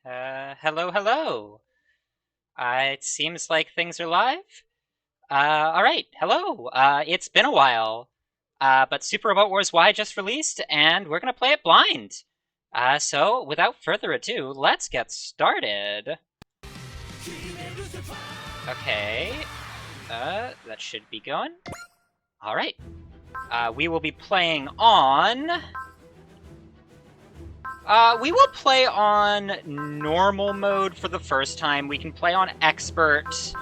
Hello, hello. It seems like things are live. Alright, hello. It's been a while. But Super Robot Wars Y just released, and we're gonna play it blind. So, without further ado, let's get started. Okay. That should be going. Alright. We will be playing on... we will play on normal mode for the first time. We can play on expert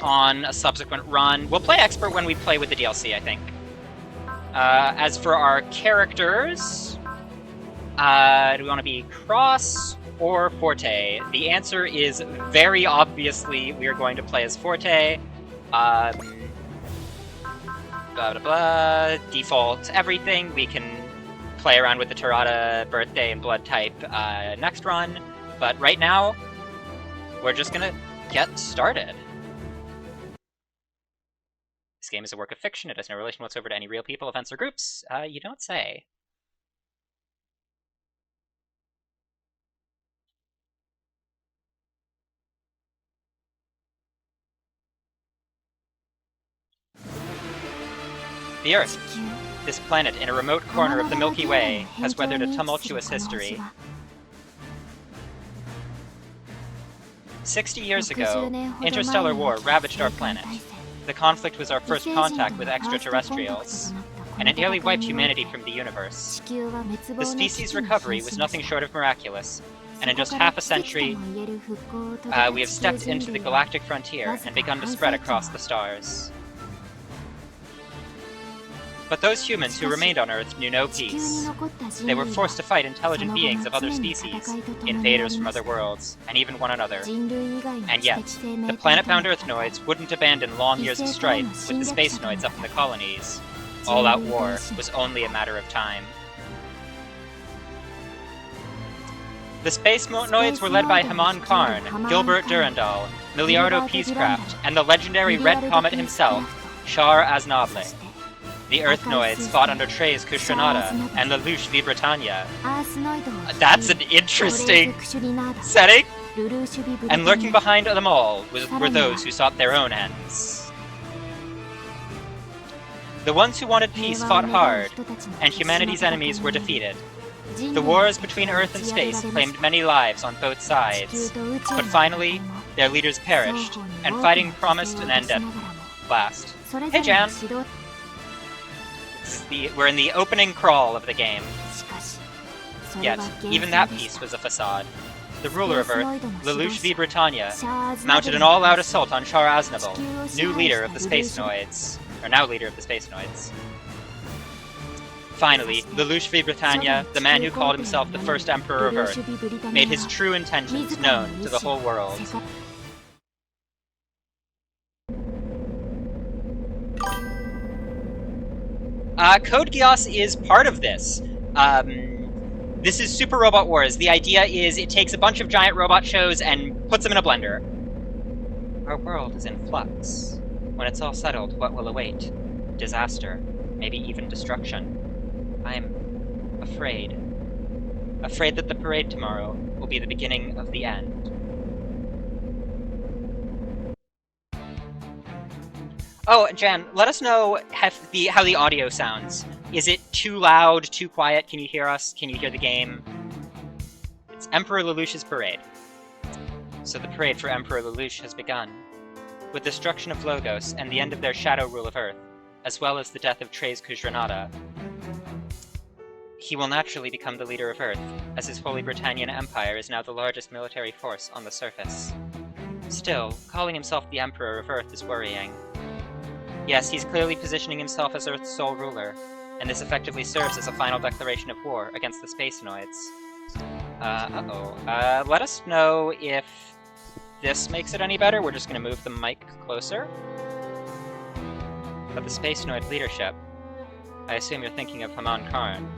on a subsequent run. We'll play expert when we play with the DLC, I think. As for our characters, do we want to be Cross or Forte? The answer is very obviously we are going to play as Forte. Blah, blah, blah. Default everything. We can play around with the Terada birthday and blood type next run, but right now, we're just gonna get started. This game is a work of fiction. It has no relation whatsoever to any real people, events, or groups. You don't say. The Earth. This planet, in a remote corner of the Milky Way, has weathered a tumultuous history. 60 years ago, interstellar war ravaged our planet. The conflict was our first contact with extraterrestrials, and it nearly wiped humanity from the universe. The species' recovery was nothing short of miraculous, and in just half a century, we have stepped into the galactic frontier and begun to spread across the stars. But those humans who remained on Earth knew no peace. They were forced to fight intelligent beings of other species, invaders from other worlds, and even one another. And yet, the planet-bound Earthnoids wouldn't abandon long years of strife with the Spacenoids up in the colonies. All-out war was only a matter of time. The Spacenoids were led by Haman Karn, Gilbert Durandal, Miliardo Peacecraft, and the legendary Red Comet himself, Char Aznable. The Earthnoids fought under Treize Khushrenada and Lelouch Vibritania. That's an interesting setting! And lurking behind them all were those who sought their own ends. The ones who wanted peace fought hard, and humanity's enemies were defeated. The wars between Earth and space claimed many lives on both sides, but finally, their leaders perished, and fighting promised an end at last. Hey Jan! We're in the opening crawl of the game. Yet, even that piece was a facade. The ruler of Earth, Lelouch Vibritania, mounted an all-out assault on Char Aznable, new leader of the Spacenoids. Or now leader of the Spacenoids. Finally, Lelouch Vibritania, the man who called himself the first Emperor of Earth, made his true intentions known to the whole world. Code Geass is part of this. This is Super Robot Wars. The idea is it takes a bunch of giant robot shows and puts them in a blender. Our world is in flux. When it's all settled, what will await? Disaster. Maybe even destruction. I'm afraid. Afraid that the parade tomorrow will be the beginning of the end. Oh, Jan, let us know how the audio sounds. Is it too loud, too quiet? Can you hear us? Can you hear the game? It's Emperor Lelouch's parade. So the parade for Emperor Lelouch has begun. With the destruction of Logos and the end of their shadow rule of Earth, as well as the death of Treize Khushrenada, he will naturally become the leader of Earth, as his Holy Britannian Empire is now the largest military force on the surface. Still, calling himself the Emperor of Earth is worrying. Yes, he's clearly positioning himself as Earth's sole ruler, and this effectively serves as a final declaration of war against the Spacenoids. Let us know if this makes it any better. We're just gonna move the mic closer. But the Spacenoid leadership, I assume you're thinking of Haman Karn,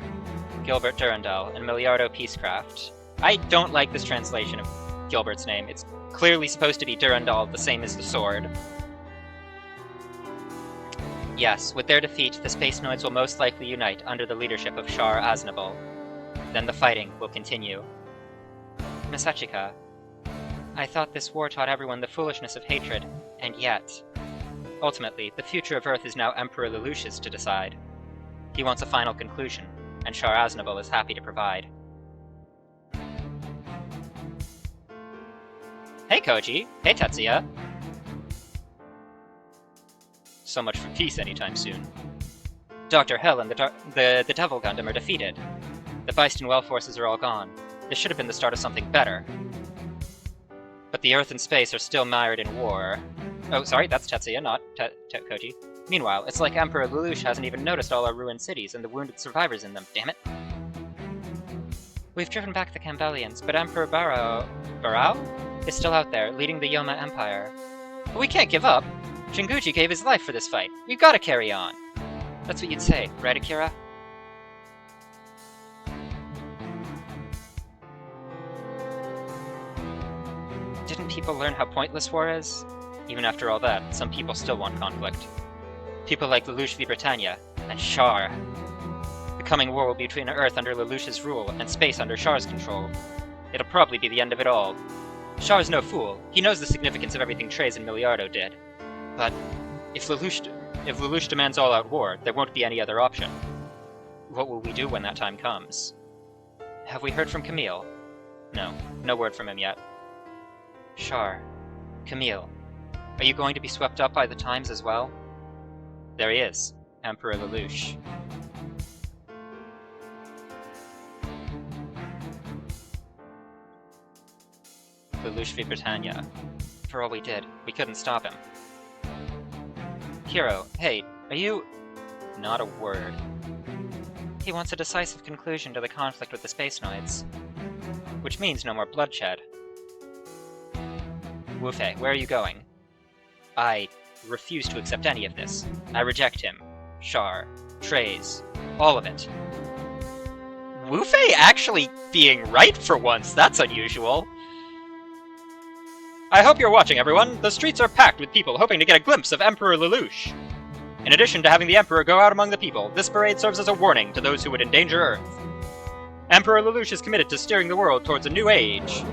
Gilbert Durandal, and Miliardo Peacecraft. I don't like this translation of Gilbert's name. It's clearly supposed to be Durandal, the same as the sword. Yes, with their defeat, the Spacenoids will most likely unite under the leadership of Char Aznable. Then the fighting will continue. Miss Echika, I thought this war taught everyone the foolishness of hatred, and yet... Ultimately, the future of Earth is now Emperor Lelouch's to decide. He wants a final conclusion, and Char Aznable is happy to provide. Hey Koji! Hey Tetsuya! So much for peace anytime soon. Dr. Hell and the Devil Gundam are defeated. The Beist and Well forces are all gone. This should have been the start of something better. But the Earth and space are still mired in war. Oh, sorry, that's Tetsuya, not Koji. Meanwhile, it's like Emperor Lelouch hasn't even noticed all our ruined cities and the wounded survivors in them, damn it. We've driven back the Campbellians, but Emperor Barao is still out there, leading the Yoma Empire. But we can't give up. Shinguji gave his life for this fight. We've gotta carry on. That's what you'd say, right, Akira? Didn't people learn how pointless war is? Even after all that, some people still want conflict. People like Lelouch v. Britannia, and Char. The coming war will be between Earth under Lelouch's rule and space under Char's control. It'll probably be the end of it all. Char's no fool. He knows the significance of everything Treize and Miliardo did. But if Lelouch demands all-out war, there won't be any other option. What will we do when that time comes? Have we heard from Camille? No, no word from him yet. Char. Camille. Are you going to be swept up by the times as well? There he is, Emperor Lelouch. Lelouch v. Britannia. For all we did, we couldn't stop him. Hiro, hey, are you... Not a word. He wants a decisive conclusion to the conflict with the Space Noids. Which means no more bloodshed. Wu Fei, where are you going? I refuse to accept any of this. I reject him. Char. Treize. All of it. Wu Fei actually being right for once, that's unusual. I hope you're watching, everyone. The streets are packed with people hoping to get a glimpse of Emperor Lelouch. In addition to having the Emperor go out among the people, this parade serves as a warning to those who would endanger Earth. Emperor Lelouch is committed to steering the world towards a new age.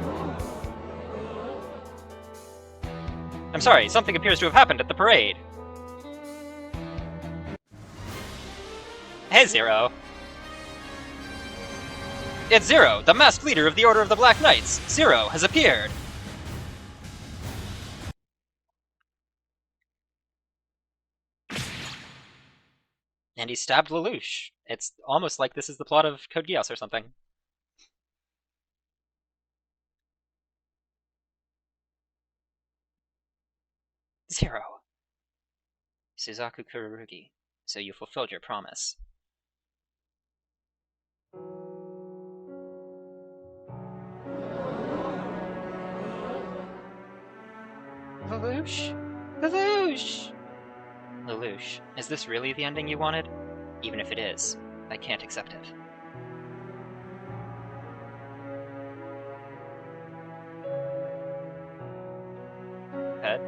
I'm sorry, something appears to have happened at the parade. Hey, Zero. It's Zero, the masked leader of the Order of the Black Knights. Zero has appeared. And he stabbed Lelouch. It's almost like this is the plot of Code Geass or something. Zero. Suzaku Kururugi, so you fulfilled your promise. Lelouch? Lelouch! Lelouch, is this really the ending you wanted? Even if it is, I can't accept it. Head?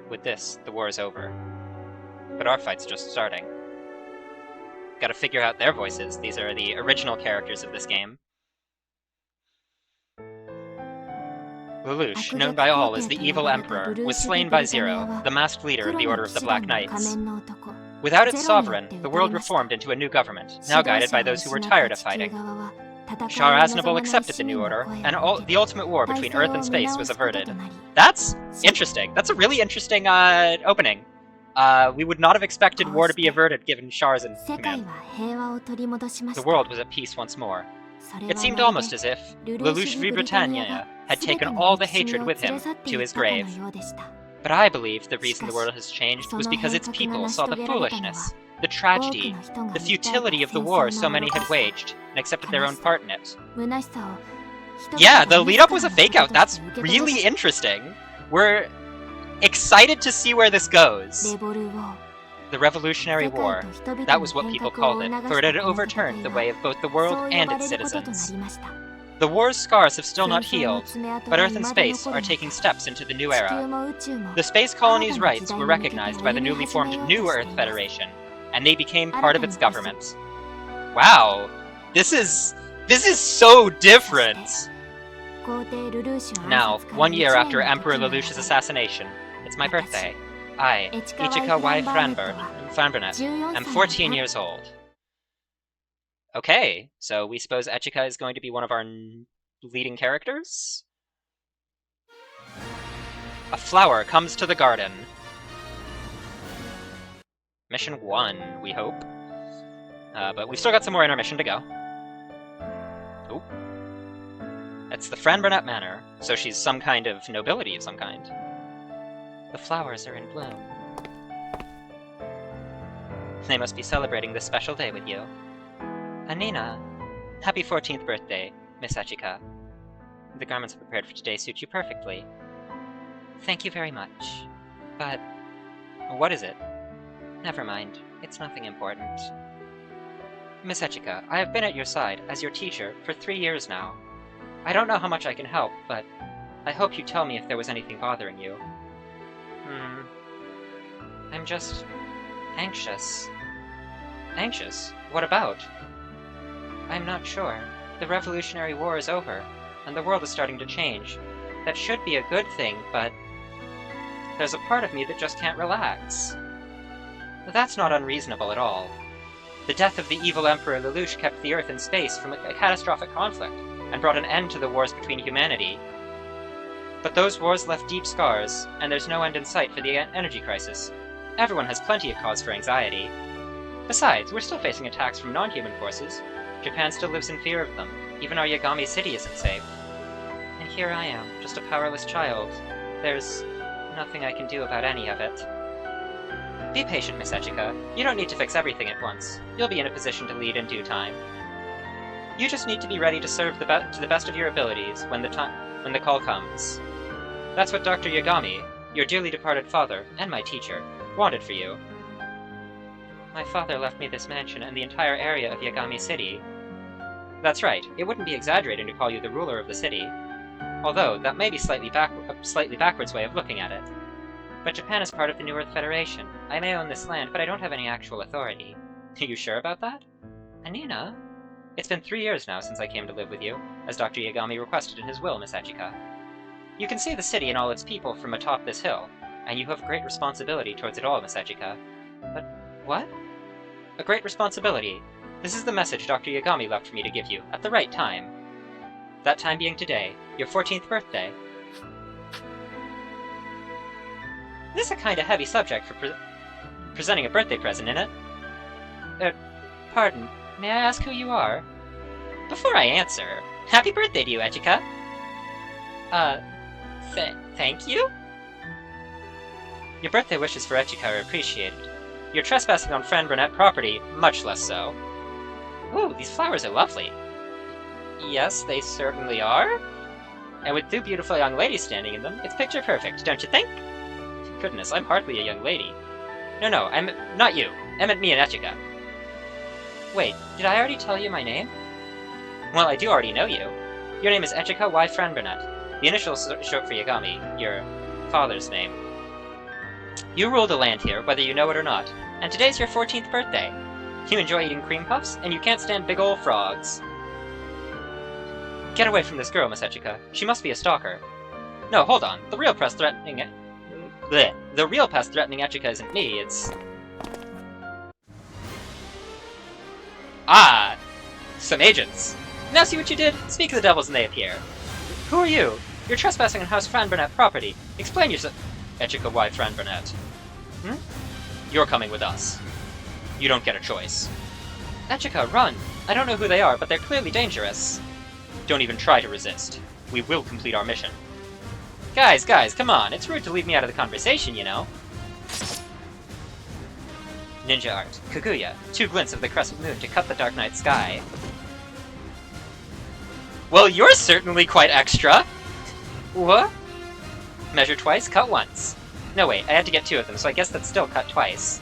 With this, the war is over. But our fight's just starting. Gotta figure out their voices. These are the original characters of this game. Lelouch, known by all as the Evil Emperor, was slain by Zero, the masked leader of the Order of the Black Knights. Without its sovereign, the world reformed into a new government, now guided by those who were tired of fighting. Char Aznable accepted the new order, and the ultimate war between Earth and space was averted. That's interesting. That's a really interesting opening. We would not have expected war to be averted given Char's in command. The world was at peace once more. It seemed almost as if Lelouch v. Britannia had taken all the hatred with him to his grave. But I believe the reason the world has changed was because its people saw the foolishness, the tragedy, the futility of the war so many had waged, and accepted their own part in it. Yeah, the lead-up was a fake-out. That's really interesting. We're excited to see where this goes. The Revolutionary War, that was what people called it, for it had overturned the way of both the world and its citizens. The war's scars have still not healed, but Earth and space are taking steps into the new era. The space colony's rights were recognized by the newly formed New Earth Federation, and they became part of its government. Wow, this is so different. Now, 1 year after Emperor Lelouch's assassination, it's my birthday. I, Ichika Y. Franburnett, am 14 years old. Okay, so we suppose Ichika is going to be one of our leading characters? A flower comes to the garden. Mission 1, we hope. But we've still got some more intermission to go. Ooh. It's the Franburnett Manor, so she's some kind of nobility of some kind. The flowers are in bloom. They must be celebrating this special day with you. Anina, happy 14th birthday, Miss Ichika. The garments prepared for today suit you perfectly. Thank you very much. But what is it? Never mind, it's nothing important. Miss Ichika, I have been at your side as your teacher for 3 years now. I don't know how much I can help, but I hope you tell me if there was anything bothering you. I'm just anxious. Anxious? What about? I'm not sure. The Revolutionary War is over, and the world is starting to change. That should be a good thing, but there's a part of me that just can't relax. That's not unreasonable at all. The death of the evil Emperor Lelouch kept the Earth and space from a catastrophic conflict, and brought an end to the wars between humanity. But those wars left deep scars, and there's no end in sight for the energy crisis. Everyone has plenty of cause for anxiety. Besides, we're still facing attacks from non-human forces. Japan still lives in fear of them. Even our Yagami city isn't safe. And here I am, just a powerless child. There's nothing I can do about any of it. Be patient, Miss Ichika. You don't need to fix everything at once. You'll be in a position to lead in due time. You just need to be ready to serve to the best of your abilities when the call comes. That's what Dr. Yagami, your dearly departed father, and my teacher, wanted for you. My father left me this mansion and the entire area of Yagami City. That's right, it wouldn't be exaggerating to call you the ruler of the city. Although, that may be a slightly backwards way of looking at it. But Japan is part of the New Earth Federation. I may own this land, but I don't have any actual authority. Are you sure about that? Anina? It's been 3 years now since I came to live with you, as Dr. Yagami requested in his will, Miss Ichika. You can see the city and all its people from atop this hill, and you have great responsibility towards it all, Miss Ichika. But what? A great responsibility. This is the message Dr. Yagami left for me to give you, at the right time. That time being today, your 14th birthday. This is a kinda heavy subject for presenting a birthday present, isn't it? Pardon, may I ask who you are? Before I answer, happy birthday to you, Ichika! Thank you? Your birthday wishes for Ichika are appreciated. You're trespassing on Franburnett property, much less so. Ooh, these flowers are lovely. Yes, they certainly are. And with two beautiful young ladies standing in them, it's picture perfect, don't you think? Goodness, I'm hardly a young lady. No, I'm not you. I meant me and Ichika. Wait, did I already tell you my name? Well, I do already know you. Your name is Ichika Y. Franburnett. The initials short for Yagami, your father's name. You rule the land here, whether you know it or not, and today's your 14th birthday. You enjoy eating cream puffs, and you can't stand big ol' frogs. Get away from this girl, Miss Ichika. She must be a stalker. No, hold on. The real pest threatening Ichika isn't me, it's... Ah! Some agents. Now see what you did? Speak of the devils and they appear. Who are you? You're trespassing on House Franburnett property. Explain yourself... Ichika Y. Franburnett. You're coming with us. You don't get a choice. Ichika, run! I don't know who they are, but they're clearly dangerous. Don't even try to resist. We will complete our mission. Guys, come on. It's rude to leave me out of the conversation, you know. Ninja art. Kaguya. 2 glints of the crescent moon to cut the dark night sky. Well, you're certainly quite extra. What? Measure twice, cut once. No, wait, I had to get 2 of them, so I guess that's still cut twice.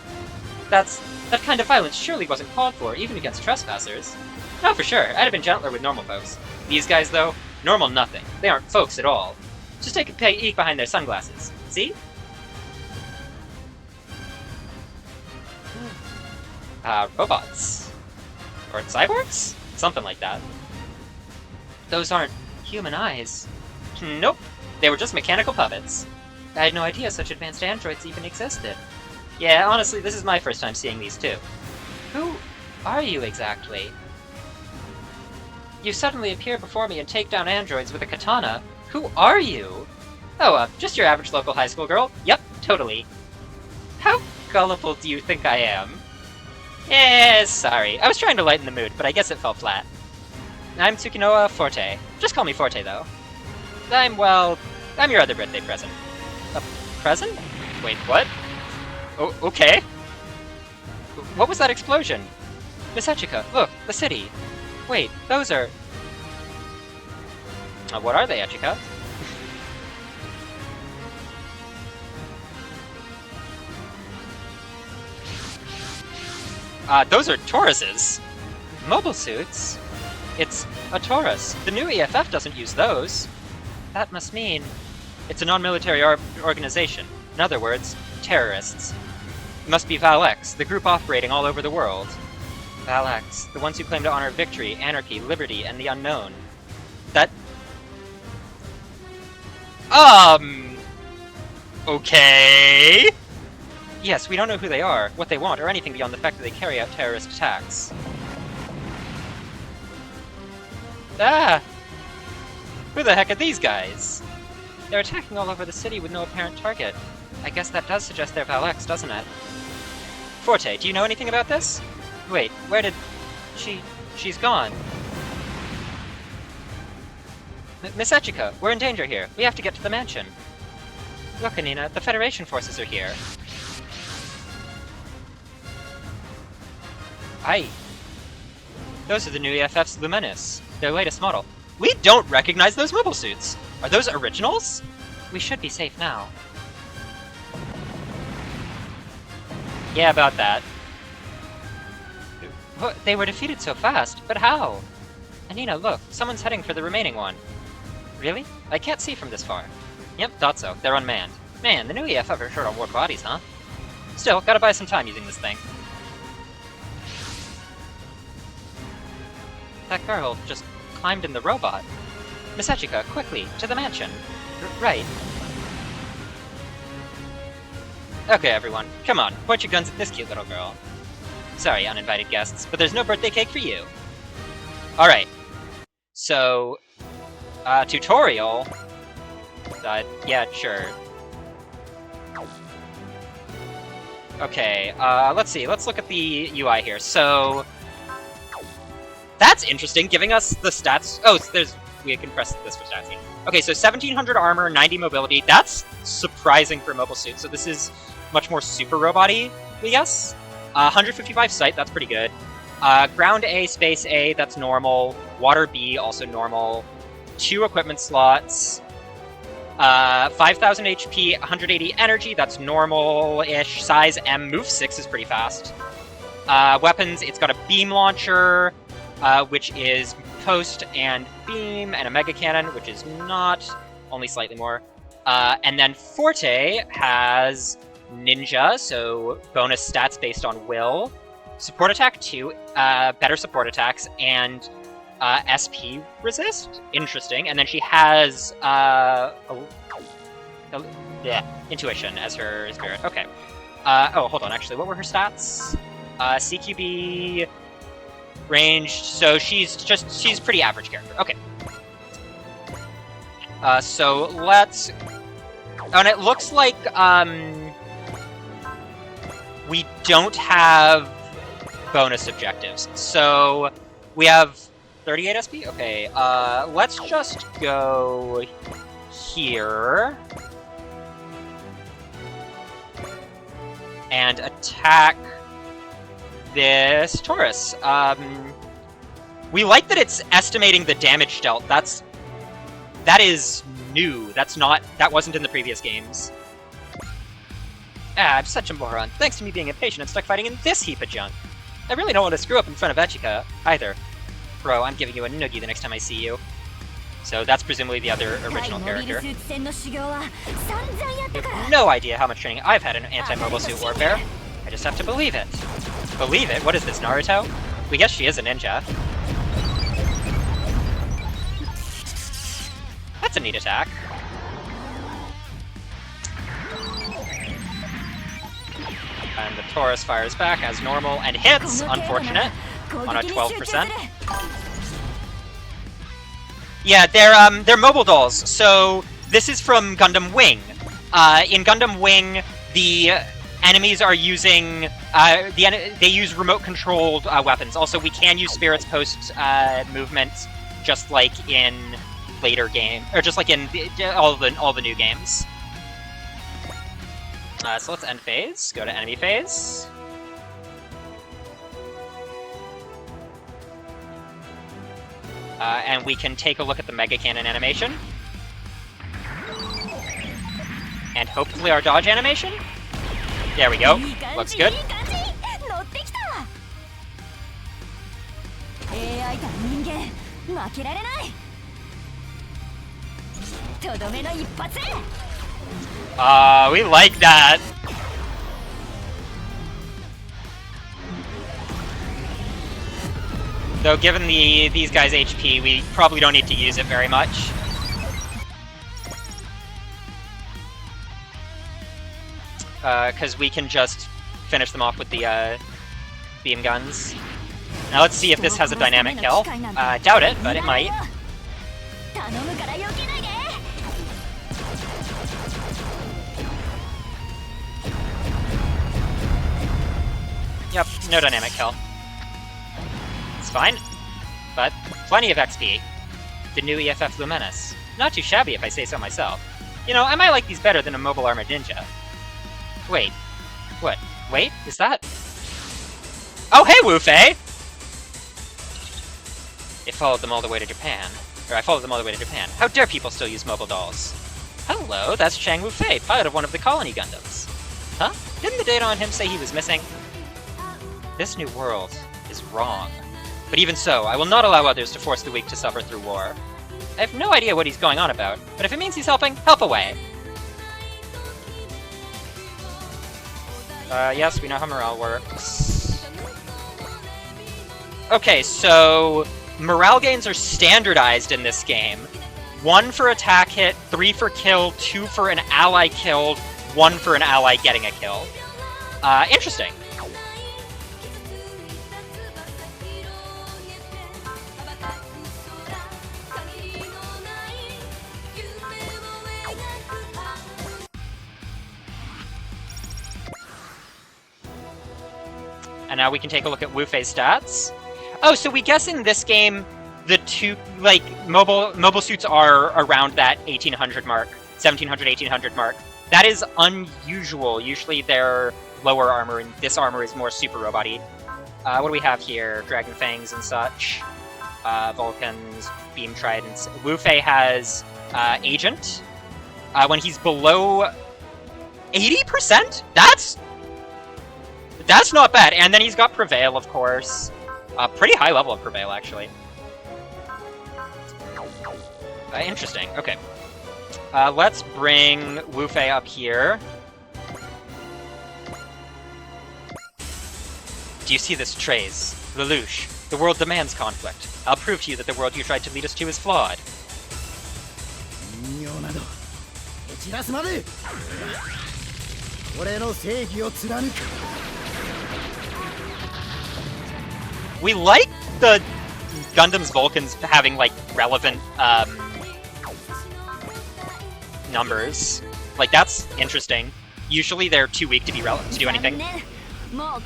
That kind of violence surely wasn't called for, even against trespassers. No, for sure. I'd have been gentler with normal folks. These guys, though, normal nothing. They aren't folks at all. Just take a peek behind their sunglasses. See? Robots. Or cyborgs? Something like that. Those aren't Human eyes? Nope. They were just mechanical puppets. I had no idea such advanced androids even existed. Yeah, honestly, this is my first time seeing these too. Who are you exactly? You suddenly appear before me and take down androids with a katana. Who are you? Oh, just your average local high school girl. Yep, totally. How gullible do you think I am? Sorry. I was trying to lighten the mood, but I guess it fell flat. I'm Tsukinoa Forte. Just call me Forte, though. I'm your other birthday present. A present? Wait, what? Oh, okay. What was that explosion? Miss Echika, look, the city. Wait, those are... what are they, Echika? Those are Tauruses. Mobile suits? It's a Taurus. The new EFF doesn't use those. That must mean... it's a non-military organization. In other words, terrorists. It must be Val-X, the group operating all over the world. Val-X, the ones who claim to honor victory, anarchy, liberty, and the unknown. That... okay... Yes, we don't know who they are, what they want, or anything beyond the fact that they carry out terrorist attacks. Ah! Who the heck are these guys? They're attacking all over the city with no apparent target. I guess that does suggest they're Val-X, doesn't it? Forte, do you know anything about this? Wait, where did... she's gone. Miss Echika, we're in danger here. We have to get to the mansion. Look, Anina, the Federation forces are here. Those are the new EFF's Lumenis, their latest model. We don't recognize those mobile suits! Are those originals? We should be safe now. Yeah, about that. They were defeated so fast, but how? Anina, look, someone's heading for the remaining one. Really? I can't see from this far. Yep, thought so. They're unmanned. Man, the new EFF are short on warp bodies, huh? Still, gotta buy some time using this thing. That girl just climbed in the robot. Miss Echika, quickly, to the mansion. Right. Okay, everyone, come on, point your guns at this cute little girl. Sorry, uninvited guests, but there's no birthday cake for you. Alright. So, tutorial? Yeah, sure. Okay, let's see, let's look at the UI here. So, that's interesting, giving us the stats. Oh, we can press this for stats. Okay, so 1700 armor, 90 mobility. That's surprising for a mobile suit. So this is much more super robot-y, we guess. 155 sight, that's pretty good. Ground A, space A, that's normal. Water B, also normal. 2 equipment slots. 5,000 HP, 180 energy, that's normal-ish. Size M, move 6 is pretty fast. Weapons, it's got a beam launcher, which is post and beam, and a mega cannon, which is not, only slightly more. And then Forte has ninja, so bonus stats based on will, support attack 2, better support attacks, and SP resist. Interesting. And then she has intuition as her spirit. Okay. Oh, hold on. Actually, what were her stats? CQB. Ranged, so she's pretty average character. Okay. So let's... Oh, and it looks like, we don't have bonus objectives. So we have 38 SP? Okay, let's just go here. And attack this Taurus. We like that it's estimating the damage dealt. That is new. That wasn't in the previous games. I'm such a moron. Thanks to me being impatient, I'm stuck fighting in this heap of junk. I really don't want to screw up in front of Echika, either. Bro, I'm giving you a noogie the next time I see you. So that's presumably the other original character. I have no idea how much training I've had in anti-mobile suit warfare. I just have to believe it. Believe it? What is this, Naruto? We guess she is a ninja. a neat attack. And the Taurus fires back as normal and hits, unfortunate, on a 12%. Yeah, they're mobile dolls. So this is from Gundam Wing. In Gundam Wing, the enemies are using they use remote-controlled weapons. Also, we can use Spirit's Post movement, just like in later game, or just like in all the new games. So let's end phase. Go to enemy phase. And we can take a look at the Mega Cannon animation. And hopefully our dodge animation. There we go. Looks good. We like that. Though given these guys' HP, we probably don't need to use it very much. Because we can just finish them off with the beam guns. Now let's see if this has a dynamic kill. Doubt it, but it might. Yep, no dynamic kill. It's fine, but plenty of XP. The new EFF Luminous. Not too shabby if I say so myself. You know, I might like these better than a Mobile Armored Ninja. Wait. What? Wait? Is that... Oh, hey, Wu Fei! They followed them all the way to Japan. Or I followed them all the way to Japan. How dare people still use mobile dolls? Hello, that's Chang Wu Fei, pilot of one of the colony Gundams. Huh? Didn't the data on him say he was missing? This new world is wrong. But even so, I will not allow others to force the weak to suffer through war. I have no idea what he's going on about, but if it means he's helping, help away! Yes, we know how morale works. Okay, so morale gains are standardized in this game. 1 for attack hit, 3 for kill, 2 for an ally killed, 1 for an ally getting a kill. Interesting. And now we can take a look at Wu Fei's stats. Oh, so we guess in this game, the two, like, mobile suits are around that 1800 mark, 1700, 1800 mark. That is unusual. Usually they're lower armor, and this armor is more super robot-y. What do we have here? Dragon Fangs and such. Vulcans, Beam Tridents. Wu Fei has Agent. When he's below 80%? That's not bad. And then he's got Prevail, of course. Pretty high level of Prevail, actually. Interesting. Okay. Let's bring Wu Fei up here. Do you see this, Treize? Lelouch, the world demands conflict. I'll prove to you that the world you tried to lead us to is flawed. We like the Gundam's Vulcans having, like, relevant, numbers. Like, that's interesting. Usually they're too weak to be to do anything. Not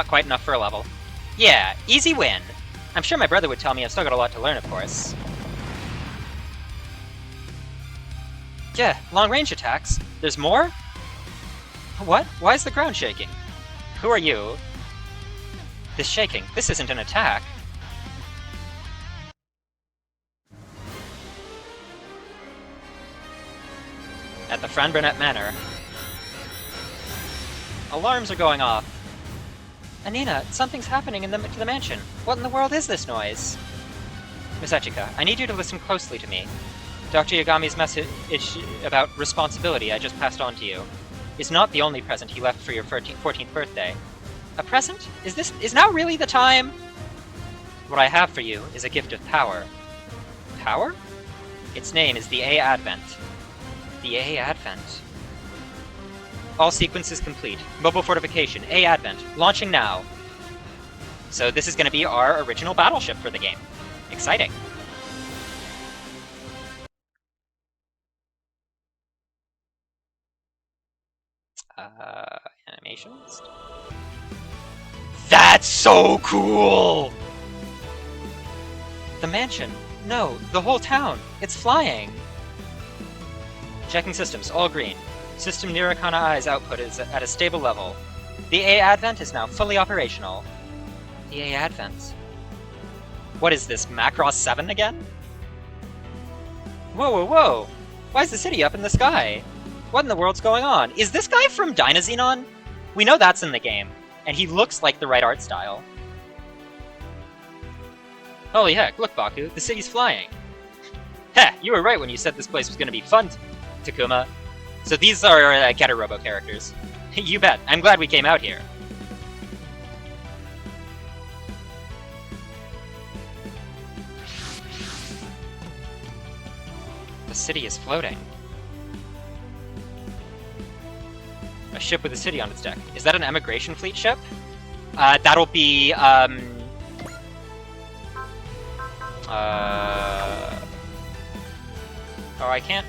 quite enough for a level. Yeah, easy win. I'm sure my brother would tell me I've still got a lot to learn, of course. Yeah, long-range attacks. There's more? What? Why is the ground shaking? Who are you? This shaking. This isn't an attack. At the Franburnett Manor. Alarms are going off. Anina, something's happening to the mansion. What in the world is this noise? Miss Echika, I need you to listen closely to me. Dr. Yagami's message about responsibility I just passed on to you is not the only present he left for your 14th birthday. A present? Is now really the time? What I have for you is a gift of power. Power? Its name is the A Advent. The A Advent. All sequences complete. Mobile fortification, A Advent, launching now. So this is going to be our original battleship for the game. Exciting. Animations? That's so cool! The mansion. No, the whole town. It's flying. Checking systems, all green. System Nirikana I's output is at a stable level. The A Advent is now fully operational. The A Advent. What is this, Macross 7 again? Whoa, whoa, whoa! Why is the city up in the sky? What in the world's going on? Is this guy from Dynazenon? We know that's in the game, and he looks like the right art style. Holy heck, look Baku, the city's flying. Heh, you were right when you said this place was gonna be fun, Takuma. So these are Getter Robo characters. You bet, I'm glad we came out here. The city is floating. A ship with a city on its deck. Is that an emigration fleet ship? That'll be, Oh, I can't...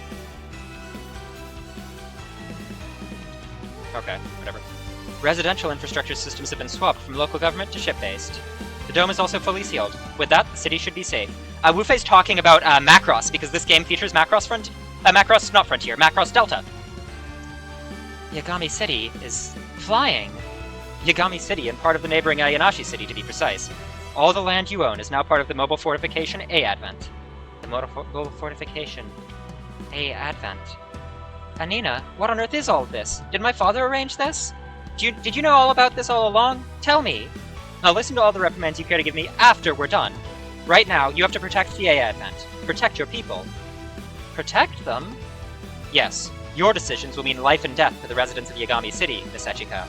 Okay, whatever. Residential infrastructure systems have been swapped from local government to ship-based. The dome is also fully sealed. With that, the city should be safe. Wufei's talking about Macross, because this game features Macross not Frontier, Macross Delta. Yagami City is flying. Yagami City and part of the neighboring Ayanashi City, to be precise. All the land you own is now part of the Mobile Fortification A Advent. The Mobile Fortification A Advent. Anina, what on earth is all of this? Did my father arrange this? Did you know all about this all along? Tell me. I'll listen to all the reprimands you care to give me after we're done. Right now, you have to protect the A Advent. Protect your people. Protect them? Yes. Your decisions will mean life and death for the residents of Yagami City, Miss Echika.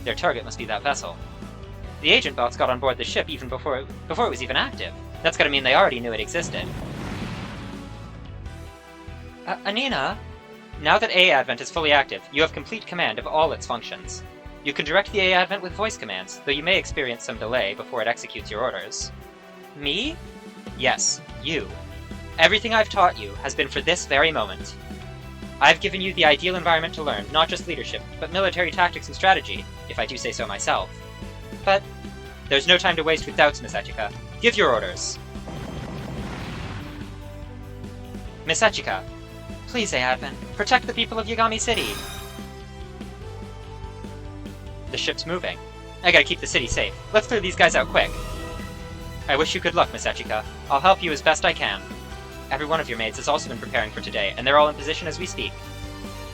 Their target must be that vessel. The agent bots got on board the ship even before it was even active. That's gotta mean they already knew it existed. Anina? Now that A Advent is fully active, you have complete command of all its functions. You can direct the A Advent with voice commands, though you may experience some delay before it executes your orders. Me? Yes, you. Everything I've taught you has been for this very moment. I've given you the ideal environment to learn, not just leadership, but military tactics and strategy, if I do say so myself. But there's no time to waste with doubts, Miss Echika. Give your orders. Miss Echika, please, A Advent, protect the people of Yagami City. The ship's moving. I gotta keep the city safe. Let's clear these guys out quick. I wish you good luck, Miss Echika. I'll help you as best I can. Every one of your maids has also been preparing for today, and they're all in position as we speak.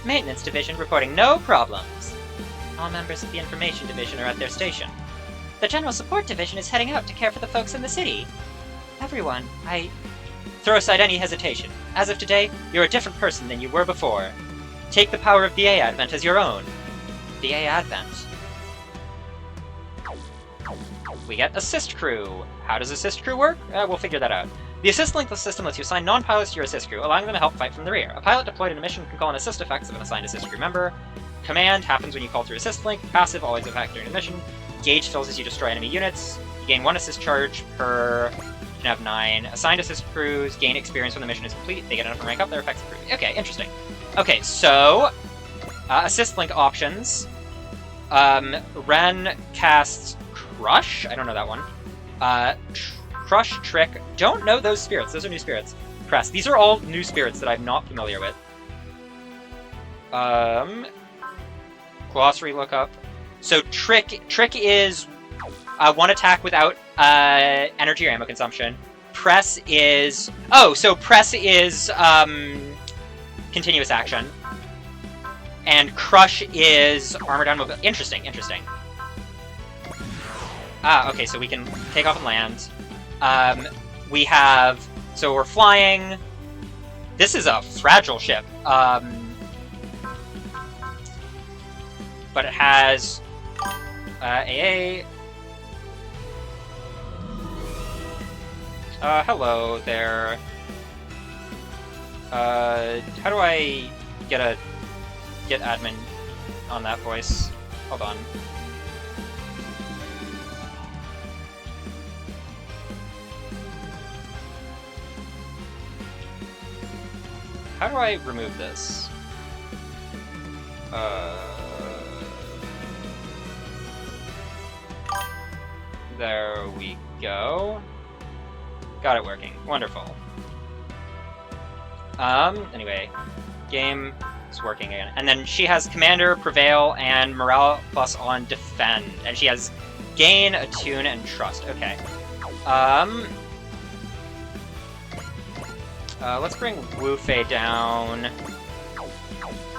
Maintenance Division reporting no problems. All members of the Information Division are at their station. The General Support Division is heading out to care for the folks in the city. Everyone, Throw aside any hesitation. As of today, you're a different person than you were before. Take the power of the A Advent as your own. The A Advent. We get Assist Crew. How does Assist Crew work? We'll figure that out. The Assist Link system lets you assign non-pilots to your Assist Crew, allowing them to help fight from the rear. A pilot deployed in a mission can call in assist effects of an assigned Assist Crew member. Command happens when you call through Assist Link. Passive always effect during the mission. Gauge fills as you destroy enemy units. You gain 1 assist charge per... You can have 9. Assigned Assist Crews gain experience when the mission is complete. They get enough to rank up their effects improved. Okay, interesting. Okay, so... Assist Link options. Ren casts Crush? I don't know that one. Crush, Trick. Don't know those spirits. Those are new spirits. Press. These are all new spirits that I'm not familiar with. Glossary lookup. So Trick is 1 attack without energy or ammo consumption. Press is... Oh, so Press is continuous action. And Crush is armor down mobility. Interesting, interesting. Okay, so we can take off and land. We have... So we're flying. This is a fragile ship. But it has AA. Hello there. How do I get admin on that voice? Hold on. How do I remove this? There we go. Got it working. Wonderful. Anyway. Game is working again. And then she has Commander, Prevail, and Morale plus on Defend. And she has Gain, Attune, and Trust. Okay. Let's bring Wu Fei down.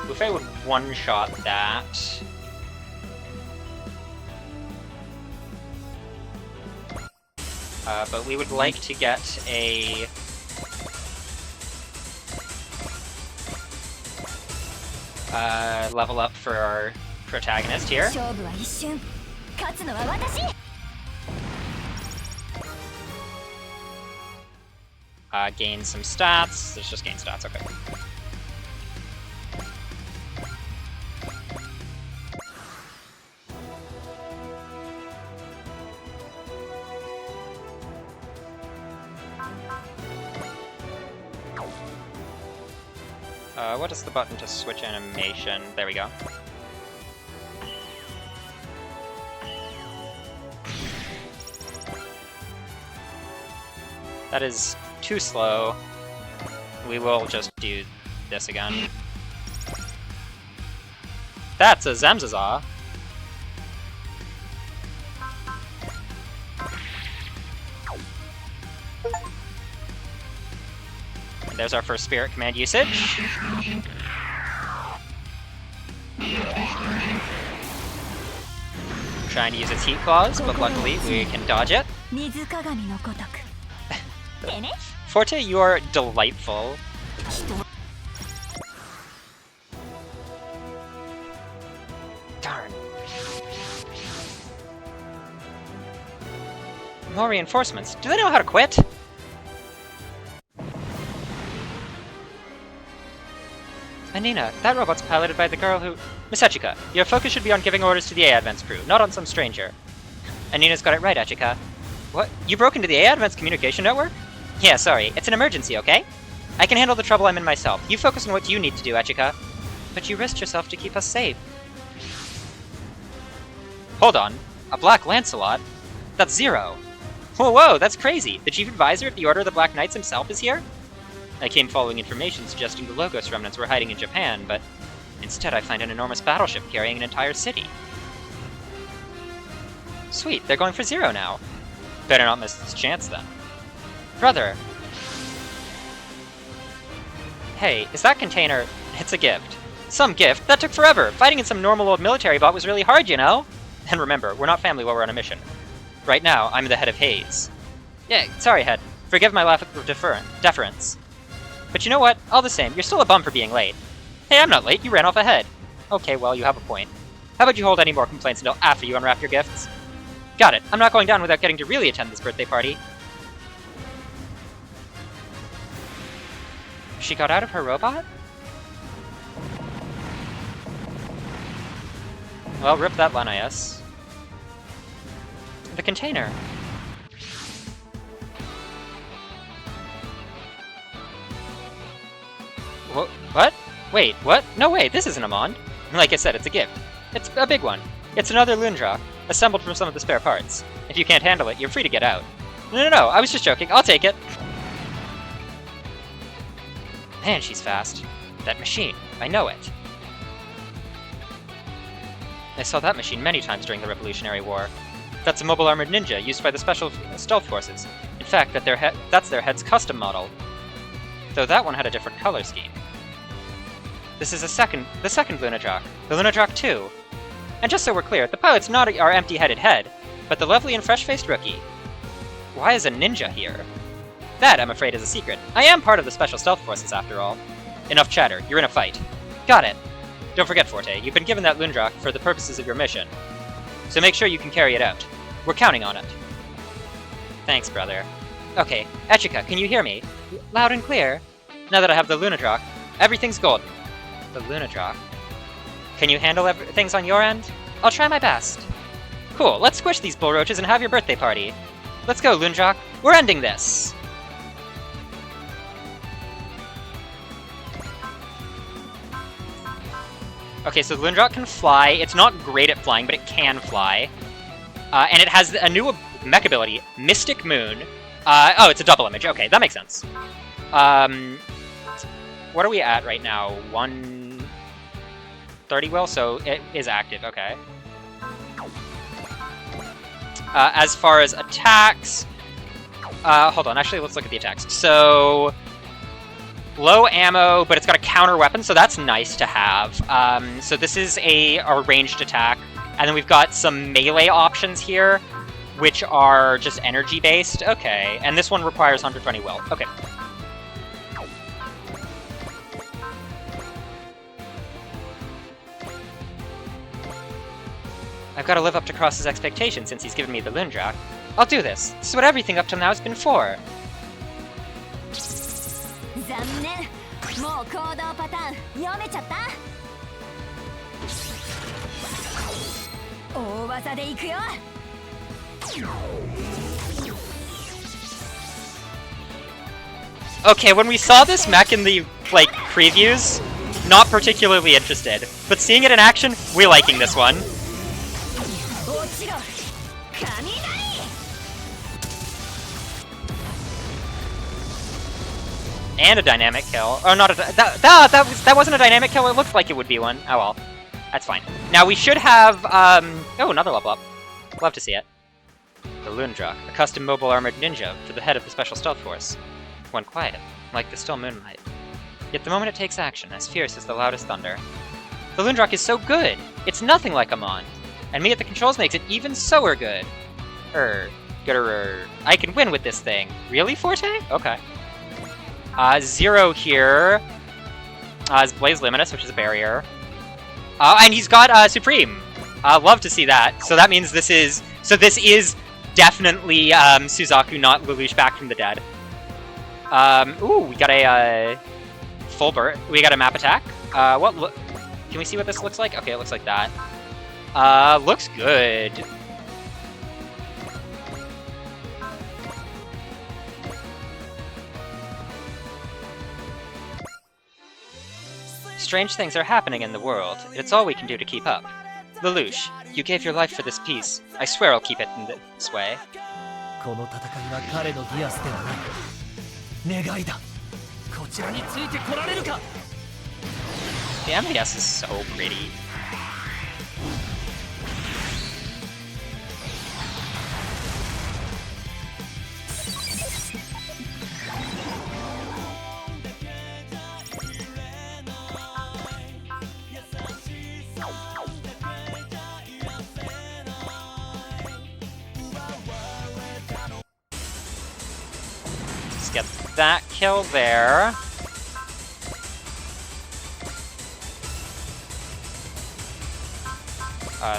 Wu Fei would one-shot that. But we would like to get a... level up for our protagonist here. Gain some stats. Let's just gain stats, okay. What is the button to switch animation? There we go. That is too slow. We will just do this again. That's a Zamzaza! And there's our first Spirit Command usage. Trying to use its Heat Claws, but luckily we can dodge it. Forte, you are delightful. Darn. More reinforcements. Do they know how to quit? Anina, that robot's piloted by the girl who... Miss Echika, your focus should be on giving orders to the A-Advance crew, not on some stranger. Anina's got it right, Echika. What? You broke into the A-Advance communication network? Yeah, sorry. It's an emergency, okay? I can handle the trouble I'm in myself. You focus on what you need to do, Echika. But you risked yourself to keep us safe. Hold on. A Black Lancelot? That's Zero. Whoa, that's crazy. The chief advisor of the Order of the Black Knights himself is here? I came following information suggesting the Logos remnants were hiding in Japan, but instead I find an enormous battleship carrying an entire city. Sweet, they're going for Zero now. Better not miss this chance then. Brother! Hey, is that container... It's a gift. Some gift? That took forever! Fighting in some normal old military bot was really hard, you know? And remember, we're not family while we're on a mission. Right now, I'm the head of Haze. Yeah, sorry, Head. Forgive my lack of deference. But you know what? All the same, you're still a bum for being late. Hey, I'm not late, you ran off ahead. Okay, well, you have a point. How about you hold any more complaints until after you unwrap your gifts? Got it. I'm not going down without getting to really attend this birthday party. She got out of her robot? Well, rip that Lennius. The container. What? Wait, what? No way, this isn't a Mond. Like I said, it's a gift. It's a big one. It's another Lundrak, assembled from some of the spare parts. If you can't handle it, you're free to get out. No, I was just joking. I'll take it. Man, she's fast. That machine. I know it. I saw that machine many times during the Revolutionary War. That's a mobile armored ninja used by the Special Stealth Forces. In fact, that's their head's custom model. Though that one had a different color scheme. This is the second Lunadrak, the Lunadrak 2. And just so we're clear, the pilot's not our empty-headed head, but the lovely and fresh-faced rookie. Why is a ninja here? That, I'm afraid, is a secret. I am part of the Special Stealth Forces, after all. Enough chatter, you're in a fight. Got it. Don't forget, Forte, you've been given that Lundrak for the purposes of your mission. so make sure you can carry it out. We're counting on it. Thanks, brother. Okay, Echika, can you hear me? Loud and clear. Now that I have the Lunadrock, everything's golden. The Lunadrock. Can you handle things on your end? I'll try my best. Cool, let's squish these bullroaches and have your birthday party. Let's go, Lunadrock. We're ending this! Okay, so Lunadrock can fly. It's not great at flying, but it can fly. And it has a new mech ability, Mystic Moon. Oh, it's a double image. Okay, that makes sense. What are we at right now? 130 will, so it is active. Okay. As far as attacks... hold on, actually, let's look at the attacks. So... low ammo, but it's got a counter weapon, so that's nice to have. So this is a ranged attack. And then we've got some melee options here, which are just energy-based. Okay, and this one requires 120 will. Okay. I've got to live up to Cross's expectations since he's given me the Lunadrock. I'll do this. This is what everything up till now has been for. Okay, when we saw this mech in the, like, previews, not particularly interested. But seeing it in action, we're liking this one. And a dynamic kill. Oh, not a... That wasn't a dynamic kill, it looked like it would be one. Oh well. That's fine. Now we should have, oh, another level up. Love to see it. The Lunadrock, a custom mobile armored ninja for the head of the Special Stealth Force. One quiet, like the still moonlight. Yet the moment it takes action, as fierce as the loudest thunder. The Lunadrock is so good! It's nothing like Amon. And me at the controls makes it even so good. I can win with this thing. Really, Forte? Okay. Zero here. Is Blaze Luminous, which is a barrier. And he's got Supreme. Love to see that. So that means this is definitely Suzaku, not Lelouch back from the dead. Ooh, we got a full burst. We got a map attack. Can we see what this looks like? Okay, it looks like that. Looks good. Strange things are happening in the world. It's all we can do to keep up. Lelouch, you gave your life for this piece. I swear I'll keep it in this way. The MVS is so pretty. Get that kill there.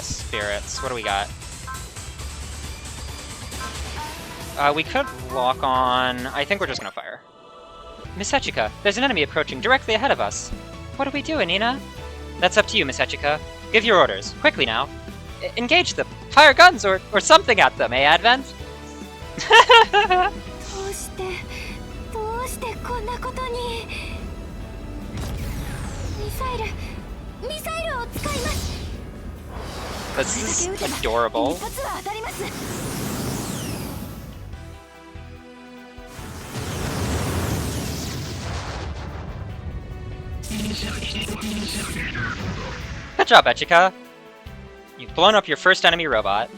Spirits. What do we got? We could lock on... I think we're just gonna fire. Miss Echika, there's an enemy approaching directly ahead of us. What do we do, Anina? That's up to you, Miss Echika. Give your orders. Quickly now. Engage them. Fire guns or something at them, eh, Advent? This is adorable. Good job, Echika. You've blown up your first enemy robot.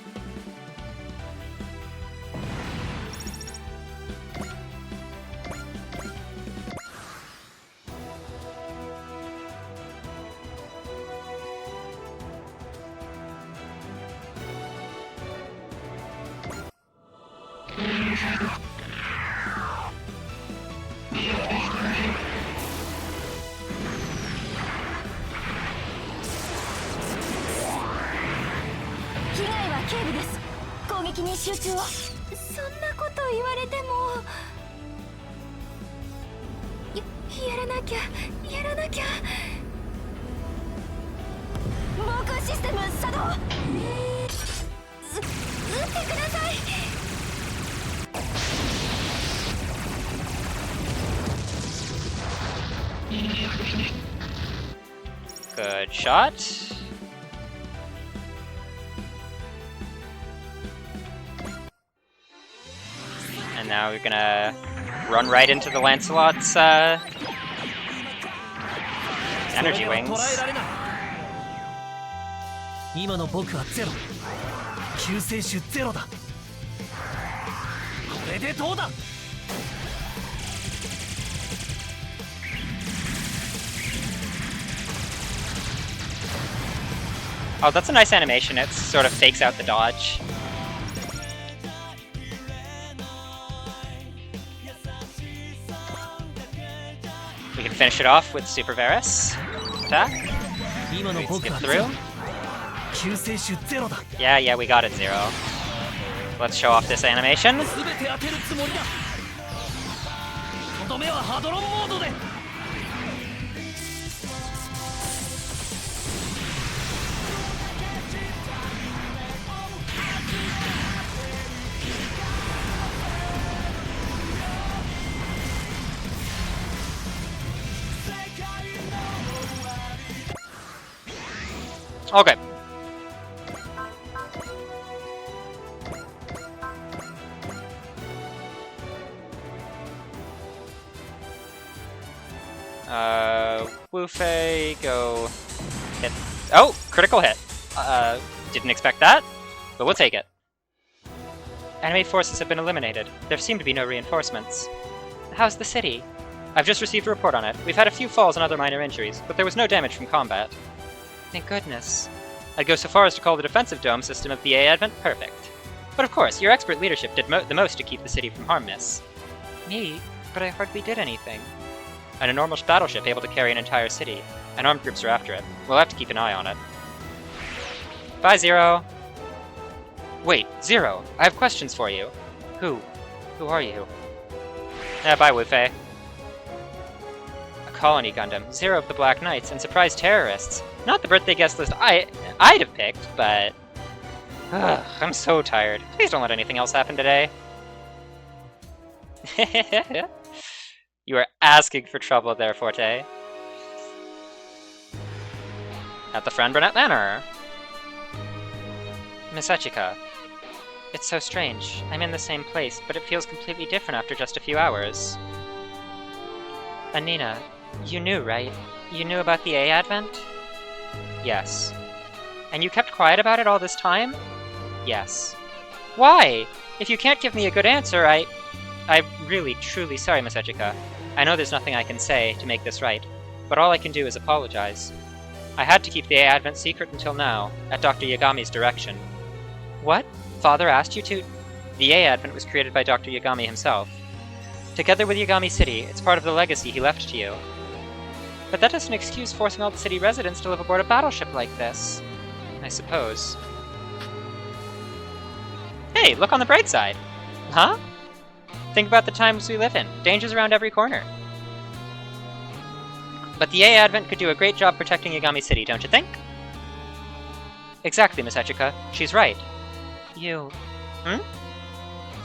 警部です。攻撃に集中を。そんなこと言われても。やらなきゃ。防空システム作動。撃ってください。Good shot. And now we're gonna run right into the Lancelot's energy wings. 今の僕はゼロ。救世主ゼロだ。これでどうだ。 Oh, that's a nice animation. It sort of fakes out the dodge. We can finish it off with Super Varus. Attack. We skip through. Yeah, we got it, Zero. Let's show off this animation. Okay. Wu Fei, go hit. Oh, critical hit. Didn't expect that, but we'll take it. Enemy forces have been eliminated. There seem to be no reinforcements. How's the city? I've just received a report on it. We've had a few falls and other minor injuries, but there was no damage from combat. Thank goodness. I'd go so far as to call the defensive dome system of the A Advent perfect. But of course, your expert leadership did the most to keep the city from harmness. Me? But I hardly did anything. An enormous battleship able to carry an entire city, and armed groups are after it. We'll have to keep an eye on it. Bye, Zero! Wait, Zero, I have questions for you. Who? Who are you? Bye, Wu Fei. A colony Gundam, Zero of the Black Knights, and surprise terrorists. Not the birthday guest list I'd have picked, but... I'm so tired. Please don't let anything else happen today. You are asking for trouble there, Forte. At the Franburnett Manor. Miss Echika. It's so strange. I'm in the same place, but it feels completely different after just a few hours. Anina, you knew, right? You knew about the A Advent? Yes. And you kept quiet about it all this time? Yes. Why? If you can't give me a good answer, I'm really, truly sorry, Miss Echika. I know there's nothing I can say to make this right, but all I can do is apologize. I had to keep the A Advent secret until now, at Dr. Yagami's direction. What? Father asked you to? The A Advent was created by Dr. Yagami himself. Together with Yagami City, it's part of the legacy he left to you. But that doesn't excuse forcing all the city residents to live aboard a battleship like this. I suppose. Hey, look on the bright side! Huh? Think about the times we live in. Dangers around every corner. But the A Advent could do a great job protecting Yagami City, don't you think? Exactly, Miss Echika. She's right. You...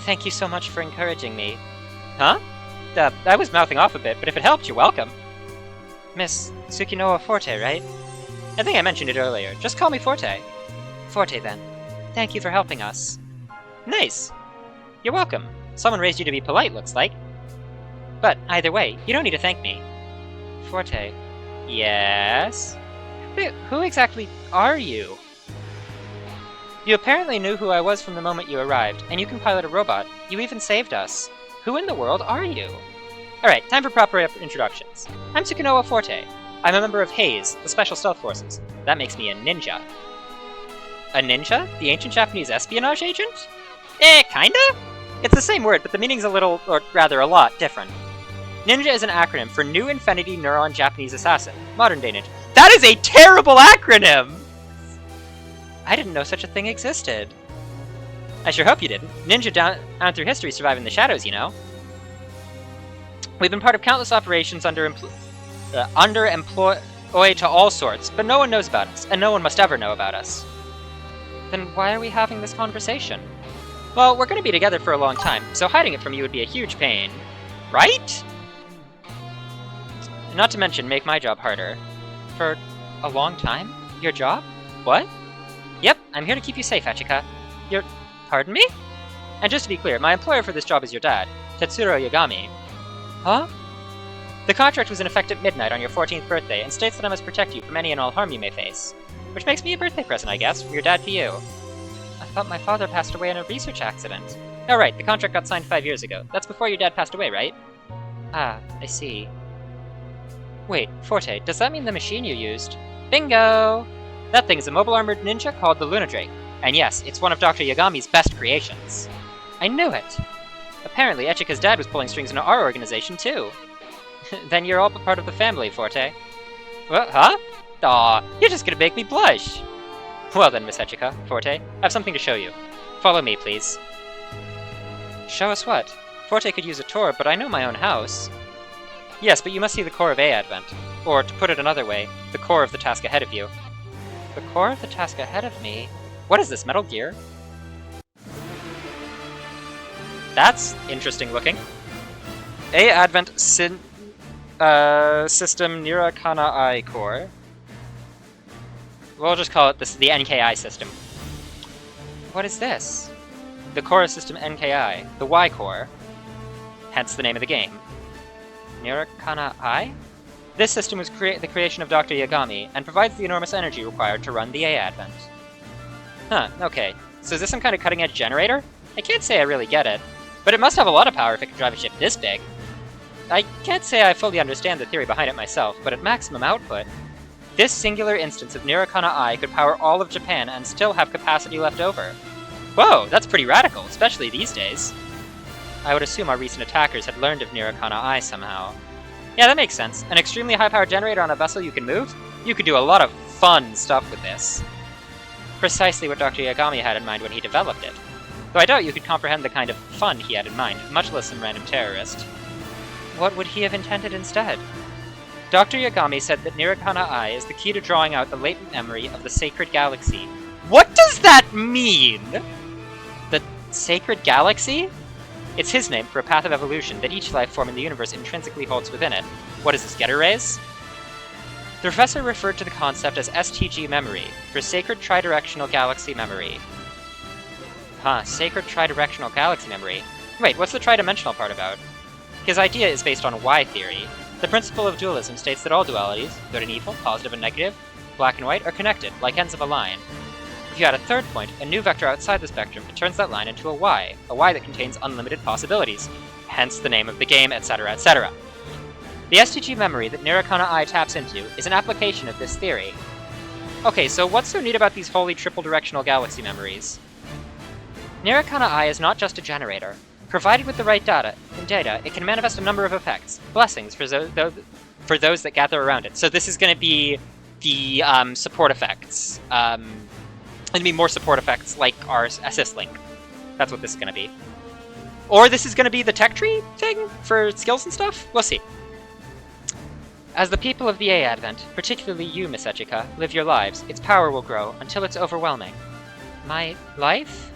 Thank you so much for encouraging me. Huh? I was mouthing off a bit, but if it helped, you're welcome. Miss Tsukinoa Forte, right? I think I mentioned it earlier. Just call me Forte. Forte, then. Thank you for helping us. Nice! You're welcome. Someone raised you to be polite, looks like. But, either way, you don't need to thank me. Forte. Yes? Who exactly are you? You apparently knew who I was from the moment you arrived, and you can pilot a robot. You even saved us. Who in the world are you? Alright, time for proper introductions. I'm Tsukinoa Forte. I'm a member of HAZE, the Special Stealth Forces. That makes me a ninja. A ninja? The ancient Japanese espionage agent? Kinda? It's the same word, but the meaning's a little, or rather a lot, different. Ninja is an acronym for New Infinity Neuron Japanese Assassin, modern-day ninja. That is a terrible acronym! I didn't know such a thing existed. I sure hope you didn't. Ninja down through history survive in the shadows, you know. We've been part of countless operations underemployed to all sorts, but no one knows about us, and no one must ever know about us. Then why are we having this conversation? Well, we're going to be together for a long time, so hiding it from you would be a huge pain. Right? Not to mention make my job harder. For a long time? Your job? What? Yep, I'm here to keep you safe, Hachika. Pardon me? And just to be clear, my employer for this job is your dad, Tetsuro Yagami. Huh? The contract was in effect at midnight on your 14th birthday and states that I must protect you from any and all harm you may face. Which makes me a birthday present, I guess, from your dad to you. I thought my father passed away in a research accident. Oh right, the contract got signed 5 years ago. That's before your dad passed away, right? Ah, I see. Wait, Forte, does that mean the machine you used? Bingo! That thing is a mobile armored ninja called the Lunadrake. And yes, it's one of Dr. Yagami's best creations. I knew it! Apparently, Echika's dad was pulling strings in our organization, too. Then you're all part of the family, Forte. What, huh? Aw, you're just gonna make me blush! Well then, Miss Echika, Forte, I have something to show you. Follow me, please. Show us what? Forte could use a tour, but I know my own house. Yes, but you must see the core of A Advent. Or, to put it another way, the core of the task ahead of you. The core of the task ahead of me? What is this, Metal Gear? That's interesting looking. A Advent System Nirakana I Core. We'll just call it the NKI system. What is this? The core system NKI, the Y core. Hence the name of the game. Nirakana I? This system was the creation of Dr. Yagami, and provides the enormous energy required to run the A Advent. Huh, okay. So is this some kind of cutting-edge generator? I can't say I really get it, but it must have a lot of power if it can drive a ship this big. I can't say I fully understand the theory behind it myself, but at maximum output, this singular instance of Nirakana I could power all of Japan and still have capacity left over. Whoa, that's pretty radical, especially these days. I would assume our recent attackers had learned of Nirakana I somehow. Yeah, that makes sense. An extremely high-powered generator on a vessel you can move? You could do a lot of fun stuff with this. Precisely what Dr. Yagami had in mind when he developed it. Though I doubt you could comprehend the kind of fun he had in mind, much less some random terrorist. What would he have intended instead? Dr. Yagami said that Nirakana I is the key to drawing out the latent memory of the Sacred Galaxy. What does that mean? The Sacred Galaxy? It's his name for a path of evolution that each life form in the universe intrinsically holds within it. What is this, Getter Rays? The professor referred to the concept as STG memory, for Sacred Tridirectional Galaxy Memory. Huh, Sacred Tridirectional Galaxy Memory. Wait, what's the tridimensional part about? His idea is based on Y theory. The principle of dualism states that all dualities, good and evil, positive and negative, black and white, are connected, like ends of a line. If you add a third point, a new vector outside the spectrum, it turns that line into a Y that contains unlimited possibilities, hence the name of the game, etc., etc. The STG memory that Nirakana I taps into is an application of this theory. Okay, so what's so neat about these holy triple-directional galaxy memories? Nirakana I is not just a generator. Provided with the right data, it can manifest a number of effects, blessings for those that gather around it. So this is going to be the support effects. And be more support effects like our assist link. That's what this is going to be. Or this is going to be the tech tree thing for skills and stuff? We'll see. As the people of the A Advent, particularly you, Miss Echika, live your lives, its power will grow until it's overwhelming. My life?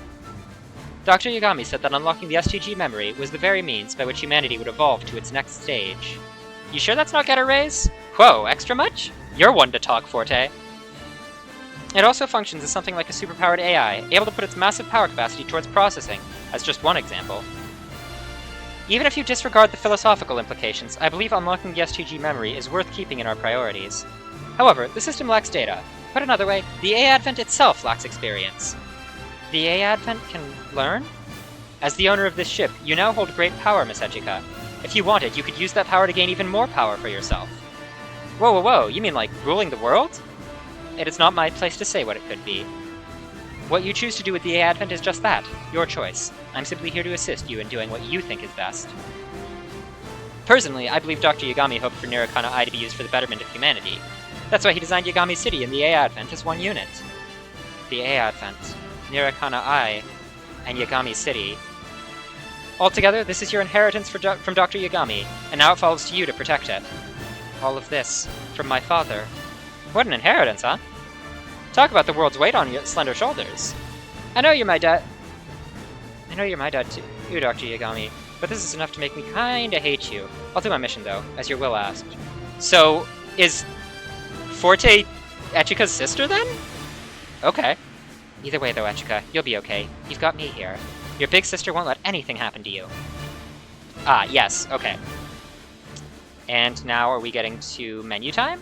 Dr. Yagami said that unlocking the STG memory was the very means by which humanity would evolve to its next stage. You sure that's not Getter Rays? Whoa, extra much? You're one to talk, Forte. It also functions as something like a superpowered AI, able to put its massive power capacity towards processing, as just one example. Even if you disregard the philosophical implications, I believe unlocking the STG memory is worth keeping in our priorities. However, the system lacks data. Put another way, the A Advent itself lacks experience. The A Advent can learn? As the owner of this ship, you now hold great power, Miss Echika. If you wanted, you could use that power to gain even more power for yourself. Whoa, whoa, whoa, you mean like ruling the world? It is not my place to say what it could be. What you choose to do with the A Advent is just that, your choice. I'm simply here to assist you in doing what you think is best. Personally, I believe Dr. Yagami hoped for Nirakana I to be used for the betterment of humanity. That's why he designed Yagami City and the A Advent as one unit. The A Advent. Nirakana I. and Yagami City. Altogether, this is your inheritance from Dr. Yagami, and now it falls to you to protect it. All of this, from my father. What an inheritance, huh? Talk about the world's weight on your slender shoulders. I know you're my dad too, Dr. Yagami, but this is enough to make me kinda hate you. I'll do my mission, though, as your will asked. So, is Forte Echika's sister, then? Okay. Either way, though, Echika, you'll be okay. You've got me here. Your big sister won't let anything happen to you. Ah, yes, okay. And now are we getting to menu time?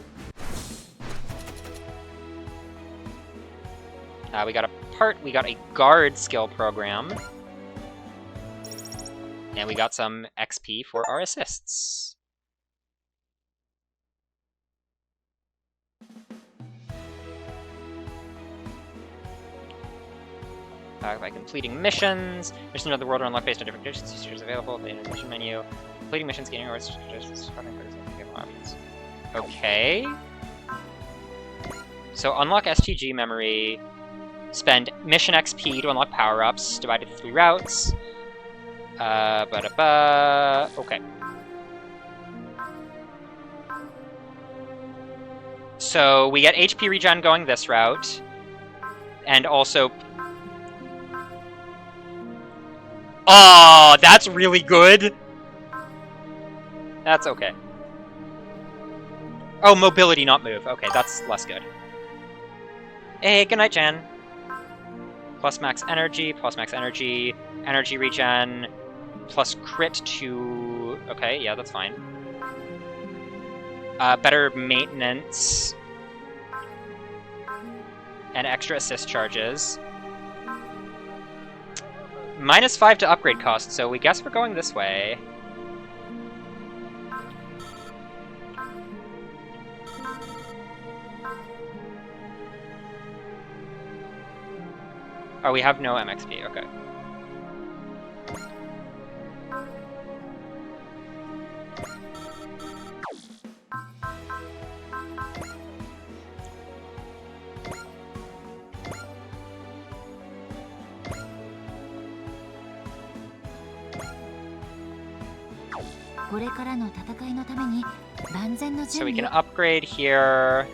We got a guard skill program. And we got some XP for our assists. By completing missions. Missions of the world are unlocked based on different conditions. Features available in the mission menu. Completing missions, gaining rewards, options. Okay. So unlock STG memory. Spend mission XP to unlock power-ups, divided into 3 routes. Okay. So we get HP regen going this route. And also... Oh, that's really good! That's okay. Oh, mobility, not move. Okay, that's less good. Hey, good night, Jen. Plus max energy, energy regen, plus crit to... Okay, yeah, that's fine. Better maintenance. And extra assist charges. -5 to upgrade cost, so we guess we're going this way. Oh, we have no MXP, okay. So we can upgrade here.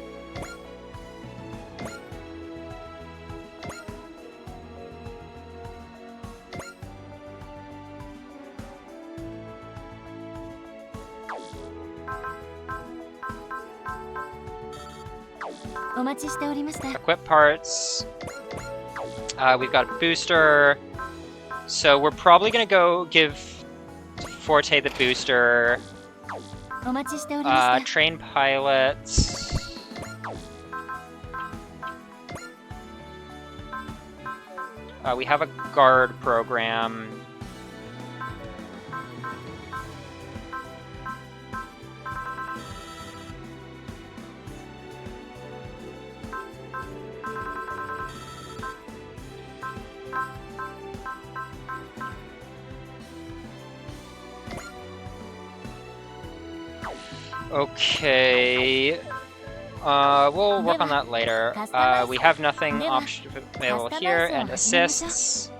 Equip parts. We've got a booster. So we're probably gonna go give Forte the booster. Train pilots. We have a guard program. Okay. We'll work on that later. We have nothing available here, and assists.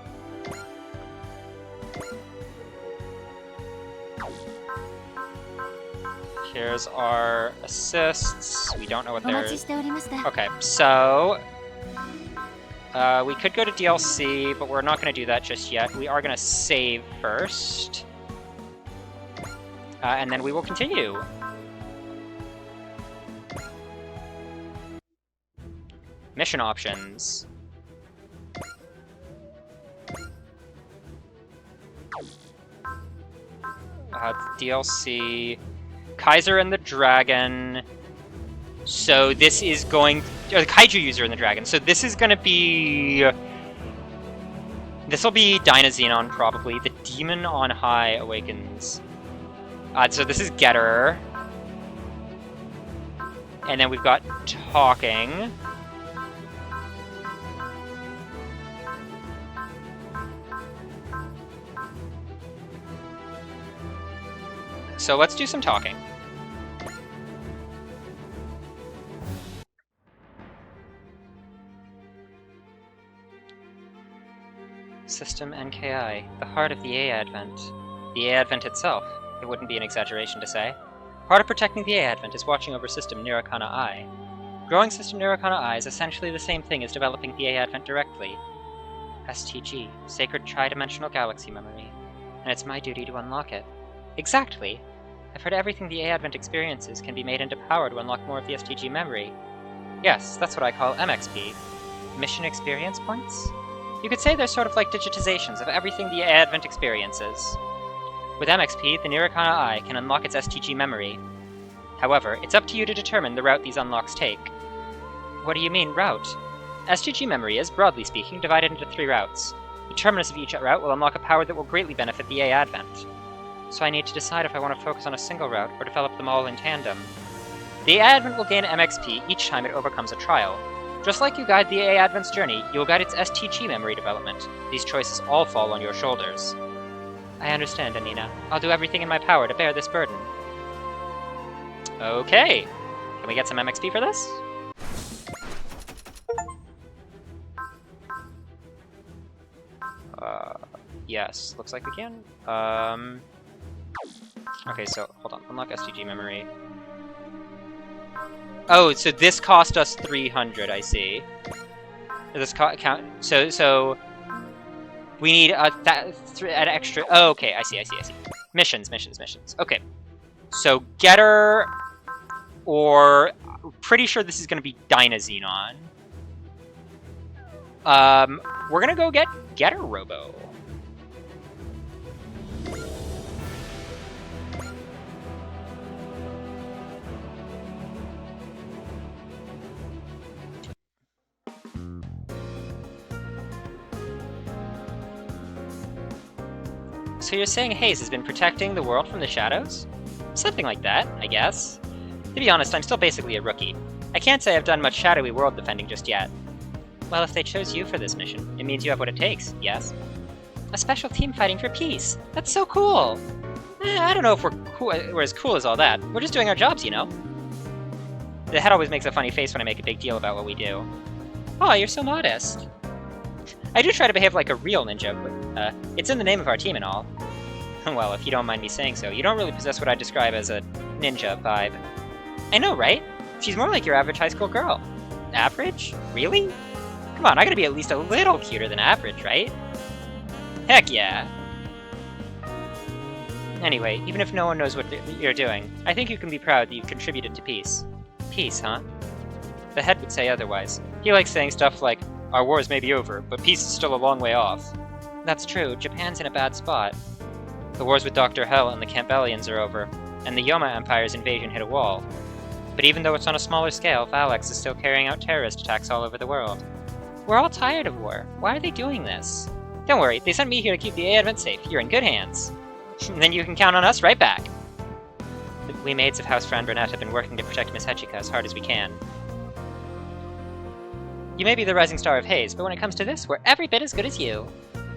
Here's our assists. We don't know what they're... Okay, so... we could go to DLC, but we're not going to do that just yet. We are going to save first. And then we will continue. Mission options. DLC. Kaiser and the Dragon. So this is going... Or the Kaiju User and the Dragon. So this is going to be... This will be Dynazenon, probably. The Demon on High awakens. So this is Getter. And then we've got Talking. So let's do some talking. System NKI, the heart of the A-Advent. The A-Advent itself, it wouldn't be an exaggeration to say. Part of protecting the A-Advent is watching over System Nirokana I. Growing System Nirokana I is essentially the same thing as developing the A-Advent directly. STG, Sacred Tridimensional Galaxy Memory. And it's my duty to unlock it. Exactly! I've heard everything the A-Advent experiences can be made into power to unlock more of the STG memory. Yes, that's what I call MXP. Mission Experience Points? You could say they're sort of like digitizations of everything the A-Advent experiences. With MXP, the Nirokana I can unlock its STG memory. However, it's up to you to determine the route these unlocks take. What do you mean, route? STG memory is, broadly speaking, divided into 3 routes. The terminus of each route will unlock a power that will greatly benefit the A-Advent. So I need to decide if I want to focus on a single route or develop them all in tandem. The A-Advent will gain MXP each time it overcomes a trial. Just like you guide the A-Advent's journey, you will guide its STG memory development. These choices all fall on your shoulders. I understand, Anina. I'll do everything in my power to bear this burden. Okay. Can we get some MXP for this? Yes. Looks like we can. Okay, so, hold on. Unlock STG memory. Oh, so this cost us 300, I see. This count. So we need an extra. Oh, okay, I see. Missions. Okay, so Getter, or pretty sure this is going to be Dynazenon. We're gonna go get Getter Robo. So you're saying Haze has been protecting the world from the shadows? Something like that, I guess. To be honest, I'm still basically a rookie. I can't say I've done much shadowy world defending just yet. Well, if they chose you for this mission, it means you have what it takes, yes? A special team fighting for peace! That's so cool! I don't know if we're as cool as all that. We're just doing our jobs, you know? The head always makes a funny face when I make a big deal about what we do. Aw, you're so modest. I do try to behave like a real ninja, but it's in the name of our team and all. Well, if you don't mind me saying so, you don't really possess what I describe as a ninja vibe. I know, right? She's more like your average high school girl. Average? Really? Come on, I gotta be at least a little cuter than average, right? Heck yeah! Anyway, even if no one knows what you're doing, I think you can be proud that you've contributed to peace. Peace, huh? The head would say otherwise. He likes saying stuff like, our wars may be over, but peace is still a long way off. That's true, Japan's in a bad spot. The wars with Dr. Hell and the Campbellians are over, and the Yoma Empire's invasion hit a wall. But even though it's on a smaller scale, Valex is still carrying out terrorist attacks all over the world. We're all tired of war. Why are they doing this? Don't worry, they sent me here to keep the A-Advent safe. You're in good hands. Then you can count on us right back. We maids of House Fran Burnett have been working to protect Miss Hechika as hard as we can. You may be the rising star of Haze, but when it comes to this, we're every bit as good as you.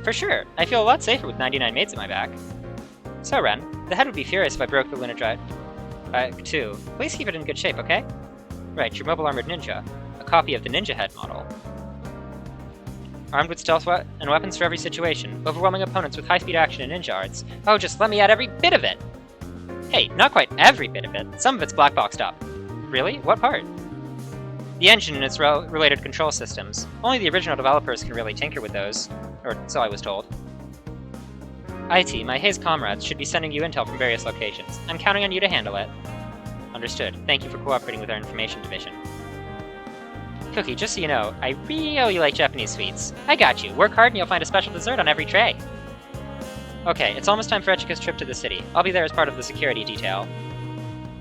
For sure, I feel a lot safer with 99 maids at my back. So, Ren, the head would be furious if I broke the Luna Drive, too. Please keep it in good shape, okay? Right, your mobile armored ninja. A copy of the Ninja Head model. Armed with stealth and weapons for every situation, overwhelming opponents with high-speed action and ninja arts. Oh, just let me add every bit of it! Hey, not quite every bit of it. Some of it's black boxed up. Really? What part? The engine and its related control systems. Only the original developers can really tinker with those. Or so I was told. IT, my Haze comrades should be sending you intel from various locations. I'm counting on you to handle it. Understood. Thank you for cooperating with our information division. Cookie, just so you know, I really like Japanese sweets. I got you. Work hard and you'll find a special dessert on every tray. Okay, it's almost time for Echika's trip to the city. I'll be there as part of the security detail.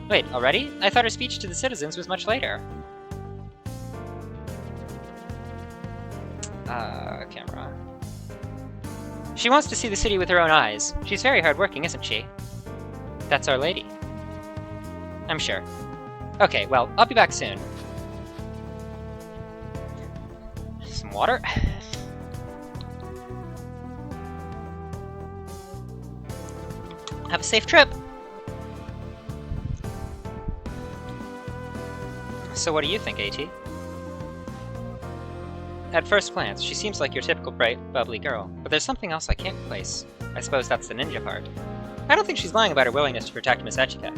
Wait, already? I thought her speech to the citizens was much later. Camera. She wants to see the city with her own eyes. She's very hardworking, isn't she? That's Our Lady. I'm sure. Okay, well, I'll be back soon. Some water. Have a safe trip! So what do you think, AT? At first glance, she seems like your typical bright, bubbly girl, but there's something else I can't place. I suppose that's the ninja part. I don't think she's lying about her willingness to protect Miss Echika.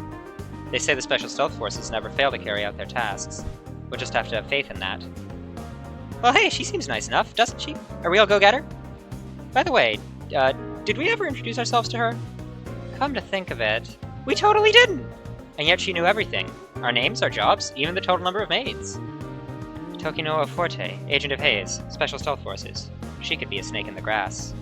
They say the Special Stealth Forces never fail to carry out their tasks. We'll just have to have faith in that. Well, hey, she seems nice enough, doesn't she? Are we all go-getter? By the way, did we ever introduce ourselves to her? Come to think of it, we totally didn't! And yet she knew everything. Our names, our jobs, even the total number of maids. Tokinoa Forte, Agent of Haze, Special Stealth Forces. She could be a snake in the grass.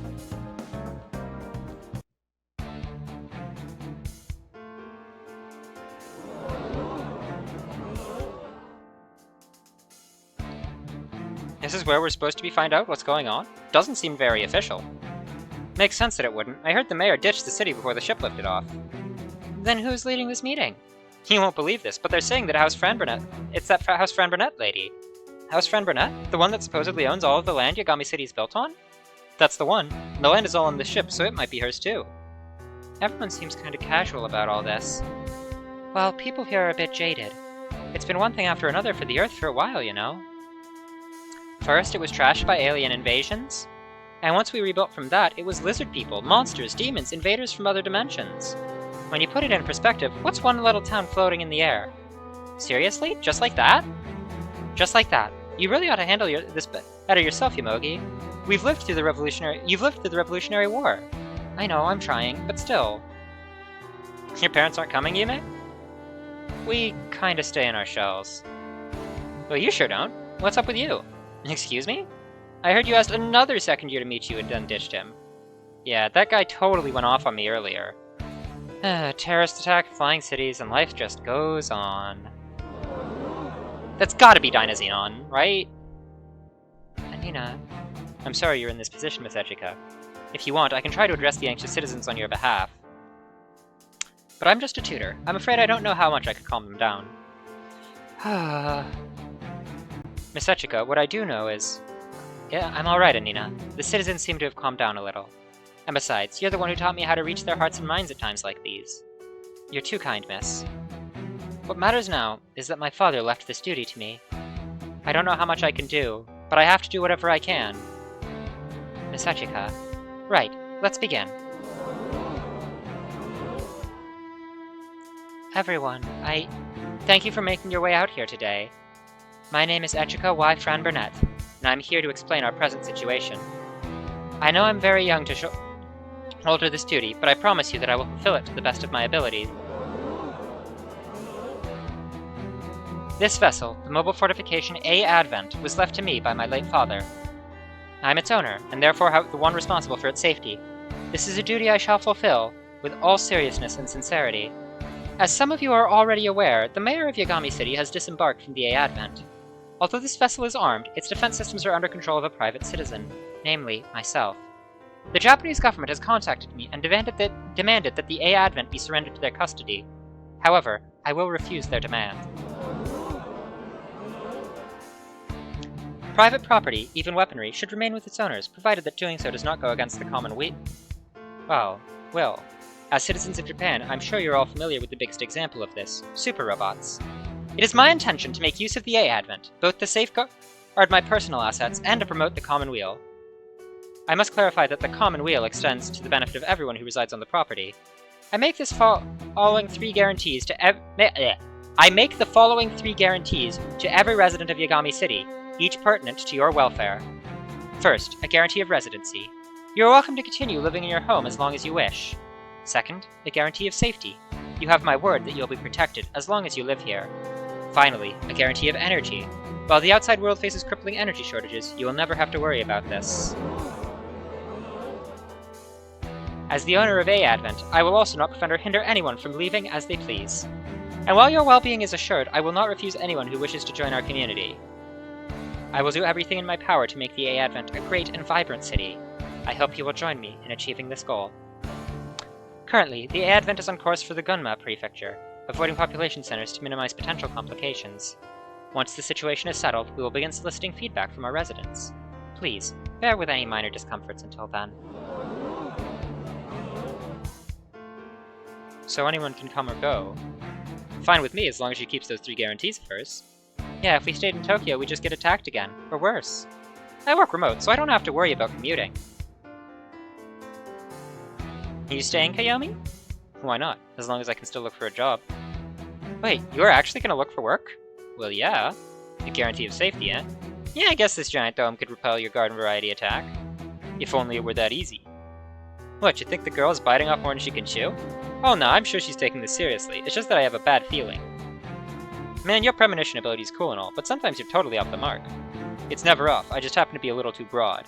This is where we're supposed to find out what's going on? Doesn't seem very official. Makes sense that it wouldn't. I heard the mayor ditched the city before the ship lifted off. Then who's leading this meeting? You won't believe this, but they're saying that House Fran Burnett... It's that House Fran Burnett lady. House Fran Burnett? The one that supposedly owns all of the land Yagami City is built on? That's the one. The land is all on the ship, so it might be hers too. Everyone seems kinda casual about all this. Well, people here are a bit jaded. It's been one thing after another for the Earth for a while, you know. First, it was trashed by alien invasions. And once we rebuilt from that, it was lizard people, monsters, demons, invaders from other dimensions. When you put it in perspective, what's one little town floating in the air? Seriously? Just like that? Just like that. You really ought to handle this better yourself, Yomogi. You've lived through the Revolutionary War. I know, I'm trying, but still. Your parents aren't coming, Yume? We kinda stay in our shells. Well, you sure don't. What's up with you? Excuse me? I heard you asked another second year to meet you and then ditched him. Yeah, that guy totally went off on me earlier. Terrorist attack, flying cities, and life just goes on. That's gotta be Dynazenon, right? Anina, I'm sorry you're in this position, Miss Echika. If you want, I can try to address the anxious citizens on your behalf. But I'm just a tutor. I'm afraid I don't know how much I could calm them down. Miss Echika, what I do know is... Yeah, I'm alright, Anina. The citizens seem to have calmed down a little. And besides, you're the one who taught me how to reach their hearts and minds at times like these. You're too kind, miss. What matters now is that my father left this duty to me. I don't know how much I can do, but I have to do whatever I can. Miss Echika. Right, let's begin. Everyone, thank you for making your way out here today. My name is Echika Y. Fran Burnett, and I'm here to explain our present situation. I know I'm very young to shoulder this duty, but I promise you that I will fulfill it to the best of my ability. This vessel, the Mobile Fortification A Advent, was left to me by my late father. I'm its owner, and therefore the one responsible for its safety. This is a duty I shall fulfill, with all seriousness and sincerity. As some of you are already aware, the mayor of Yagami City has disembarked from the A Advent. Although this vessel is armed, its defense systems are under control of a private citizen, namely, myself. The Japanese government has contacted me and demanded that the A Advent be surrendered to their custody. However, I will refuse their demand. Private property, even weaponry, should remain with its owners, provided that doing so does not go against the common will. As citizens of Japan, I'm sure you're all familiar with the biggest example of this, super robots. It is my intention to make use of the A Advent, both to safeguard my personal assets and to promote the common weal. I must clarify that the common weal extends to the benefit of everyone who resides on the property. I make the following three guarantees to every resident of Yagami City, each pertinent to your welfare. First, a guarantee of residency. You are welcome to continue living in your home as long as you wish. Second, a guarantee of safety. You have my word that you'll be protected as long as you live here. Finally, a guarantee of energy. While the outside world faces crippling energy shortages, you will never have to worry about this. As the owner of A Advent, I will also not prevent or hinder anyone from leaving as they please. And while your well-being is assured, I will not refuse anyone who wishes to join our community. I will do everything in my power to make the A Advent a great and vibrant city. I hope you will join me in achieving this goal. Currently, the A Advent is on course for the Gunma Prefecture, avoiding population centers to minimize potential complications. Once the situation is settled, we will begin soliciting feedback from our residents. Please, bear with any minor discomforts until then. So anyone can come or go. Fine with me as long as she keeps those three guarantees of hers. Yeah, if we stayed in Tokyo, we'd just get attacked again, or worse. I work remote, so I don't have to worry about commuting. Are you staying, Kayomi? Why not? As long as I can still look for a job. Wait, you're actually gonna look for work? Well, yeah. A guarantee of safety, eh? Yeah, I guess this giant dome could repel your garden variety attack. If only it were that easy. What, you think the girl is biting off more than she can chew? Oh no, I'm sure she's taking this seriously. It's just that I have a bad feeling. Man, your premonition ability's cool and all, but sometimes you're totally off the mark. It's never off, I just happen to be a little too broad.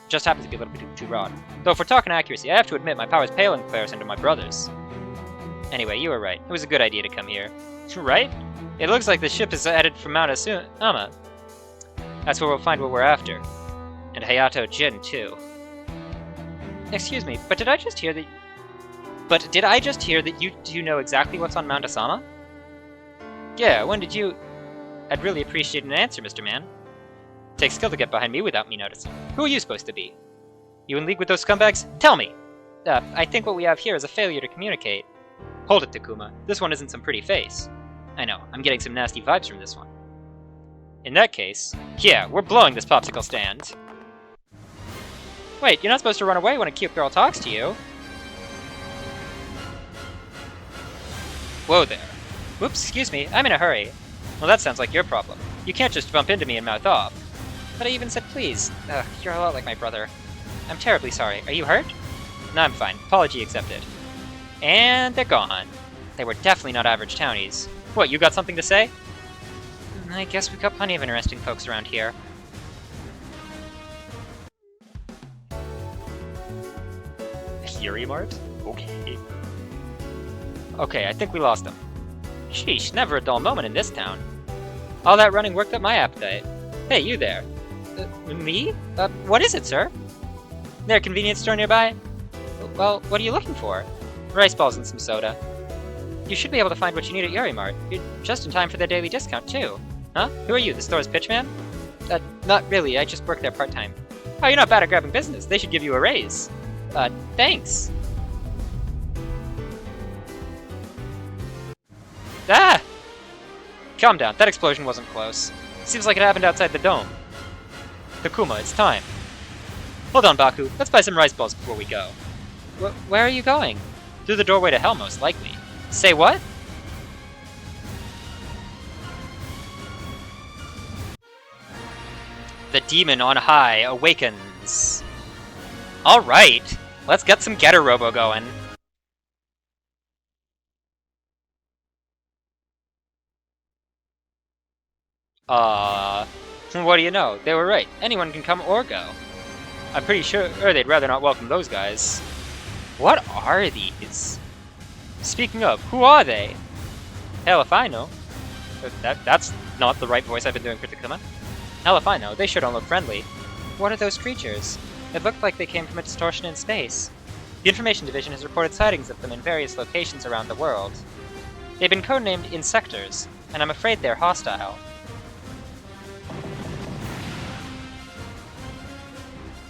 Just happens to be a little bit too broad. Though if we're talking accuracy, I have to admit my powers pale in comparison to my brother's. Anyway, you were right. It was a good idea to come here. Right? It looks like the ship is headed for Mount Ama. That's where we'll find what we're after. And Hayato Jin, too. Excuse me, but did I just hear that... you do know exactly what's on Mount Asama? Yeah, when did you... I'd really appreciate an answer, Mr. Man. Takes skill to get behind me without me noticing. Who are you supposed to be? You in league with those scumbags? Tell me! I think what we have here is a failure to communicate. Hold it, Takuma. This one isn't some pretty face. I know, I'm getting some nasty vibes from this one. In that case, yeah, we're blowing this popsicle stand. Wait, you're not supposed to run away when a cute girl talks to you. Whoa there. Whoops, excuse me, I'm in a hurry. Well, that sounds like your problem. You can't just bump into me and mouth off. But I even said please. Ugh, you're a lot like my brother. I'm terribly sorry. Are you hurt? No, I'm fine. Apology accepted. And they're gone. They were definitely not average townies. What, you got something to say? I guess we've got plenty of interesting folks around here. Yuri Mart? Okay. Okay, I think we lost him. Sheesh, never a dull moment in this town. All that running worked up my appetite. Hey, you there. Me? What is it, sir? There a convenience store nearby? Well, what are you looking for? Rice balls and some soda. You should be able to find what you need at Yuri Mart. You're just in time for their daily discount, too. Huh? Who are you, the store's pitchman? Not really, I just work there part-time. Oh, you're not bad at grabbing business. They should give you a raise. Thanks. Ah! Calm down, that explosion wasn't close. Seems like it happened outside the dome. Takuma, it's time. Hold on, Baku. Let's buy some rice balls before we go. Where are you going? Through the doorway to hell, most likely. Say what? The demon on high awakens. Alright, let's get some Getter Robo going. What do you know? They were right. Anyone can come or go. I'm pretty sure they'd rather not welcome those guys. What are these? Speaking of, who are they? Hell if I know. That's not the right voice I've been doing for Takuma. Hell if I know, they sure don't look friendly. What are those creatures? It looked like they came from a distortion in space. The Information Division has reported sightings of them in various locations around the world. They've been codenamed Insectors, and I'm afraid they're hostile.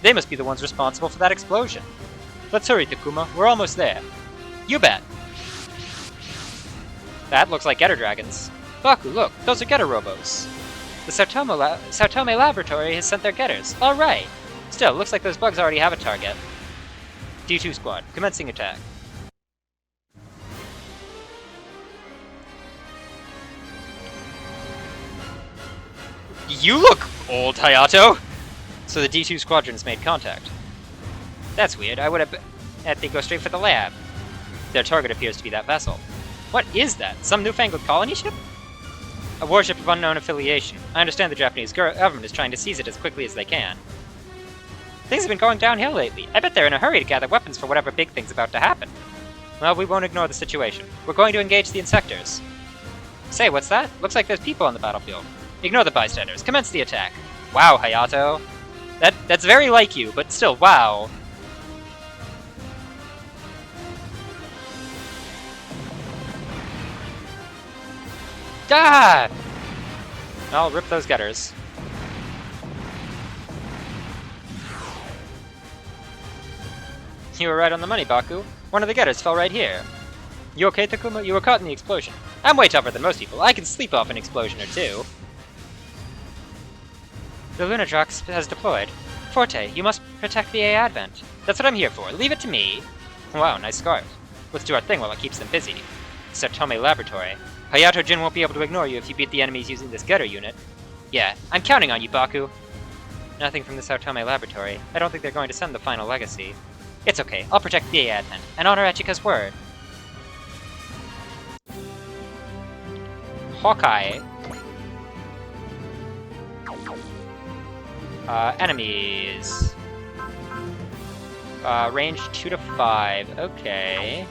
They must be the ones responsible for that explosion. Let's hurry, Takuma. We're almost there. You bet. That looks like Getter Dragons. Baku, look, those are Getter Robos. The Saotome Laboratory has sent their Getters. Alright. Still, looks like those bugs already have a target. D2 Squad, commencing attack. You look old, Hayato! So the D2 Squadron's made contact. That's weird. I would have bet they go straight for the lab. Their target appears to be that vessel. What is that? Some newfangled colony ship? A warship of unknown affiliation. I understand the Japanese government is trying to seize it as quickly as they can. Things have been going downhill lately. I bet they're in a hurry to gather weapons for whatever big thing's about to happen. Well, we won't ignore the situation. We're going to engage the Insectors. Say, what's that? Looks like there's people on the battlefield. Ignore the bystanders. Commence the attack. Wow, Hayato. That's very like you, but still, wow. Ah! I'll rip those Getters. You were right on the money, Baku. One of the Getters fell right here. You okay, Takuma? You were caught in the explosion. I'm way tougher than most people. I can sleep off an explosion or two. The Lunadrox has deployed. Forte, you must protect the A Advent. That's what I'm here for. Leave it to me. Wow, nice scarf. Let's do our thing while it keeps them busy. Sartome Laboratory. Hayato Jin won't be able to ignore you if you beat the enemies using this getter unit. Yeah, I'm counting on you, Baku. Nothing from the Sartome Laboratory. I don't think they're going to send the final legacy. It's okay, I'll protect the A Advent, and honor Echika's word. Hawkeye. Enemies. Range 2 to 5. Okay.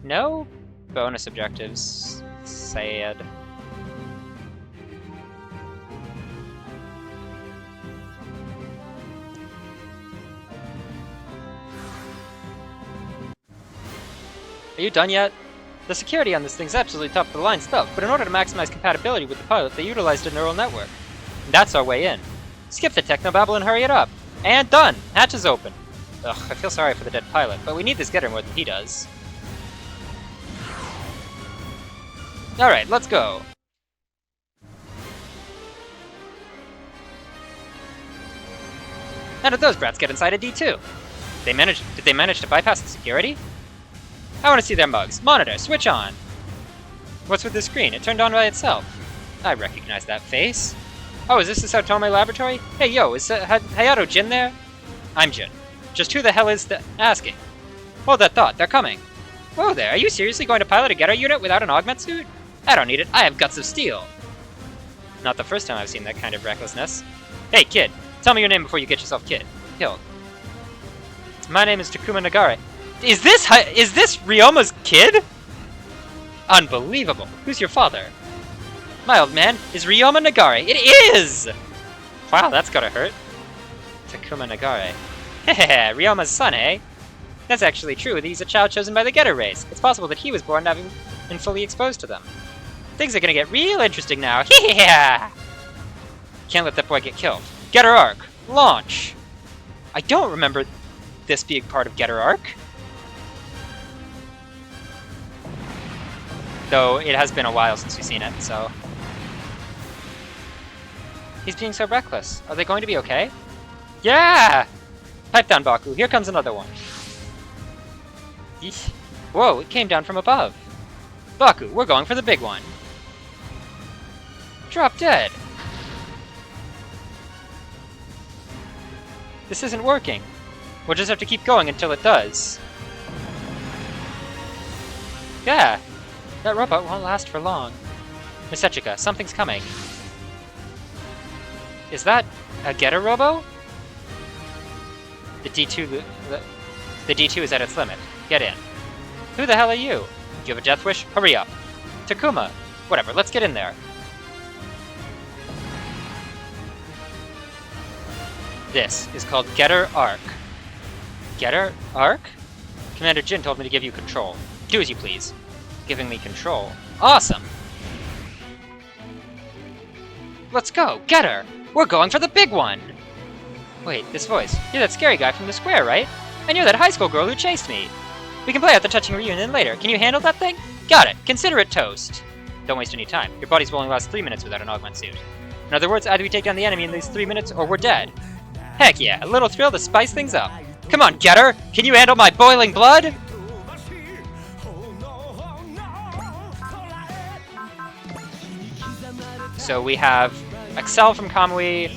No bonus objectives. Sad. Are you done yet? The security on this thing's absolutely top-of-the-line stuff, but in order to maximize compatibility with the pilot, they utilized a neural network. And that's our way in. Skip the technobabble and hurry it up. And done! Hatch is open. Ugh, I feel sorry for the dead pilot, but we need this getter more than he does. Alright, let's go. How did those brats get inside a D2? Did they manage to bypass the security? I want to see their mugs. Monitor, switch on! What's with the screen? It turned on by itself. I recognize that face. Oh, is this the Sartome Laboratory? Hey, yo, is Hayato Jin there? I'm Jin. Just who the hell is asking? Hold that thought, they're coming. Whoa there, are you seriously going to pilot a getter unit without an augment suit? I don't need it, I have guts of steel. Not the first time I've seen that kind of recklessness. Hey, kid, tell me your name before you get yourself killed. My name is Takuma Nagare. Is this Ryoma's kid? Unbelievable. Who's your father? My old man is Ryoma Nagare. It is! Wow, that's gotta hurt. Takuma Nagare. Heh, Ryoma's son, eh? That's actually true. He's a child chosen by the Getter race. It's possible that he was born having been fully exposed to them. Things are gonna get real interesting now. Yeah! Can't let that boy get killed. Getter Arc! Launch! I don't remember this being part of Getter Arc. Though it has been a while since we've seen it, so... He's being so reckless. Are they going to be okay? Yeah! Pipe down, Baku. Here comes another one. Eesh. Whoa, it came down from above. Baku, we're going for the big one. Drop dead. This isn't working. We'll just have to keep going until it does. Yeah, that robot won't last for long. Miss Echika, something's coming. Is that a Getter Robo? The D2 is at its limit. Get in. Who the hell are you? Do you have a death wish? Hurry up. Takuma. Whatever, let's get in there. This is called Getter Arc. Getter Arc? Commander Jin told me to give you control. Do as you please. Giving me control. Awesome! Let's go! Getter! We're going for the big one! Wait, this voice. You're that scary guy from the square, right? And you're that high school girl who chased me. We can play out the touching reunion later. Can you handle that thing? Got it. Consider it toast. Don't waste any time. Your bodies will only last 3 minutes without an augment suit. In other words, either we take down the enemy in these 3 minutes, or we're dead. Heck yeah, a little thrill to spice things up. Come on, Getter! Can you handle my boiling blood? So we have Excel from Kamui,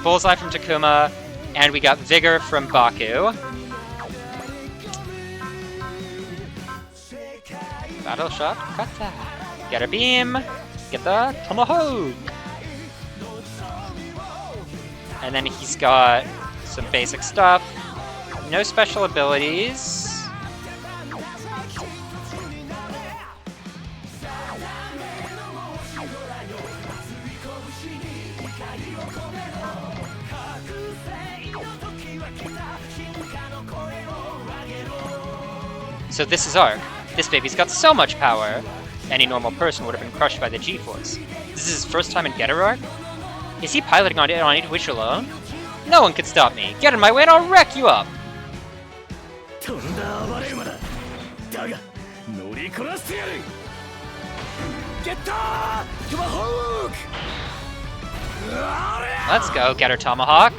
Bullseye from Takuma, and we got Vigor from Baku. Battle Shot, Kata. Getter Beam, get the Tomahawk. And then he's got some basic stuff. No special abilities. So this is Arc. This baby's got so much power. Any normal person would have been crushed by the G-Force. This is his first time in Getter Arc? Is he piloting on Itwitch alone? No one can stop me. Get in my way and I'll wreck you up. 乗りこなしてやる。ゲッタートマホーク。 Let's go, get her tomahawk.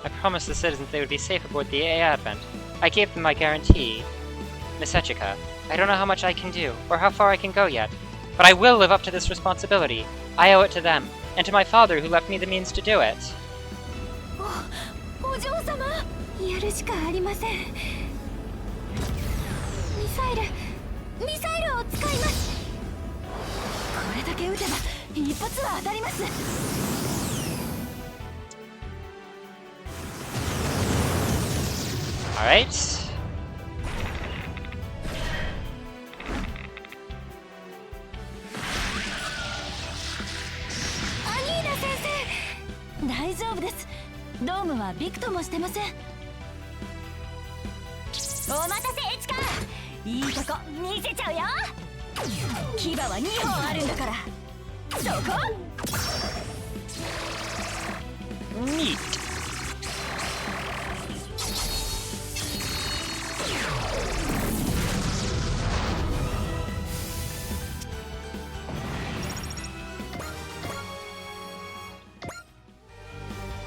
I promised the citizens they would be safe aboard the AA Advent. I gave them my guarantee. Miss Echika, I don't know how much I can do, or how far I can go yet, but I will live up to this responsibility. I owe it to them, and to my father who left me the means to do it. お嬢様、やるしかありません。ミサイルを使います。これだけ撃てば一発は当たります。 Alright. Anina 先生、大丈夫です。ドームはびくともしてません。お待たせエチカ、いいとこ見せちゃうよ。牙は2本あるんだから。そこ。Neat.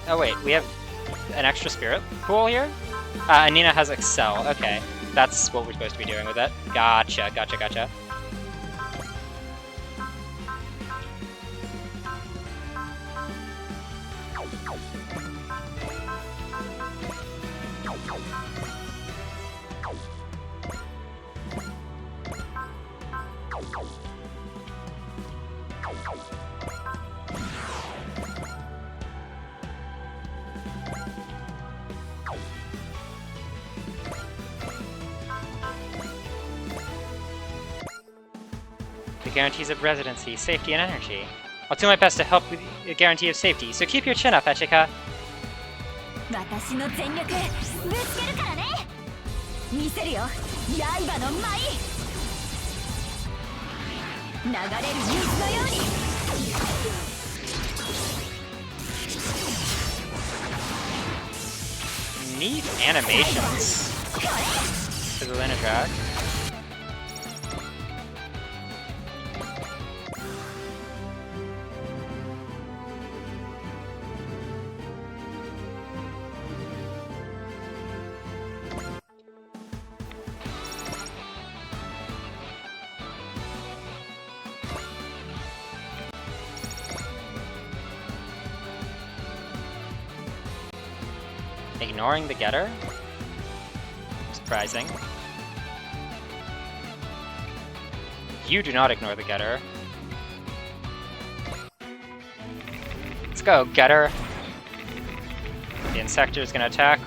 Oh wait, we have an extra spirit pool here? Anina has Excel, okay. That's what we're supposed to be doing with it. Gotcha, gotcha, gotcha. The guarantees of residency, safety, and energy. I'll do my best to help with the guarantee of safety, so keep your chin up, Echika. 私の全力ぶつけるからね。見せるよ、刃の舞。流れる水のように。Neat animations for the Leningrad. Ignoring the getter? Surprising. You do not ignore the getter. Let's go, getter. The insector is gonna attack.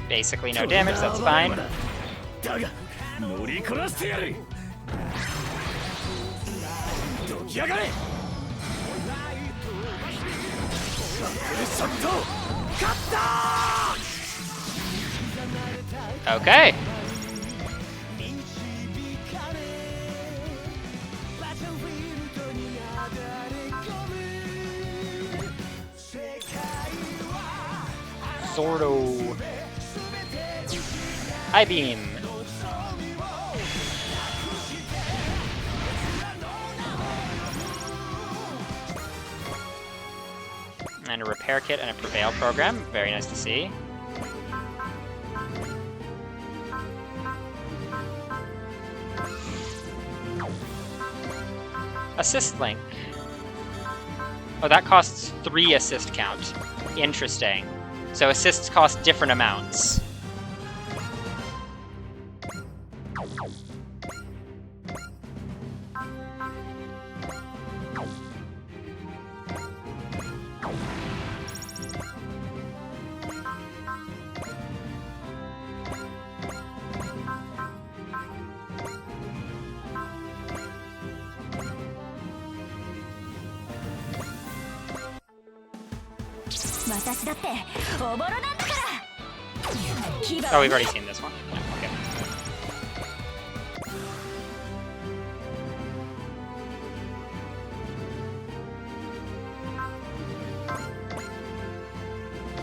Basically no damage, that's fine. 乗りこなしてやる。どきやがれ。ショット勝ったー。 Okay. Zordo. High beam. And a repair kit and a prevail program. Very nice to see. Assist link. Oh, that costs 3 assist count. Interesting. So assists cost different amounts. Oh, we've already seen this one. Okay.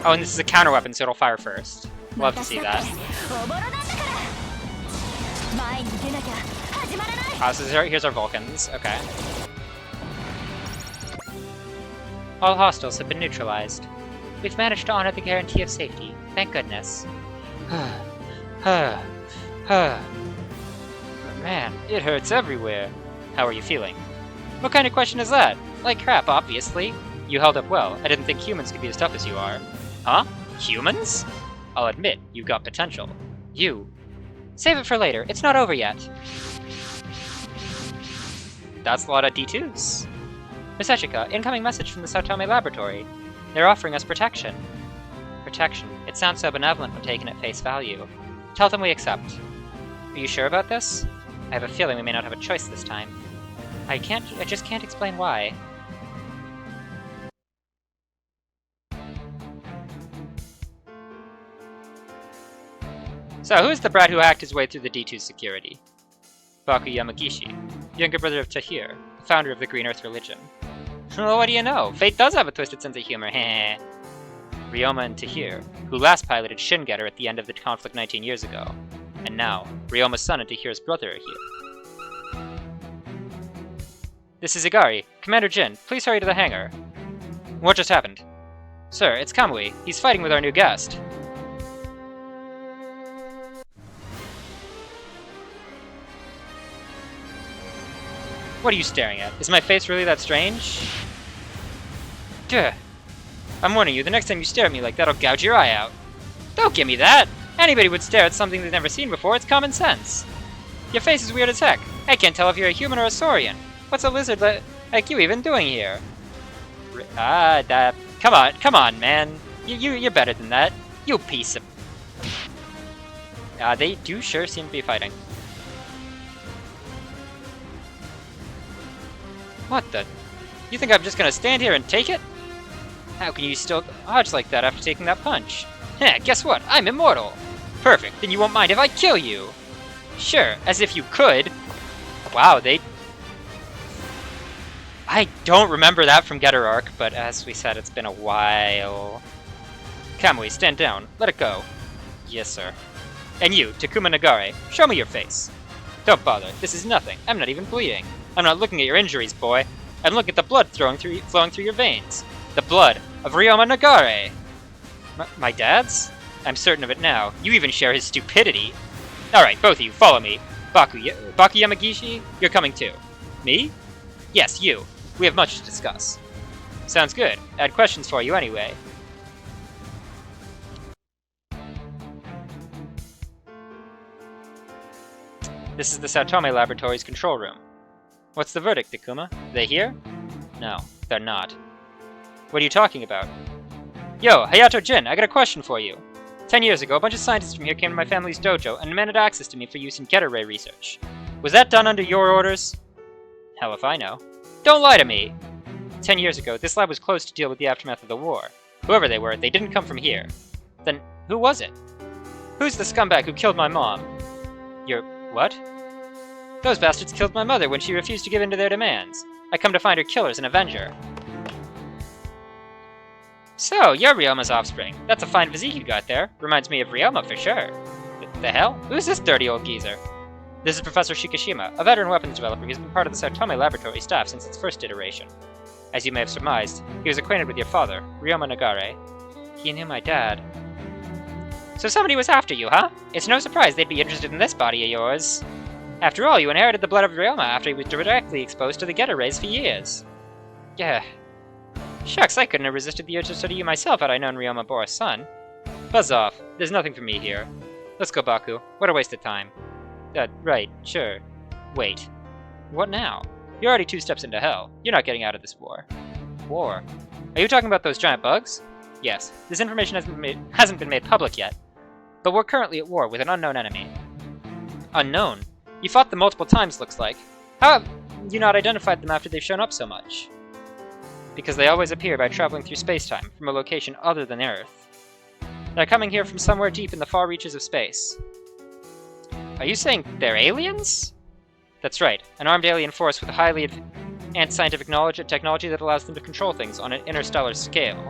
Oh, and this is a counter weapon, so it'll fire first. Love to see that. So here's our Vulcans. Okay. All hostiles have been neutralized. We've managed to honor the guarantee of safety. Thank goodness. Man, it hurts everywhere. How are you feeling? What kind of question is that? Like crap, obviously. You held up well. I didn't think humans could be as tough as you are. Huh? Humans? I'll admit, you've got potential. You. Save it for later. It's not over yet. That's a lot of D2s. Miss Echika, incoming message from the Saotome Laboratory. They're offering us protection. Protection. It sounds so benevolent when taken at face value. Tell them we accept. Are you sure about this? I have a feeling we may not have a choice this time. I just can't explain why. So, who's the brat who hacked his way through the D2 security? Baku Yamagishi, younger brother of Tahir, the founder of the Green Earth religion. Well, what do you know? Fate does have a twisted sense of humor, heh. Ryoma and Tahir, who last piloted Shin Getter at the end of the conflict 19 years ago. And now, Ryoma's son and Tahir's brother are here. This is Igari. Commander Jin, please hurry to the hangar. What just happened? Sir, it's Kamui. He's fighting with our new guest. What are you staring at? Is my face really that strange? Duh. I'm warning you, the next time you stare at me like that, I'll gouge your eye out. Don't give me that! Anybody would stare at something they've never seen before, it's common sense. Your face is weird as heck. I can't tell if you're a human or a saurian. What's a lizard like you even doing here? Come on, man. You're better than that. You piece of... they do sure seem to be fighting. What the? You think I'm just gonna stand here and take it? How can you still dodge like that after taking that punch? Heh, guess what? I'm immortal! Perfect, then you won't mind if I kill you! Sure, as if you could. Wow, I don't remember that from Getter Arc, but as we said, it's been a while. Kamui, stand down. Let it go. Yes, sir. And you, Takuma Nagare, show me your face. Don't bother, this is nothing. I'm not even bleeding. I'm not looking at your injuries, boy. I'm looking at the blood flowing through your veins. The blood of Ryoma Nagare! My dad's? I'm certain of it now. You even share his stupidity. Alright, both of you, follow me. Baku Yamagishi, you're coming too. Me? Yes, you. We have much to discuss. Sounds good. I had questions for you anyway. This is the Saotome Laboratory's control room. What's the verdict, Takuma? They here? No, they're not. What are you talking about? Yo, Hayato Jin, I got a question for you. 10 years ago, a bunch of scientists from here came to my family's dojo and demanded access to me for use in Getter Ray research. Was that done under your orders? Hell if I know. Don't lie to me! 10 years ago, this lab was closed to deal with the aftermath of the war. Whoever they were, they didn't come from here. Then, who was it? Who's the scumbag who killed my mom? Your... what? Those bastards killed my mother when she refused to give in to their demands. I come to find her killers and avenge her. So, you're Ryoma's offspring. That's a fine physique you got there. Reminds me of Ryoma for sure. The hell? Who's this dirty old geezer? This is Professor Shikishima, a veteran weapons developer who's been part of the Saotome Laboratory staff since its first iteration. As you may have surmised, he was acquainted with your father, Ryoma Nagare. He knew my dad. So somebody was after you, huh? It's no surprise they'd be interested in this body of yours. After all, you inherited the blood of Ryoma after he was directly exposed to the Getter Rays for years. Yeah. Shucks, I couldn't have resisted the urge to study you myself had I known Ryoma bore a son. Buzz off. There's nothing for me here. Let's go, Baku. What a waste of time. Right, sure. Wait. What now? You're already 2 steps into hell. You're not getting out of this war. War? Are you talking about those giant bugs? Yes. This information hasn't been made public yet. But we're currently at war with an unknown enemy. Unknown? You fought them multiple times, looks like. How have you not identified them after they've shown up so much? Because they always appear by traveling through space-time from a location other than Earth. They're coming here from somewhere deep in the far reaches of space. Are you saying they're aliens? That's right, an armed alien force with highly advanced scientific knowledge and technology that allows them to control things on an interstellar scale.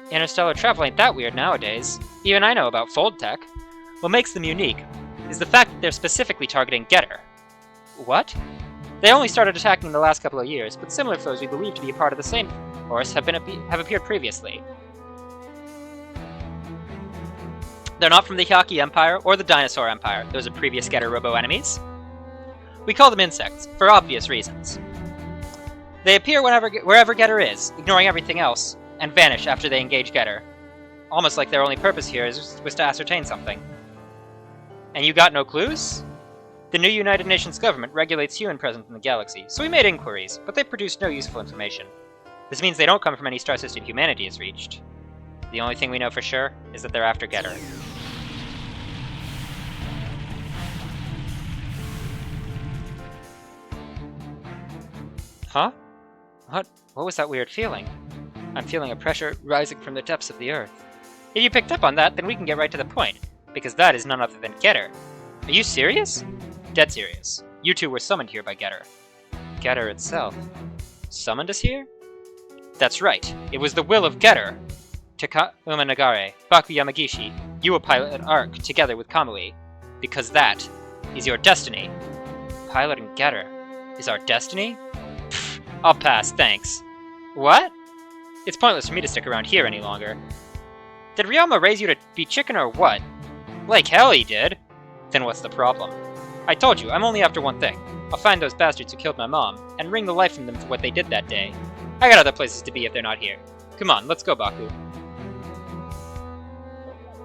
Interstellar travel ain't that weird nowadays. Even I know about fold tech. What makes them unique is the fact that they're specifically targeting Getter. What? They only started attacking in the last couple of years, but similar foes we believe to be a part of the same force have appeared previously. They're not from the Hyaki Empire or the Dinosaur Empire. Those are previous Getter robo-enemies. We call them insects, for obvious reasons. They appear wherever Getter is, ignoring everything else, and vanish after they engage Getter. Almost like their only purpose here was to ascertain something. And you got no clues? The new United Nations government regulates human presence in the galaxy, so we made inquiries, but they produced no useful information. This means they don't come from any star system humanity has reached. The only thing we know for sure is that they're after Getter. Huh? What was that weird feeling? I'm feeling a pressure rising from the depths of the Earth. If you picked up on that, then we can get right to the point, because that is none other than Getter. Are you serious? Dead serious. You two were summoned here by Getter. Getter itself. Summoned us here? That's right. It was the will of Getter. Takuma Nagare, Baku Yamagishi, you will pilot Ark together with Kamui, because that is your destiny. Piloting Getter is our destiny? Pfft, I'll pass, thanks. What? It's pointless for me to stick around here any longer. Did Ryoma raise you to be chicken or what? Like hell he did. Then what's the problem? I told you, I'm only after one thing. I'll find those bastards who killed my mom, and wring the life from them for what they did that day. I got other places to be if they're not here. Come on, let's go, Baku.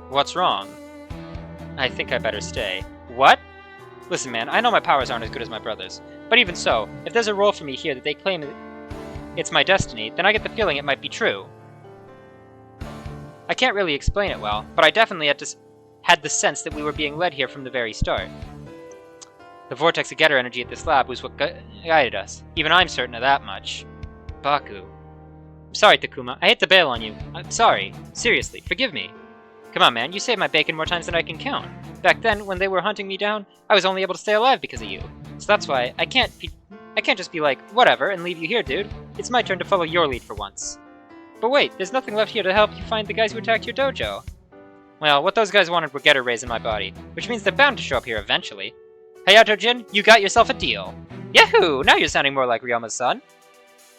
What's wrong? I think I better stay. What? Listen, man, I know my powers aren't as good as my brother's, but even so, if there's a role for me here that they claim it's my destiny, then I get the feeling it might be true. I can't really explain it well, but I definitely had the sense that we were being led here from the very start. The vortex of Getter energy at this lab was what guided us. Even I'm certain of that much. Baku. I'm sorry, Takuma. I hate to bail on you. I'm sorry. Seriously, forgive me. Come on, man. You saved my bacon more times than I can count. Back then, when they were hunting me down, I was only able to stay alive because of you. So that's why I can't just be like, whatever, and leave you here, dude. It's my turn to follow your lead for once. But wait, there's nothing left here to help you find the guys who attacked your dojo. Well, what those guys wanted were Getter rays in my body, which means they're bound to show up here eventually. Hayato-jin, you got yourself a deal. Yahoo! Now you're sounding more like Ryoma's son.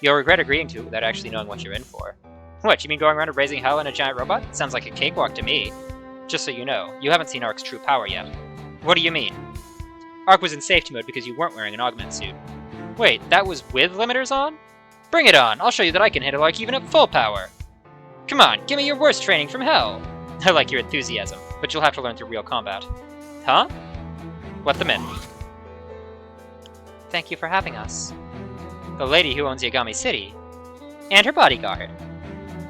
You'll regret agreeing to it without actually knowing what you're in for. What, you mean going around raising hell in a giant robot? Sounds like a cakewalk to me. Just so you know, you haven't seen Ark's true power yet. What do you mean? Ark was in safety mode because you weren't wearing an augment suit. Wait, that was with limiters on? Bring it on! I'll show you that I can handle Ark even at full power! Come on, give me your worst training from hell! I like your enthusiasm, but you'll have to learn through real combat. Huh? Let them in. Thank you for having us. The lady who owns Yagami City. And her bodyguard.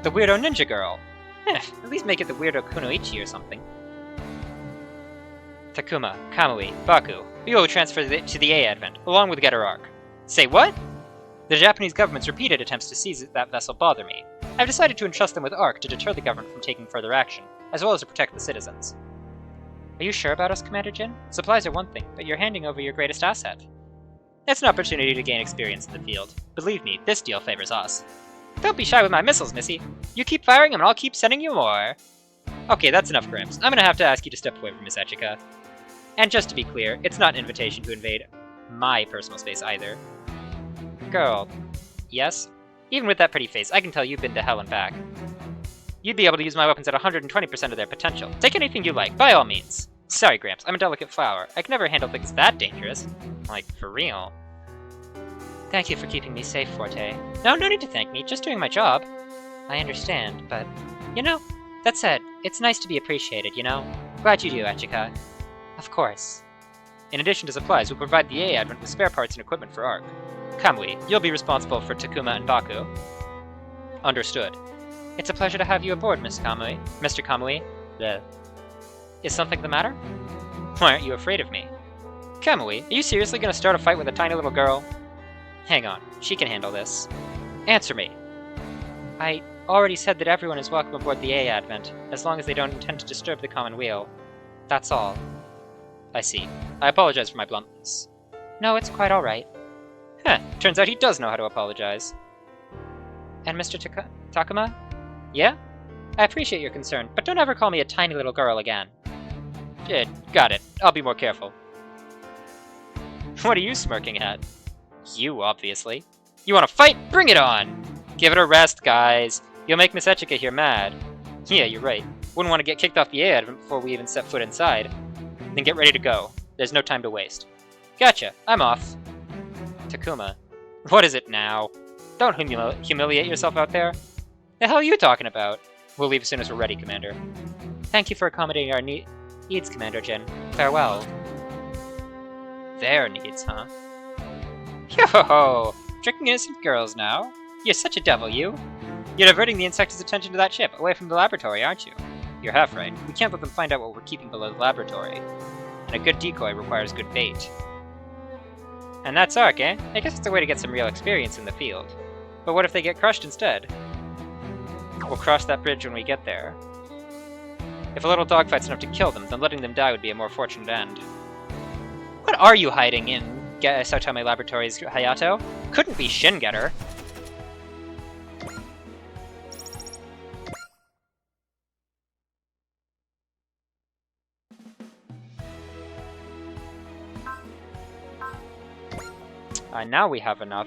The weirdo ninja girl. At least make it the weirdo Kunoichi or something. Takuma, Kamui, Baku. We will transfer to the A Advent, along with Getter Ark. Say what? The Japanese government's repeated attempts to seize that vessel bother me. I've decided to entrust them with Ark to deter the government from taking further action, as well as to protect the citizens. Are you sure about us, Commander Jin? Supplies are one thing, but you're handing over your greatest asset. It's an opportunity to gain experience in the field. Believe me, this deal favors us. Don't be shy with my missiles, Missy. You keep firing them and I'll keep sending you more. Okay, that's enough, Gramps. I'm gonna have to ask you to step away from Miss Echika. And just to be clear, it's not an invitation to invade my personal space either. Girl. Yes? Even with that pretty face, I can tell you've been to hell and back. You'd be able to use my weapons at 120% of their potential. Take anything you like, by all means. Sorry, Gramps, I'm a delicate flower. I can never handle things that dangerous. Like, for real. Thank you for keeping me safe, Forte. No need to thank me, just doing my job. I understand, but, you know, that said, it's nice to be appreciated, you know? Glad you do, Echika. Of course. In addition to supplies, we'll provide the A Advent with spare parts and equipment for ARC. Kamui, you'll be responsible for Takuma and Baku. Understood. It's a pleasure to have you aboard, Mr. Kamui. Is something the matter? Why aren't you afraid of me? Kamui, are you seriously gonna start a fight with a tiny little girl? Hang on, she can handle this. Answer me. I already said that everyone is welcome aboard the A Advent, as long as they don't intend to disturb the common weal. That's all. I see. I apologize for my bluntness. No, it's quite alright. Huh, turns out he does know how to apologize. And Mr. Takuma? Yeah? I appreciate your concern, but don't ever call me a tiny little girl again. Got it. I'll be more careful. What are you smirking at? You, obviously. You wanna fight? Bring it on! Give it a rest, guys. You'll make Miss Echika here mad. Yeah, you're right. Wouldn't want to get kicked off the A Advent before we even set foot inside. Then get ready to go. There's no time to waste. Gotcha. I'm off. Takuma. What is it now? Don't humiliate yourself out there. The hell are you talking about? We'll leave as soon as we're ready, Commander. Thank you for accommodating our needs, Commander Jin. Farewell. Their needs, huh? Yo-ho-ho! Tricking innocent girls now? You're such a devil, you! You're diverting the insects' attention to that ship, away from the laboratory, aren't you? You're half right. We can't let them find out what we're keeping below the laboratory. And a good decoy requires good bait. And that's ARC, eh? I guess it's a way to get some real experience in the field. But what if they get crushed instead? We'll cross that bridge when we get there. If a little dogfight's enough to kill them, then letting them die would be a more fortunate end. What are you hiding in Saotome Laboratories, Hayato? Couldn't be Shingetter. Now we have enough.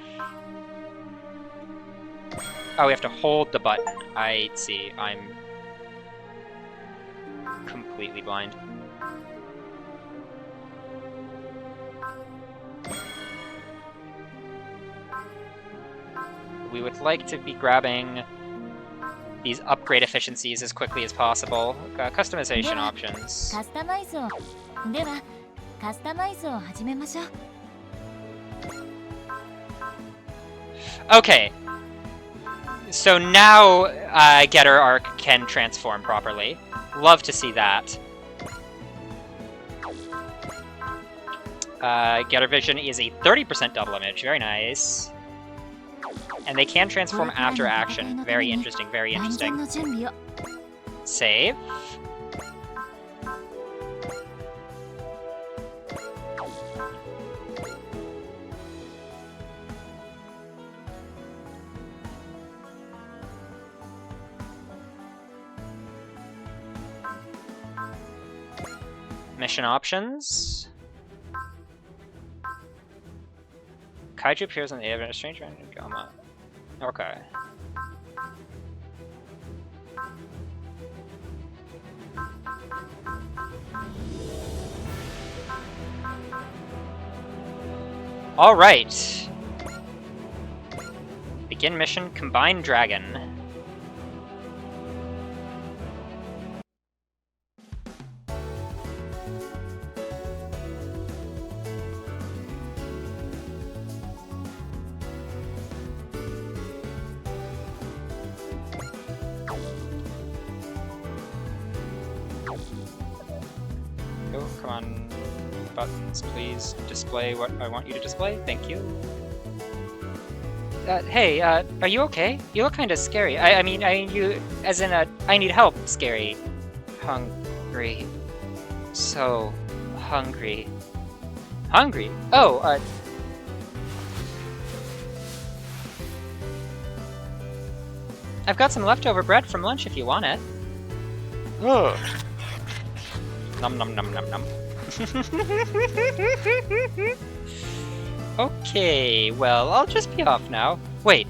Oh, we have to hold the button. I see. I'm completely blind. We would like to be grabbing these upgrade efficiencies as quickly as possible. Customization options. Okay. So now Getter Arc can transform properly. Love to see that. Getter Vision is a 30% double image. Very nice. And they can transform after action. Very interesting, very interesting. Save. Mission options. Kaiju appears on the Advent, a strange random drama. Okay. Alright. Begin mission, Combined Dragon. Come on, buttons, please display what I want you to display. Thank you. Hey, are you okay? You look kind of scary. I mean, you, as in I need help, scary. Hungry. So hungry. Hungry? Oh, I've got some leftover bread from lunch if you want it. Ugh. Nom nom nom nom nom. Okay, well, I'll just be off now. Wait,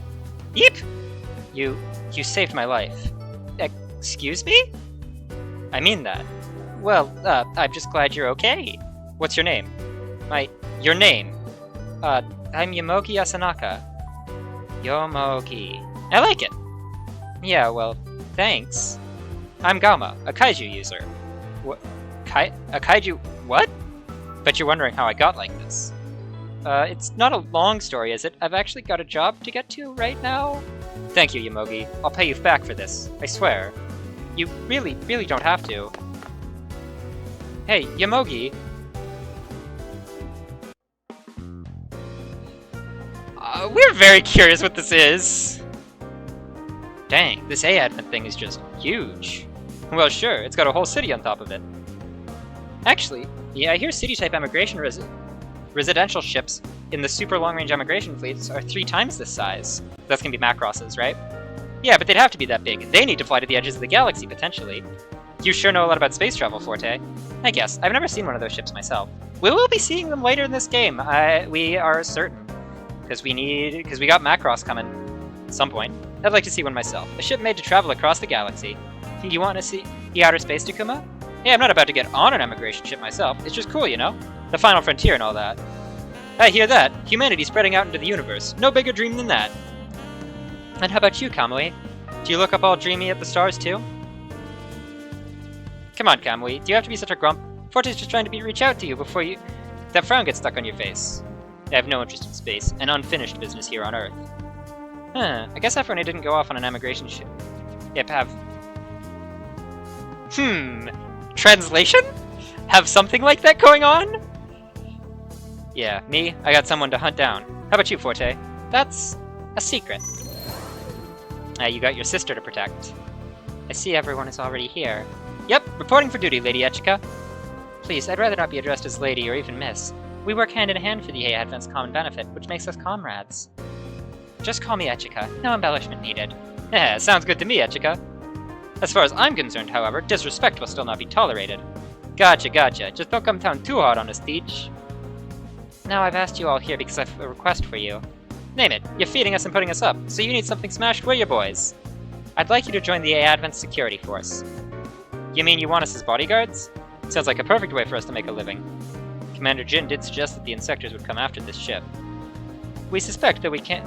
Yeep! You saved my life. Excuse me? I mean that. Well, I'm just glad you're okay. What's your name? Your name? I'm Yomogi Yasunaka. Yomogi. I like it. Yeah, well, thanks. I'm Gauma, a kaiju user. What? A kaiju? What? Bet you're wondering how I got like this. It's not a long story, is it? I've actually got a job to get to right now. Thank you, Yomogi. I'll pay you back for this. I swear. You really don't have to. Hey, Yomogi. We're very curious what this is. Dang, this A-Advent thing is just huge. Well, sure, it's got a whole city on top of it. Actually, yeah, I hear city-type emigration residential ships in the super long-range emigration fleets are 3 times this size. That's gonna be Macrosses, right? Yeah, but they'd have to be that big. They need to fly to the edges of the galaxy, potentially. You sure know a lot about space travel, Forte. I guess. I've never seen one of those ships myself. We will be seeing them later in this game. We are certain. Because we got Macross coming at some point. I'd like to see one myself. A ship made to travel across the galaxy. You want to see the outer space, Takuma? Hey, I'm not about to get on an emigration ship myself. It's just cool, you know? The final frontier and all that. I hear that. Humanity spreading out into the universe. No bigger dream than that. And how about you, Kamui? Do you look up all dreamy at the stars, too? Come on, Kamui. Do you have to be such a grump? Forte's just trying to reach out to you before that frown gets stuck on your face. I have no interest in space, and unfinished business here on Earth. Huh, I guess Aphrodite didn't go off on an emigration ship. Yep, translation? Have something like that going on? Yeah, me, I got someone to hunt down. How about you, Forte? That's a secret. You got your sister to protect. I see everyone is already here. Yep, reporting for duty, Lady Echika. Please, I'd rather not be addressed as lady or even miss. We work hand in hand for the A-Advent's common benefit, which makes us comrades. Just call me Echika. No embellishment needed. Yeah, sounds good to me, Echika. As far as I'm concerned, however, disrespect will still not be tolerated. Gotcha. Just don't come down too hard on us, Teach. Now I've asked you all here because I've a request for you. Name it. You're feeding us and putting us up, so you need something smashed. We're your boys. I'd like you to join the A-Advent security force. You mean you want us as bodyguards? Sounds like a perfect way for us to make a living. Commander Jin did suggest that the Insectors would come after this ship. We suspect, though we can't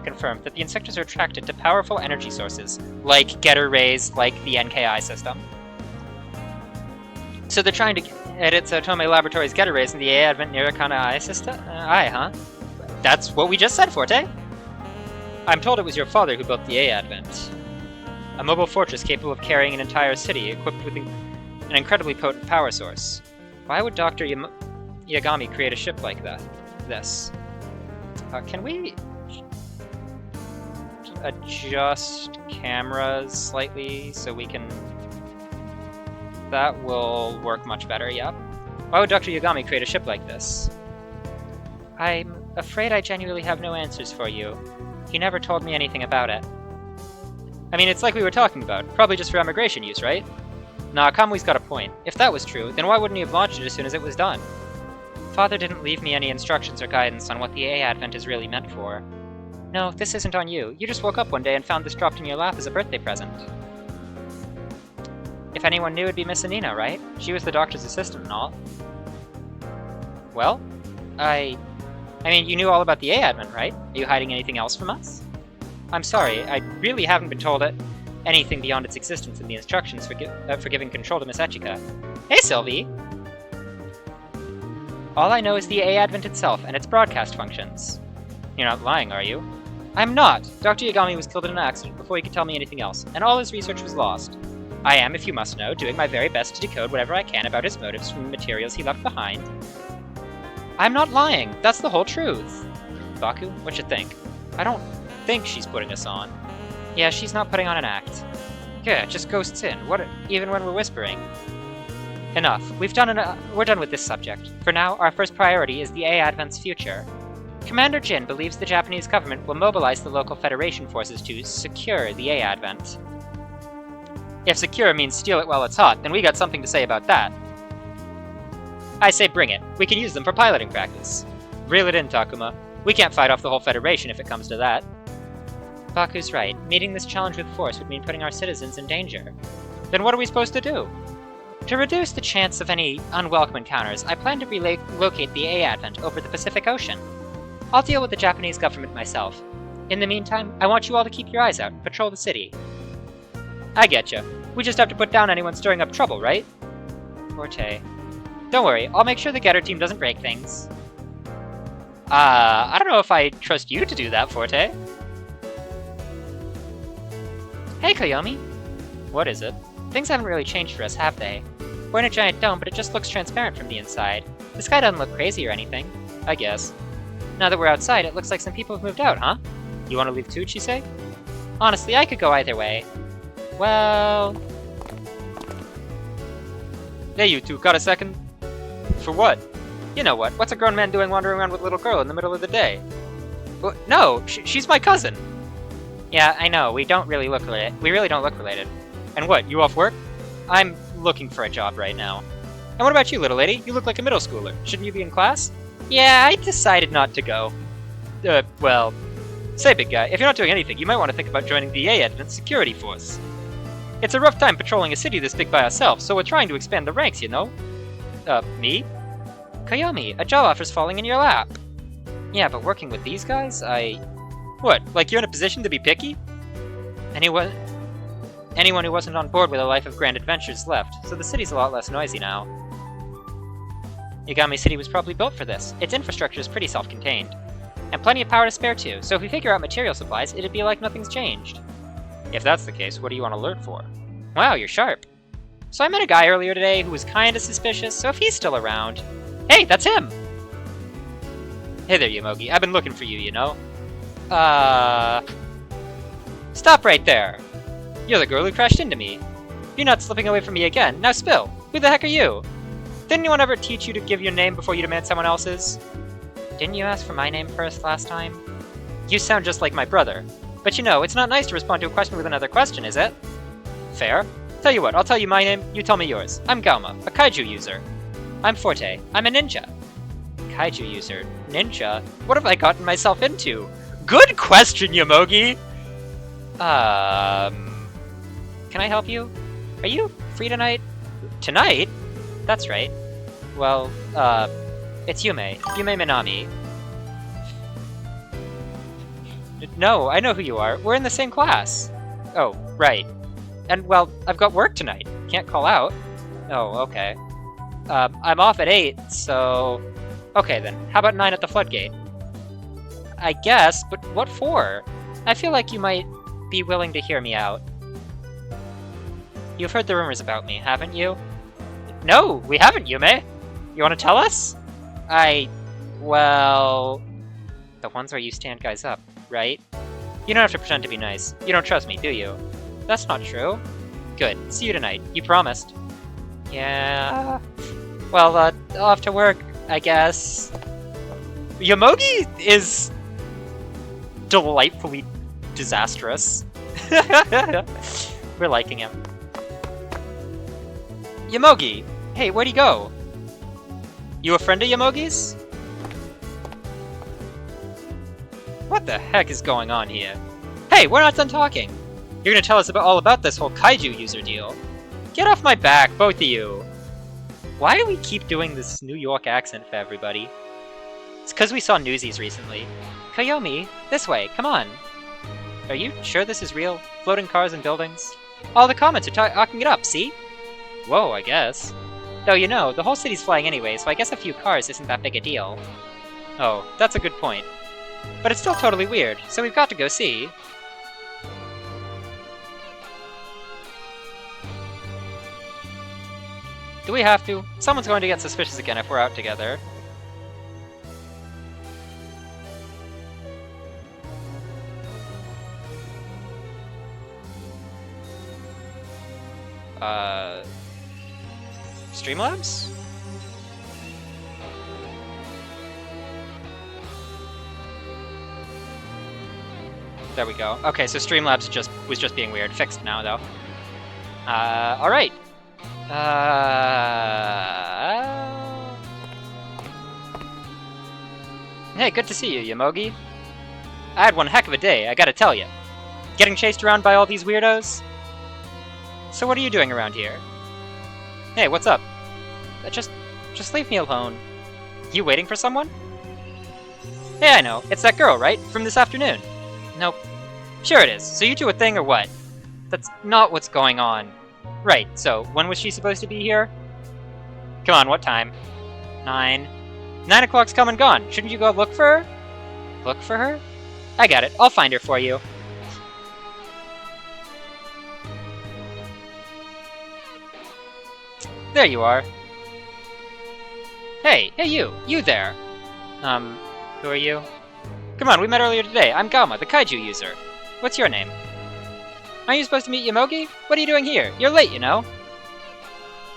confirm, that the Insectors are attracted to powerful energy sources, like Getter Rays, like the NKI system. So they're trying to edit Tomei Laboratories' Getter Rays in the A-Advent Nirikana Eye system? Huh? That's what we just said, Forte! I'm told it was your father who built the A-Advent. A mobile fortress capable of carrying an entire city, equipped with an incredibly potent power source. Why would Dr. Yagami create a ship like this? Can we adjust cameras slightly so we can... That will work much better, yep. Why would Dr. Yagami create a ship like this? I'm afraid I genuinely have no answers for you. He never told me anything about it. I mean, it's like we were talking about. Probably just for emigration use, right? Nah, Kamui's got a point. If that was true, then why wouldn't he have launched it as soon as it was done? Father didn't leave me any instructions or guidance on what the A-Advent is really meant for. No, this isn't on you. You just woke up one day and found this dropped in your lap as a birthday present. If anyone knew, it'd be Miss Anina, right? She was the doctor's assistant and all. Well, I mean, you knew all about the A-Advent, right? Are you hiding anything else from us? I'm sorry, I really haven't been told anything beyond its existence in the instructions for giving control to Miss Echika. Hey, Sylvie! All I know is the A-Advent itself and its broadcast functions. You're not lying, are you? I'm not! Dr. Yagami was killed in an accident before he could tell me anything else, and all his research was lost. I am, if you must know, doing my very best to decode whatever I can about his motives from the materials he left behind. I'm not lying! That's the whole truth! Baku, what you think? I don't think she's putting us on. Yeah, she's not putting on an act. Yeah, just ghosts in. Even when we're whispering. Enough. We're done with this subject. For now, our first priority is the A-Advent's future. Commander Jin believes the Japanese government will mobilize the local Federation forces to secure the A-Advent. If secure means steal it while it's hot, then we got something to say about that. I say bring it. We can use them for piloting practice. Reel it in, Takuma. We can't fight off the whole Federation if it comes to that. Baku's right. Meeting this challenge with force would mean putting our citizens in danger. Then what are we supposed to do? To reduce the chance of any unwelcome encounters, I plan to relocate the A-Advent over the Pacific Ocean. I'll deal with the Japanese government myself. In the meantime, I want you all to keep your eyes out and patrol the city. I getcha. We just have to put down anyone stirring up trouble, right? Forte. Don't worry, I'll make sure the Getter team doesn't break things. I don't know if I trust you to do that, Forte. Hey, Koyomi. What is it? Things haven't really changed for us, have they? We're in a giant dome, but it just looks transparent from the inside. The sky doesn't look crazy or anything, I guess. Now that we're outside, it looks like some people have moved out, huh? You want to leave too, Chise? Honestly, I could go either way. Well... Hey, you two, got a second? For what? You know what. What's a grown man doing wandering around with a little girl in the middle of the day? Well, no, she's my cousin. Yeah, I know. We really don't look related. And what, you off work? I'm looking for a job right now. And what about you, little lady? You look like a middle schooler. Shouldn't you be in class? Yeah, I decided not to go. Well... Say, big guy, if you're not doing anything, you might want to think about joining the A-Advent Security Force. It's a rough time patrolling a city this big by ourselves, so we're trying to expand the ranks, you know? Me? Koyomi, a job offer's falling in your lap. Yeah, but working with these guys, What, like you're in a position to be picky? Anyone who wasn't on board with a life of grand adventures left, so the city's a lot less noisy now. Yagami City was probably built for this. Its infrastructure is pretty self-contained. And plenty of power to spare too, so if we figure out material supplies, it'd be like nothing's changed. If that's the case, what do you want to alert for? Wow, you're sharp. So I met a guy earlier today who was kinda suspicious, so if he's still around... Hey, that's him! Hey there, Yomogi. I've been looking for you, you know? Stop right there! You're the girl who crashed into me. You're not slipping away from me again. Now spill! Who the heck are you? Didn't anyone ever teach you to give your name before you demand someone else's? Didn't you ask for my name first last time? You sound just like my brother. But you know, it's not nice to respond to a question with another question, is it? Fair. Tell you what, I'll tell you my name, you tell me yours. I'm Galma, a kaiju user. I'm Forte. I'm a ninja. Kaiju user. Ninja? What have I gotten myself into? Good question, Yomogi! Can I help you? Are you free tonight? Tonight? That's right. Well, it's Yume. Yume Minami. No, I know who you are. We're in the same class. Oh, right. And, well, I've got work tonight. Can't call out. Oh, okay. I'm off at 8, so... Okay then, how about 9 at the floodgate? I guess, but what for? I feel like you might be willing to hear me out. You've heard the rumors about me, haven't you? No, we haven't, Yume! You want to tell us? Well... The ones where you stand guys up, right? You don't have to pretend to be nice. You don't trust me, do you? That's not true. Good. See you tonight. You promised. Yeah... Well, off to work, I guess. Yomogi is... delightfully disastrous. We're liking him. Yomogi! Hey, where'd he go? You a friend of Yomogi's? What the heck is going on here? Hey, we're not done talking! You're gonna tell us all about this whole kaiju user deal. Get off my back, both of you! Why do we keep doing this New York accent for everybody? It's because we saw Newsies recently. Koyomi, this way, come on! Are you sure this is real? Floating cars and buildings? All the comments are talking it up, see? Whoa, I guess. Though, you know, the whole city's flying anyway, so I guess a few cars isn't that big a deal. Oh, that's a good point. But it's still totally weird, so we've got to go see. Do we have to? Someone's going to get suspicious again if we're out together. Streamlabs? There we go. Okay, so Streamlabs was just being weird. Fixed now, though. Alright. Hey, good to see you, Yomogi. I had one heck of a day, I gotta tell you. Getting chased around by all these weirdos? So what are you doing around here? Hey, what's up? Just leave me alone. You waiting for someone? Hey, I know. It's that girl, right? From this afternoon. Nope. Sure it is. So you two a thing or what? That's not what's going on. Right, so when was she supposed to be here? Come on, what time? 9. 9 o'clock's come and gone. Shouldn't you go look for her? Look for her? I got it. I'll find her for you. There you are. Hey you! You there! Who are you? Come on, we met earlier today. I'm Gama, the kaiju user. What's your name? Aren't you supposed to meet Yomogi? What are you doing here? You're late, you know.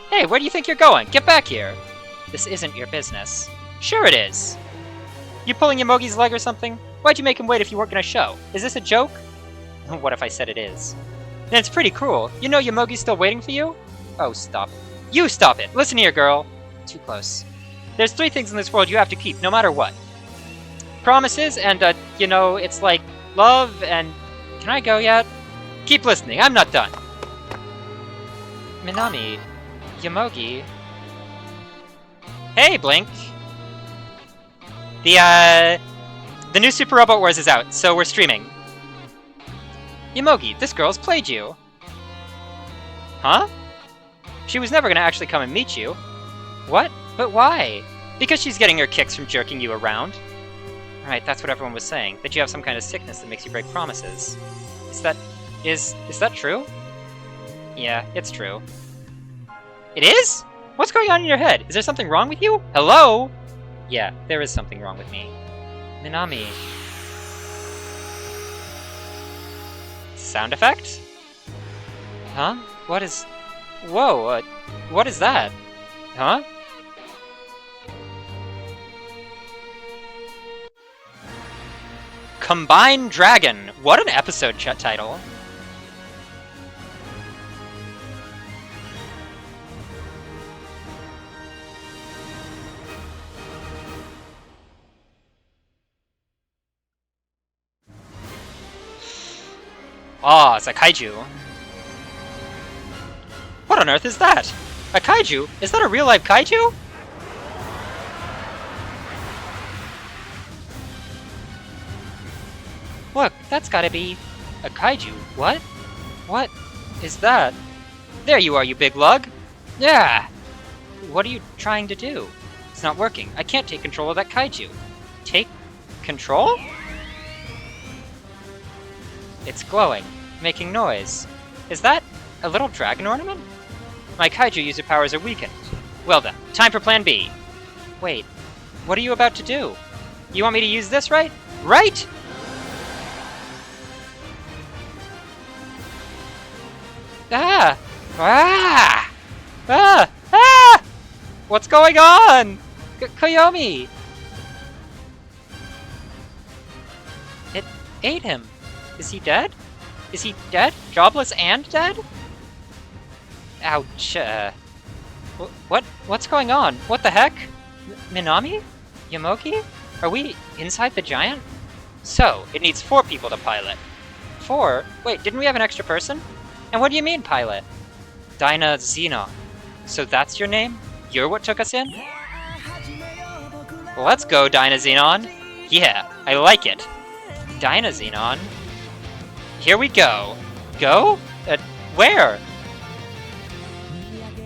Hey, where do you think you're going? Get back here! This isn't your business. Sure it is! You pulling Yomogi's leg or something? Why'd you make him wait if you weren't gonna show? Is this a joke? What if I said it is? Then it's pretty cruel. You know Yomogi's still waiting for you? Oh, stop it. You stop it! Listen here, girl! Too close. There's 3 things in this world you have to keep, no matter what. Promises, and, you know, it's like love, and... Can I go yet? Keep listening, I'm not done. Minami. Yomogi. Hey, Blink! The new Super Robot Wars is out, so we're streaming. Yomogi, this girl's played you. Huh? She was never gonna actually come and meet you. What? But why? Because she's getting her kicks from jerking you around. Right, that's what everyone was saying. That you have some kind of sickness that makes you break promises. Is that true? Yeah, it's true. It is? What's going on in your head? Is there something wrong with you? Hello? Yeah, there is something wrong with me. Minami. Sound effect? Huh? What is... Whoa, what is that? Huh? Combined Dragon! What an episode title! Ah, it's a kaiju. What on earth is that? A kaiju? Is that a real-life kaiju? Look, that's gotta be... a kaiju. What? What is that? There you are, you big lug! Yeah! What are you trying to do? It's not working. I can't take control of that kaiju. Take control? It's glowing, making noise. Is that a little dragon ornament? My kaiju user powers are weakened. Well done. Time for plan B. Wait, what are you about to do? You want me to use this, right? Right? Ah! Ah! Ah! Ah! What's going on? Koyomi! It ate him. Is he dead? Is he dead? Jobless and dead? Ouch. What's going on? What the heck? Minami? Yomogi? Are we inside the giant? So, it needs 4 people to pilot. 4? Wait, didn't we have an extra person? And what do you mean, pilot? Dyna Xenon. So that's your name? You're what took us in? Let's go, Dyna Xenon. Yeah, I like it. Dyna Xenon? Here we go. Go? Where?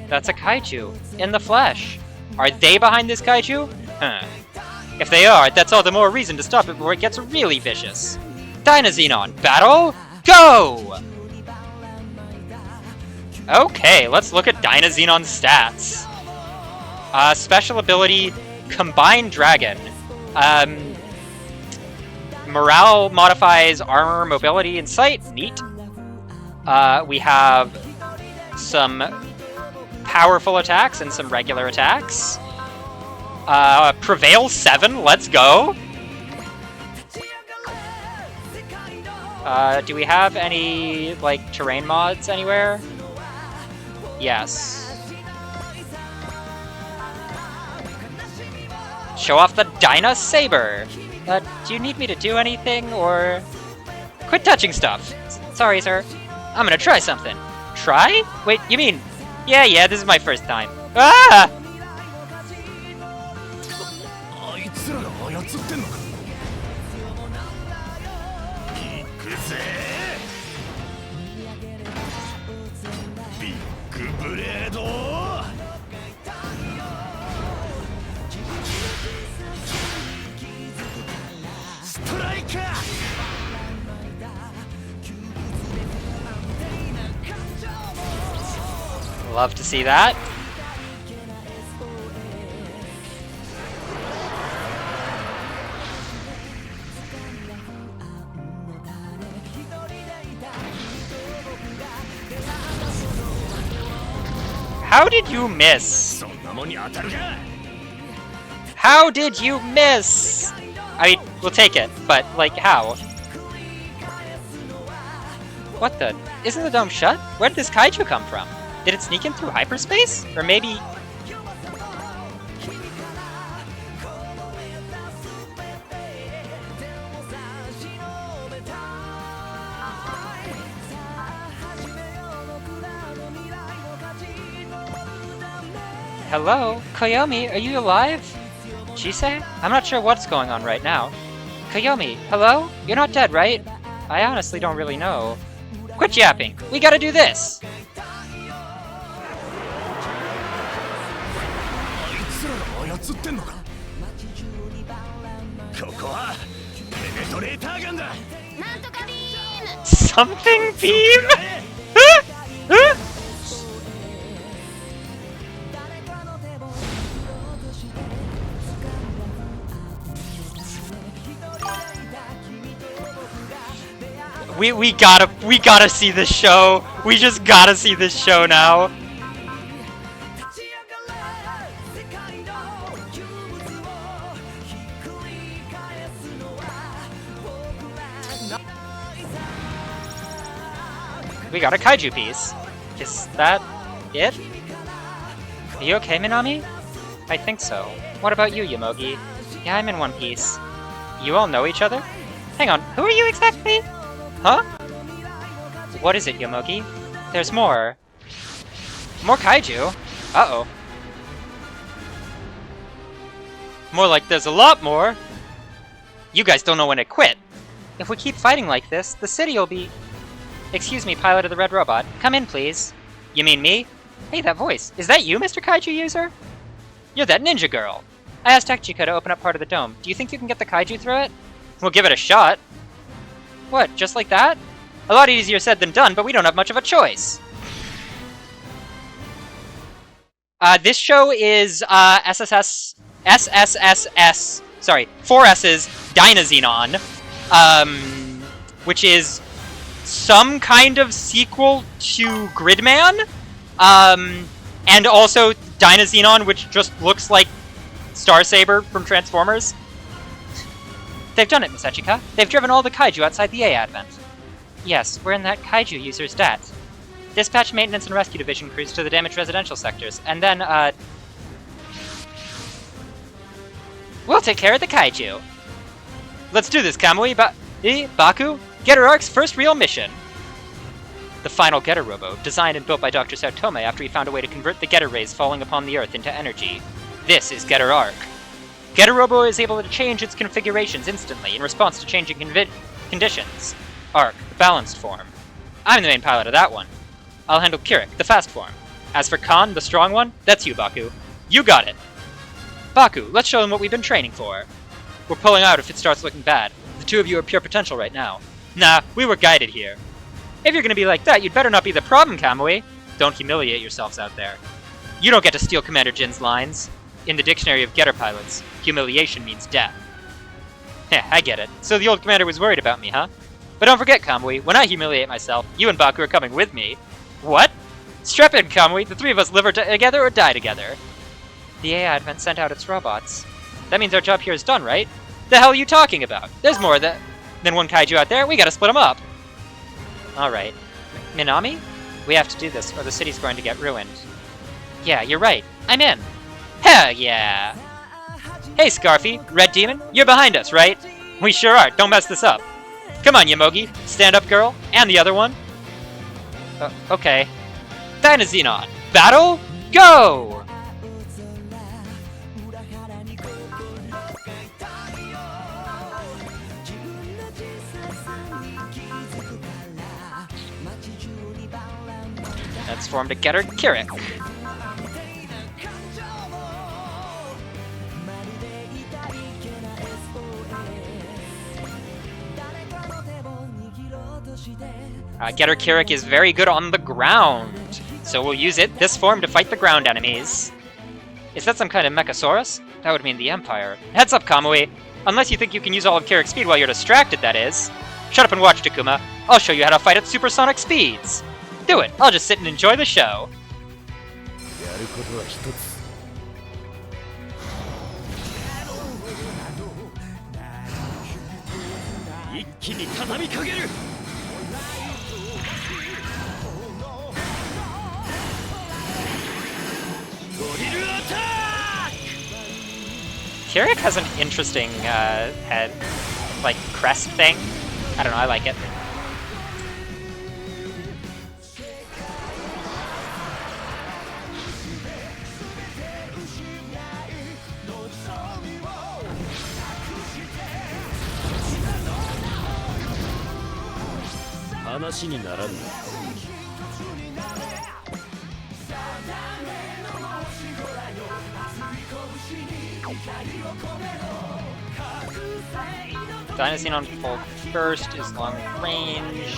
That's a kaiju. In the flesh. Are they behind this kaiju? Huh. If they are, that's all the more reason to stop it before it gets really vicious. Dyna Xenon, battle! Go! Okay, let's look at Dyna Xenon's stats. Special ability, Combined Dragon. Morale modifies armor, mobility, and sight. Neat. We have some powerful attacks and some regular attacks. Prevail 7, let's go! Do we have any, like, terrain mods anywhere? Yes. Show off the Dyna Saber! Do you need me to do anything, or... Quit touching stuff! Sorry, sir. I'm gonna try something. Try? Wait, you mean... Yeah, this is my first time. Ah! あいつらが操ってんのか。行くぜ。ブレードストライカー Love to see that. How did you miss? そんなもんに当たるか How did you miss? I mean, we'll take it, but, like, how? What the? Isn't the dome shut? Where did this kaiju come from? Did it sneak in through hyperspace? Or maybe... Hello? Koyomi, are you alive? Chise? I'm not sure what's going on right now. Koyomi, hello? You're not dead, right? I honestly don't really know. Quit yapping! We gotta do this! あいつらが操ってんのかここはペネトレーターガンだ なんとかビーム Something beam? Huh? Huh? We gotta see this show. We just gotta see this show now. We got a kaiju piece. Is that it? Are you okay, Minami? I think so. What about you, Yomogi? Yeah, I'm in one piece. You all know each other? Hang on, who are you exactly? Huh? What is it, Yomogi? There's more. More kaiju? Uh-oh. More like there's a lot more. You guys don't know when to quit. If we keep fighting like this, the city will be... Excuse me, pilot of the red robot. Come in, please. You mean me? Hey, that voice. Is that you, Mr. Kaiju User? You're that ninja girl. I asked Tekchika to open up part of the dome. Do you think you can get the kaiju through it? We'll give it a shot. What, just like that? A lot easier said than done, but we don't have much of a choice. This show is SSSS, sorry, 4S's Dynazenon, which is some kind of sequel to Gridman, and also Dynazenon, which just looks like Star Saber from Transformers. They've done it, Miss Echika. They've driven all the kaiju outside the A-Advent. Yes, we're in that kaiju user's DAT. Dispatch maintenance and rescue division crews to the damaged residential sectors, and then, we'll take care of the kaiju. Let's do this, Kamui, Baku. Getter Arc's first real mission. The final Getter Robo, designed and built by Dr. Saotome after he found a way to convert the Getter rays falling upon the Earth into energy. This is Getter Arc. Getter Robo is able to change its configurations instantly in response to changing conditions. Arc, the balanced form. I'm the main pilot of that one. I'll handle Kirik, the fast form. As for Khan, the strong one, that's you, Baku. You got it! Baku, let's show them what we've been training for. We're pulling out if it starts looking bad. The two of you are pure potential right now. Nah, we were guided here. If you're gonna be like that, you'd better not be the problem, Kamui. Don't humiliate yourselves out there. You don't get to steal Commander Jin's lines. In the dictionary of Getter pilots, humiliation means death. Heh, I get it. So the old commander was worried about me, huh? But don't forget, Kamui, when I humiliate myself, you and Baku are coming with me. What? Strap in, Kamui. The three of us live together or die together. The A-Advent sent out its robots. That means our job here is done, right? The hell are you talking about? There's more than one kaiju out there. We gotta split them up. Alright. Minami? We have to do this, or the city's going to get ruined. Yeah, you're right. I'm in. Hell yeah! Hey, Scarfy, Red Demon, you're behind us, right? We sure are. Don't mess this up. Come on, Yomogi. Stand up, girl. And the other one. Okay. Dynazenon. Battle? Go! That's transform to Getter Kirik. Getter Kirik is very good on the ground, so we'll use this form to fight the ground enemies. Is that some kind of Mechasaurus? That would mean the Empire. Heads up, Kamui! Unless you think you can use all of Kirik's speed while you're distracted, that is. Shut up and watch, Takuma. I'll show you how to fight at supersonic speeds. Do it! I'll just sit and enjoy the show. Kirik has an interesting head, like, crest thing. I don't know, I like it. Dynasine on full burst is long range.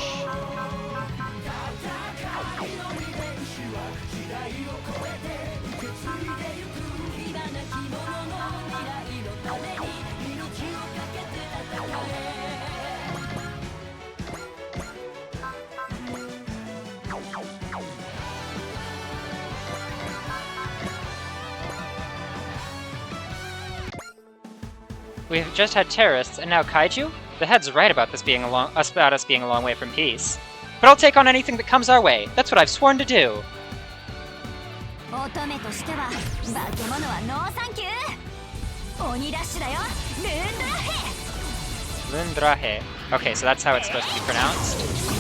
We've just had terrorists, and now kaiju? The head's right about us being a long way from peace. But I'll take on anything that comes our way. That's what I've sworn to do. Lundrahe. Okay, so that's how it's supposed to be pronounced.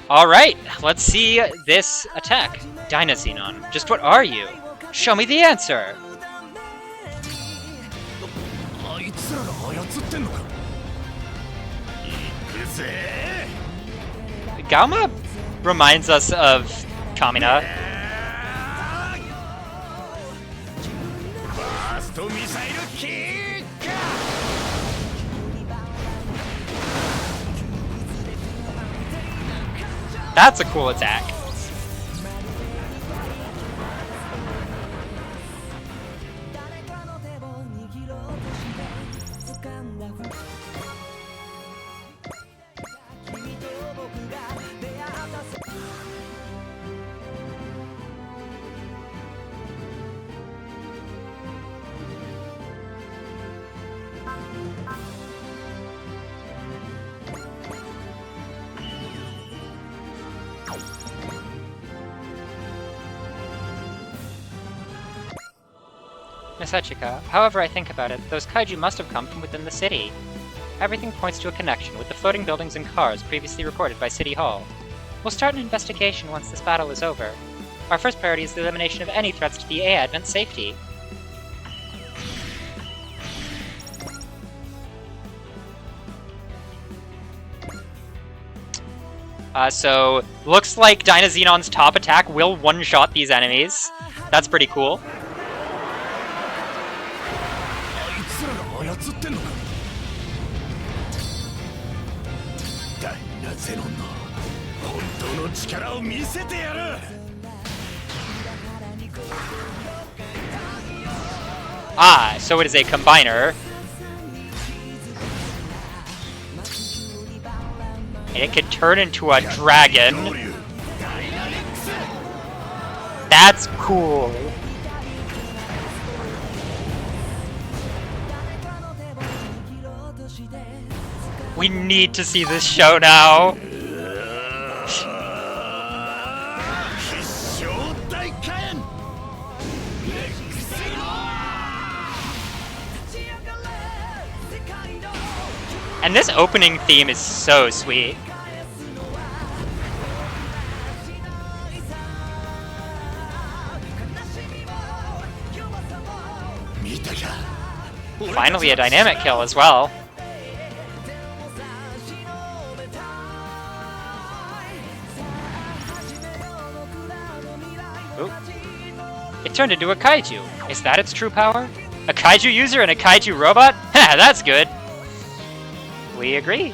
Alright, let's see this attack. Dynazenon, just what are you? Show me the answer! Gauma reminds us of Kamina. That's a cool attack. Miss Echika, however I think about it, those kaiju must have come from within the city. Everything points to a connection with the floating buildings and cars previously reported by City Hall. We'll start an investigation once this battle is over. Our first priority is the elimination of any threats to the A-Advent's safety. So, looks like Dynazenon's top attack will one-shot these enemies. That's pretty cool. Ah, so it is a combiner. And it can turn into a dragon. That's cool. We need to see this show now. And this opening theme is so sweet. Finally a dynamic kill as well. Ooh. It turned into a kaiju. Is that its true power? A kaiju user and a kaiju robot? Ha, that's good. We agree.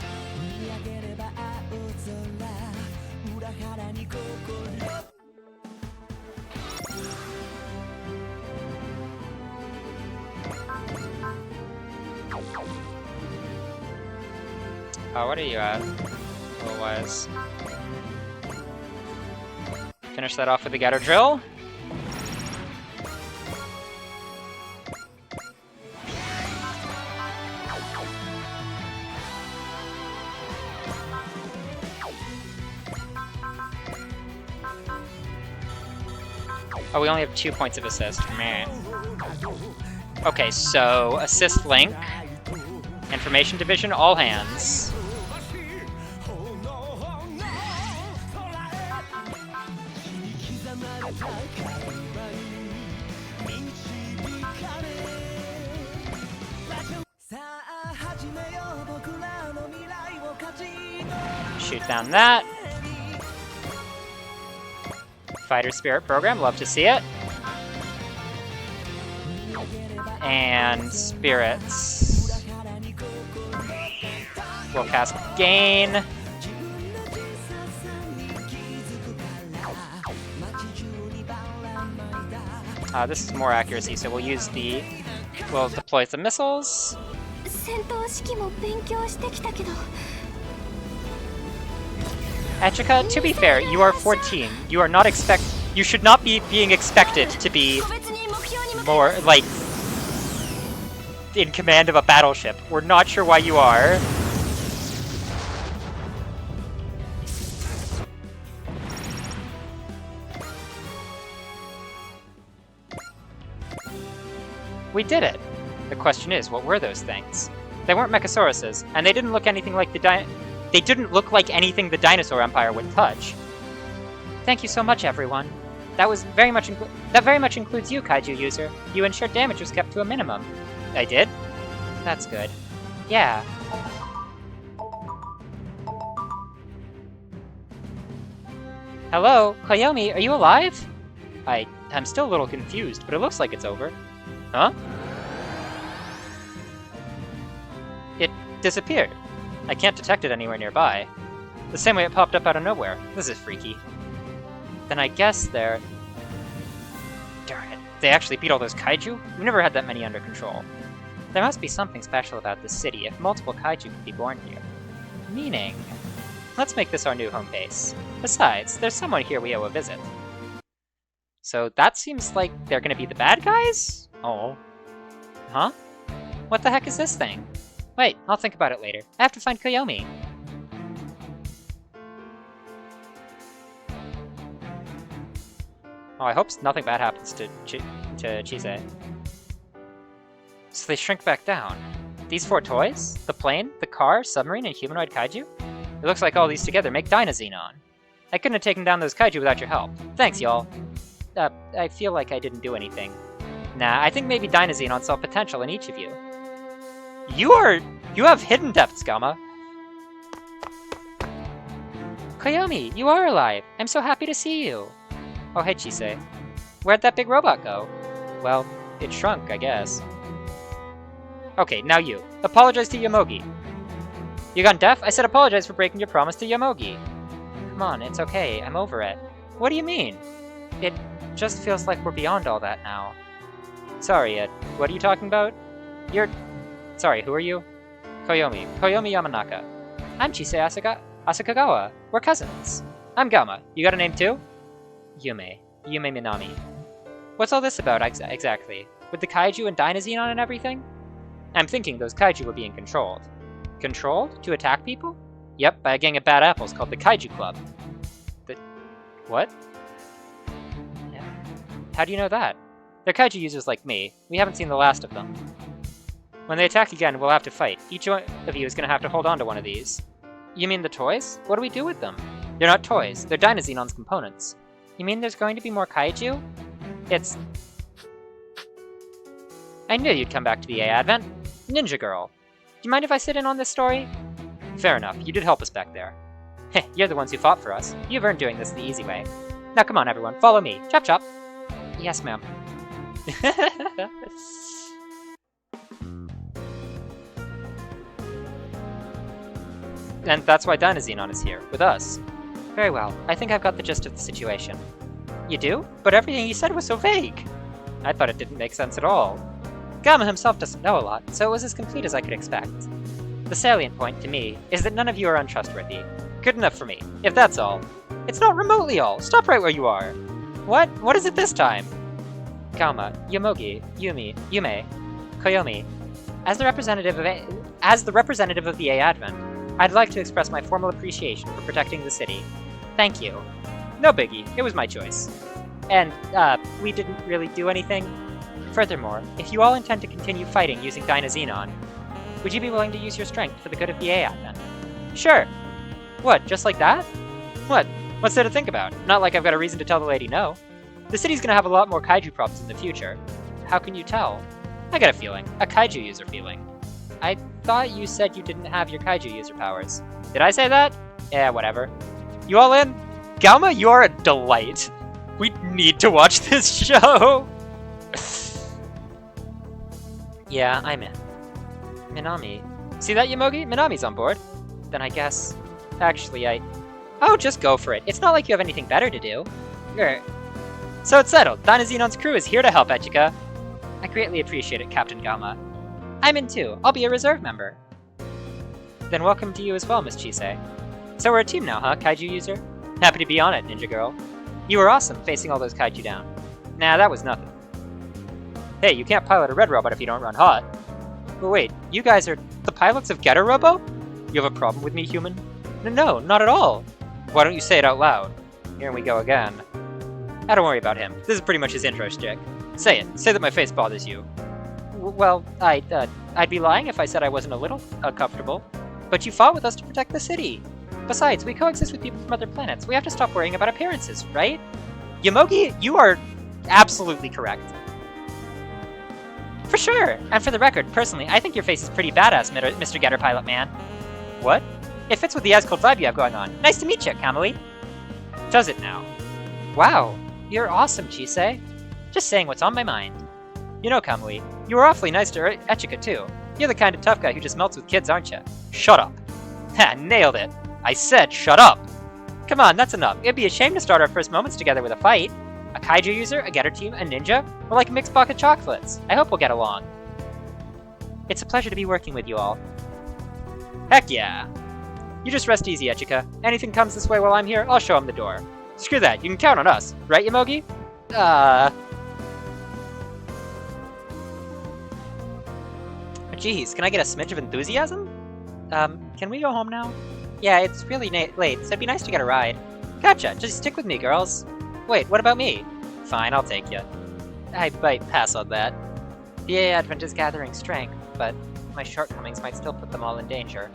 Oh, what are you at? Otherwise. Finish that off with the Gato Drill. Oh, we only have 2 points of assist. Meh. Okay, so assist Link. Information division, all hands. Shoot down that. Fighter Spirit program, love to see it. And spirits. We'll cast Gain. This is more accuracy, so we'll deploy some missiles. Etrika, to be fair, you are 14. You should not be being expected to be more, like, in command of a battleship. We're not sure why you are. We did it! The question is, what were those things? They weren't Mechasauruses, and they didn't look anything like they didn't look like anything the Dinosaur Empire would touch. Thank you so much, everyone. That very much includes you, Kaiju user. You ensured damage was kept to a minimum. I did? That's good. Yeah. Hello, Koyomi, are you alive? I'm still a little confused, but it looks like it's over. Huh? It disappeared. I can't detect it anywhere nearby. The same way it popped up out of nowhere. This is freaky. Then I guess they're... Darn it. They actually beat all those kaiju? We've never had that many under control. There must be something special about this city if multiple kaiju could be born here. Meaning... Let's make this our new home base. Besides, there's someone here we owe a visit. So that seems like they're gonna be the bad guys? Oh. Huh? What the heck is this thing? Wait, I'll think about it later. I have to find Koyomi. Oh, I hope nothing bad happens to Chise. So they shrink back down. These 4 toys? The plane, the car, submarine, and humanoid kaiju? It looks like all these together make Dynazenon. I couldn't have taken down those kaiju without your help. Thanks, y'all. I feel like I didn't do anything. Nah, I think maybe Dynazenon saw potential in each of you. You have hidden depths, Gamma. Koyomi, you are alive. I'm so happy to see you. Oh, hey, Chise. Where'd that big robot go? Well, it shrunk, I guess. Okay, now you. Apologize to Yomogi. You gone deaf? I said apologize for breaking your promise to Yomogi. Come on, it's okay. I'm over it. What do you mean? It just feels like we're beyond all that now. Sorry, Ed. What are you talking about? Sorry, who are you? Koyomi Yamanaka. I'm Chise Asakagawa. We're cousins. I'm Gamma. You got a name too? Yume Minami. What's all this about exactly? With the kaiju and Dynazenon and everything? I'm thinking those kaiju were being controlled. Controlled? To attack people? Yep, by a gang of bad apples called the Kaiju Club. What? How do you know that? They're kaiju users like me. We haven't seen the last of them. When they attack again, we'll have to fight. Each of you is going to have to hold on to one of these. You mean the toys? What do we do with them? They're not toys. They're Dynaxenon's components. You mean there's going to be more kaiju? It's... I knew you'd come back to the A Advent. Ninja Girl. Do you mind if I sit in on this story? Fair enough. You did help us back there. Heh, you're the ones who fought for us. You've earned doing this the easy way. Now come on, everyone. Follow me. Chop chop. Yes, ma'am. And that's why Dynaxenon is here, with us. Very well. I think I've got the gist of the situation. You do? But everything you said was so vague. I thought it didn't make sense at all. Gamma himself doesn't know a lot, so it was as complete as I could expect. The salient point, to me, is that none of you are untrustworthy. Good enough for me, if that's all. It's not remotely all! Stop right where you are! What? What is it this time? Gamma, Yomogi, Yumi, Yume, Koyomi. As the representative of the A Advent, I'd like to express my formal appreciation for protecting the city. Thank you. No biggie, it was my choice. And, we didn't really do anything. Furthermore, if you all intend to continue fighting using Dynaxenon, would you be willing to use your strength for the good of the A Advent? Sure. What, just like that? What? What's there to think about? Not like I've got a reason to tell the lady no. The city's gonna have a lot more kaiju problems in the future. How can you tell? I got a feeling. A kaiju user feeling. I thought you said you didn't have your kaiju user powers. Did I say that? Yeah, whatever. You all in? Galma, you're a delight. We need to watch this show! Yeah, I'm in. Minami. See that, Yomogi? Minami's on board. Then I guess... Actually, Oh, just go for it. It's not like you have anything better to do. So it's settled. Dynaxenon's crew is here to help, Echika. I greatly appreciate it, Captain Gamma. I'm in too. I'll be a reserve member. Then welcome to you as well, Miss Chise. So we're a team now, huh, kaiju user? Happy to be on it, Ninja Girl. You were awesome, facing all those kaiju down. Nah, that was nothing. Hey, you can't pilot a red robot if you don't run hot. But wait, you guys are the pilots of Getter Robo? You have a problem with me, human? No, not at all. Why don't you say it out loud? Here we go again. Don't worry about him. This is pretty much his intro shtick. Say it. Say that my face bothers you. Well, I'd be lying if I said I wasn't a little uncomfortable. But you fought with us to protect the city. Besides, we coexist with people from other planets. We have to stop worrying about appearances, right? Yomogi, you are absolutely correct. For sure! And for the record, personally, I think your face is pretty badass, Mr. Getter Pilot Man. What? It fits with the ice-cold vibe you have going on. Nice to meet you, Kamui. Does it now? Wow, you're awesome, Chise. Just saying what's on my mind. You know, Kamui, you were awfully nice to Echika, too. You're the kind of tough guy who just melts with kids, aren't you? Shut up. Ha, nailed it. I said shut up. Come on, that's enough. It'd be a shame to start our first moments together with a fight. A kaiju user, a getter team, a ninja? We're like a mixed bucket of chocolates. I hope we'll get along. It's a pleasure to be working with you all. Heck yeah. You just rest easy, Echika. Anything comes this way while I'm here, I'll show him the door. Screw that, you can count on us. Right, Yomogi? Jeez, can I get a smidge of enthusiasm? Can we go home now? Yeah, it's really late, so it'd be nice to get a ride. Gotcha, just stick with me, girls. Wait, what about me? Fine, I'll take you. I might pass on that. The A Advent is gathering strength, but my shortcomings might still put them all in danger.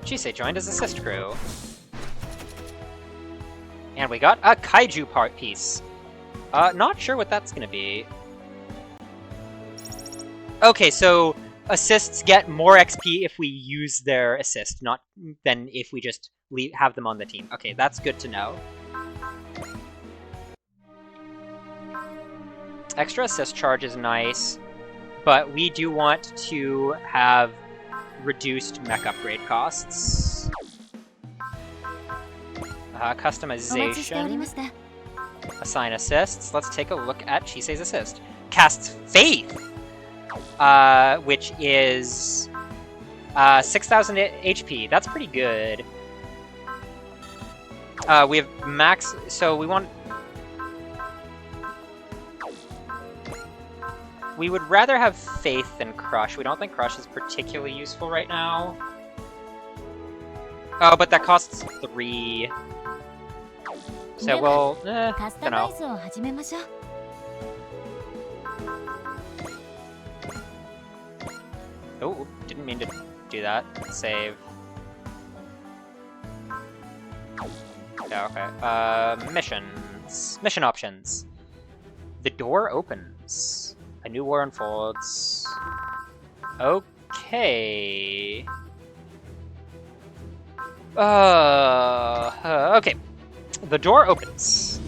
Chise joined as assist crew. And we got a kaiju part piece. Not sure what that's gonna be. Okay, so assists get more XP if we use their assist, not than if we just have them on the team. Okay, that's good to know. Extra assist charge is nice, but we do want to have reduced mech upgrade costs. Customization. Assign assists. Let's take a look at Chise's assist. Casts Faith! Which is 6,000 HP. That's pretty good. We have max, so we would rather have Faith than Crush. We don't think Crush is particularly useful right now. Oh, but that costs 3. So we'll, カス don't タマ know. イズを始めましょう。 Oh, didn't mean to do that. Save. Yeah, okay. Missions. Mission options. The door opens. A new war unfolds. Okay. Okay. The door opens.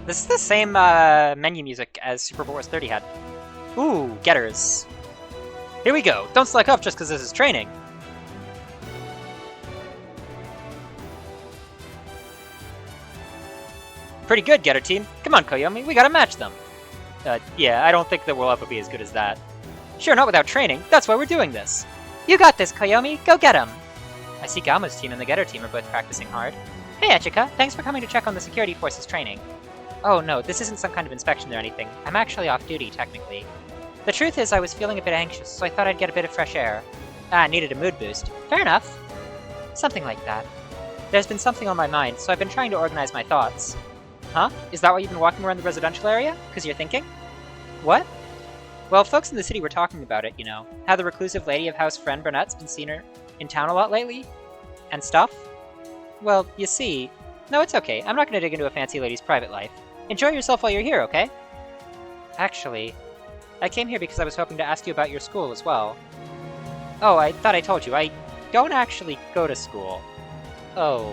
This is the same menu music as Super Wars 30 had. Ooh, getters. Here we go. Don't slack off just because this is training. Pretty good, Getter team. Come on, Koyomi, we gotta match them. Yeah, I don't think that we'll ever be as good as that. Sure, not without training. That's why we're doing this. You got this, Koyomi. Go get him. I see Gamo's team and the Getter team are both practicing hard. Hey, Echika. Thanks for coming to check on the security forces training. Oh no, this isn't some kind of inspection or anything. I'm actually off duty, technically. The truth is I was feeling a bit anxious, so I thought I'd get a bit of fresh air. I needed a mood boost. Fair enough. Something like that. There's been something on my mind, so I've been trying to organize my thoughts. Huh? Is that why you've been walking around the residential area? 'Cause you're thinking? What? Well, folks in the city were talking about it, you know. How the reclusive lady of House Friend Burnett's been seen her in town a lot lately? And stuff? Well, you see... No, it's okay. I'm not gonna dig into a fancy lady's private life. Enjoy yourself while you're here, okay? Actually, I came here because I was hoping to ask you about your school as well. Oh, I thought I told you. I don't actually go to school. Oh,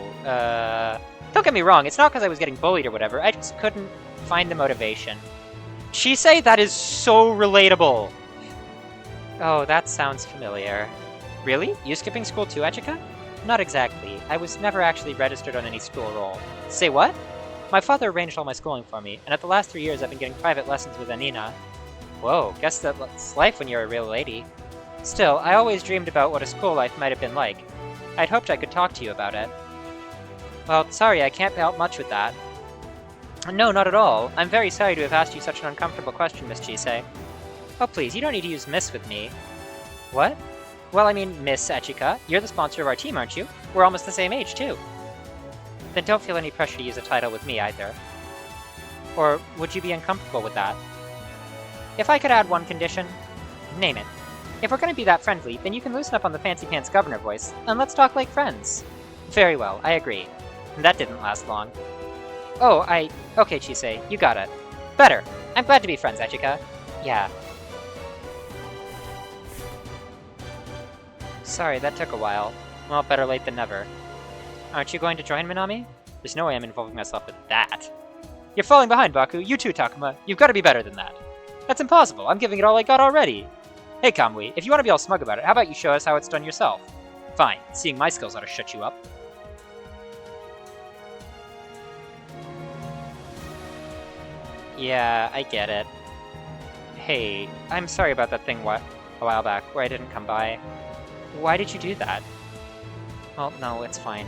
Don't get me wrong, it's not because I was getting bullied or whatever. I just couldn't find the motivation. Shisei, that is so relatable! Oh, that sounds familiar. Really? You skipping school too, Echika? Not exactly. I was never actually registered on any school roll. Say what? My father arranged all my schooling for me, and at the last 3 years I've been getting private lessons with Anina. Whoa, guess that's life when you're a real lady. Still, I always dreamed about what a school life might have been like. I'd hoped I could talk to you about it. Well, sorry, I can't help much with that. No, not at all. I'm very sorry to have asked you such an uncomfortable question, Miss Chisei. Oh please, you don't need to use Miss with me. What? Well, I mean, Miss Echika, you're the sponsor of our team, aren't you? We're almost the same age, too. Then don't feel any pressure to use a title with me, either. Or would you be uncomfortable with that? If I could add one condition, name it. If we're gonna be that friendly, then you can loosen up on the fancy pants governor voice, and let's talk like friends. Very well, I agree. That didn't last long. Oh, okay, Chisei, you got it. Better. I'm glad to be friends, Echika. Yeah. Sorry, that took a while. Well, better late than never. Aren't you going to join Minami? There's no way I'm involving myself with that. You're falling behind, Baku. You too, Takuma. You've got to be better than that. That's impossible. I'm giving it all I got already. Hey, Kamui, if you want to be all smug about it, how about you show us how it's done yourself? Fine. Seeing my skills ought to shut you up. Yeah, I get it. Hey, I'm sorry about that thing a while back where I didn't come by. Why did you do that? Well, no, it's fine.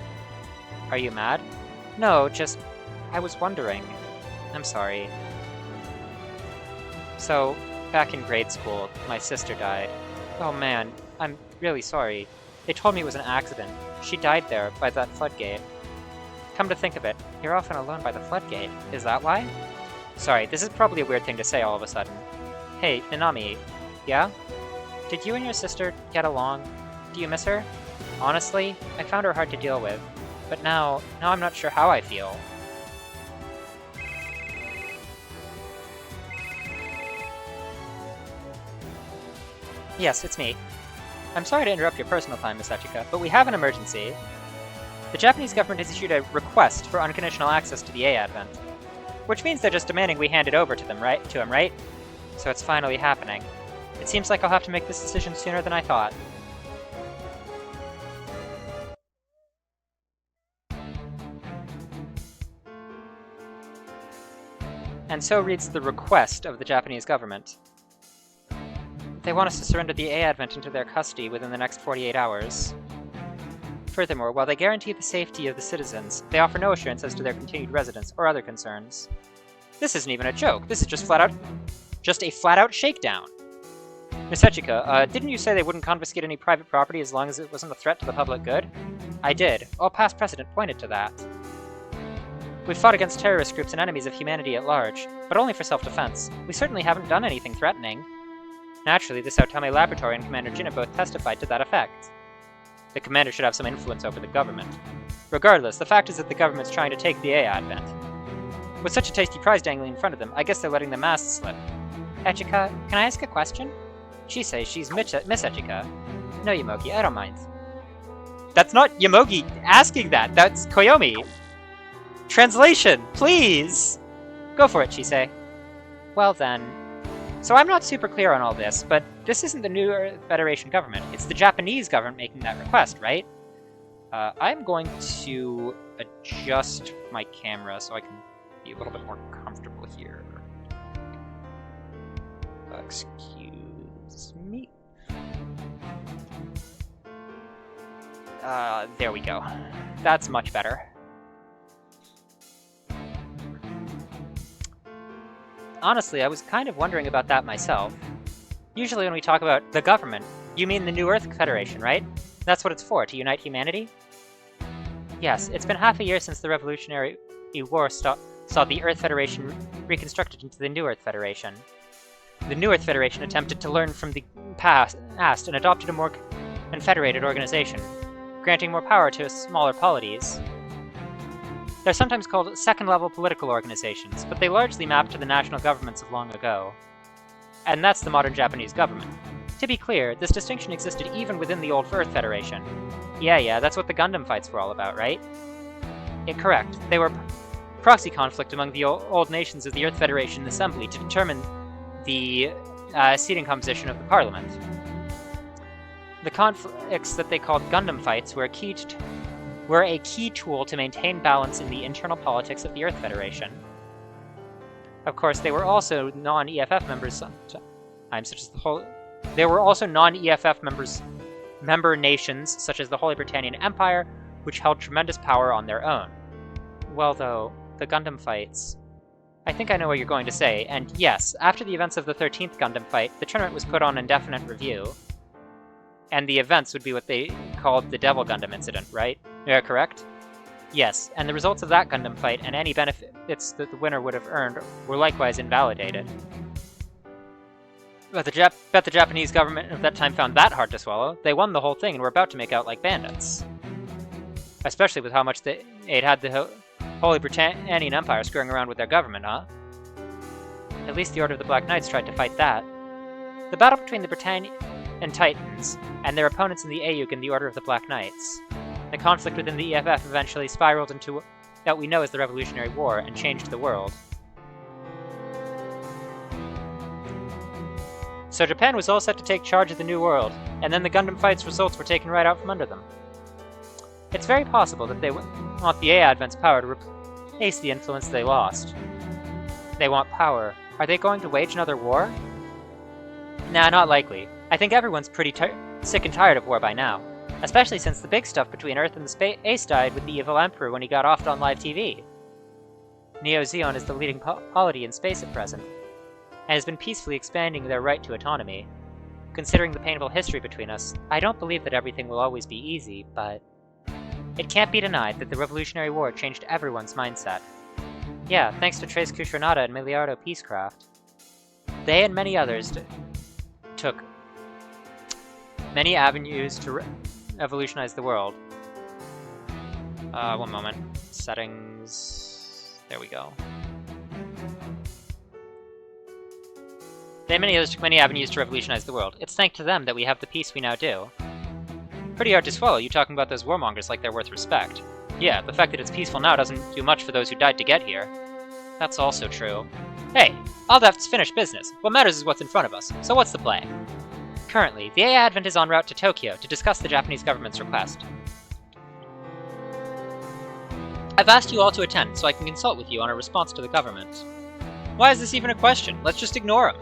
Are you mad? No, just... I was wondering. I'm sorry. So, back in grade school, my sister died. Oh man, I'm really sorry. They told me it was an accident. She died there, by that floodgate. Come to think of it, you're often alone by the floodgate. Is that why? Sorry, this is probably a weird thing to say all of a sudden. Hey, Minami. Yeah? Did you and your sister get along? Do you miss her? Honestly, I found her hard to deal with. But now I'm not sure how I feel. Yes, it's me. I'm sorry to interrupt your personal time, Miss Echika, but we have an emergency. The Japanese government has issued a request for unconditional access to the A-Advent. Which means they're just demanding we hand it over to them, right? So it's finally happening. It seems like I'll have to make this decision sooner than I thought. And so reads the request of the Japanese government. They want us to surrender the A-Advent into their custody within the next 48 hours. Furthermore, while they guarantee the safety of the citizens, they offer no assurance as to their continued residence or other concerns. This isn't even a joke, this is just a flat-out shakedown. Miss Echika, didn't you say they wouldn't confiscate any private property as long as it wasn't a threat to the public good? I did. All past precedent pointed to that. We've fought against terrorist groups and enemies of humanity at large, but only for self-defense. We certainly haven't done anything threatening. Naturally, the Saotame Laboratory and Commander Jinna both testified to that effect. The commander should have some influence over the government. Regardless, the fact is that the government's trying to take the A Advent. With such a tasty prize dangling in front of them, I guess they're letting the masks slip. Echika, can I ask a question? She says she's Miss Echika. No, Yomogi, I don't mind. That's not Yomogi asking that, that's Koyomi! Translation, please! Go for it, Chisei. Well then. So I'm not super clear on all this, but this isn't the New Earth Federation government. It's the Japanese government making that request, right? I'm going to adjust my camera so I can be a little bit more comfortable here. Excuse me. There we go. That's much better. Honestly, I was kind of wondering about that myself. Usually when we talk about the government, you mean the New Earth Federation, right? That's what it's for, to unite humanity? Yes, it's been half a year since the Revolutionary War saw the Earth Federation reconstructed into the New Earth Federation. The New Earth Federation attempted to learn from the past and adopted a more confederated organization, granting more power to smaller polities. They're sometimes called second-level political organizations, but they largely map to the national governments of long ago. And that's the modern Japanese government. To be clear, this distinction existed even within the old Earth Federation. Yeah, that's what the Gundam fights were all about, right? Correct. They were proxy conflict among the old nations of the Earth Federation Assembly to determine the seating composition of the parliament. The conflicts that they called Gundam fights were a key tool to maintain balance in the internal politics of the Earth Federation. Of course, they were also non-EFF members sometimes, such as There were also non-EFF member nations, such as the Holy Britannian Empire, which held tremendous power on their own. Well, though, the Gundam fights... I think I know what you're going to say, and yes, after the events of the 13th Gundam fight, the tournament was put on indefinite review. And the events would be what they called the Devil Gundam incident, right? Yeah, correct? Yes, and the results of that Gundam fight and any benefits that the winner would have earned were likewise invalidated. But the Japanese government at that time found that hard to swallow. They won the whole thing and were about to make out like bandits. Especially with how much they'd had the Holy Britannian Empire screwing around with their government, huh? At least the Order of the Black Knights tried to fight that. The battle between the Britannian Titans and their opponents in the AUG and the Order of the Black Knights. The conflict within the EFF eventually spiraled into what we know as the Revolutionary War and changed the world. So Japan was all set to take charge of the New World, and then the Gundam fights results were taken right out from under them. It's very possible that they want the A-Advent's power to replace the influence they lost. They want power. Are they going to wage another war? Nah, not likely. I think everyone's pretty sick and tired of war by now. Especially since the big stuff between Earth and the Space died with the evil Emperor when he got offed on live TV. Neo-Zeon is the leading polity in space at present, and has been peacefully expanding their right to autonomy. Considering the painful history between us, I don't believe that everything will always be easy, but... It can't be denied that the Revolutionary War changed everyone's mindset. Yeah, thanks to Trace Kushranada and Miliardo Peacecraft. They and many others took many avenues to revolutionize the world. One moment. Settings... There we go. They and many others took many avenues to revolutionize the world. It's thanks to them that we have the peace we now do. Pretty hard to swallow, you talking about those warmongers like they're worth respect. Yeah, the fact that it's peaceful now doesn't do much for those who died to get here. That's also true. Hey, all that's finished business. What matters is what's in front of us, so what's the play? Currently, the A-Advent is en route to Tokyo to discuss the Japanese government's request. I've asked you all to attend so I can consult with you on a response to the government. Why is this even a question? Let's just ignore them.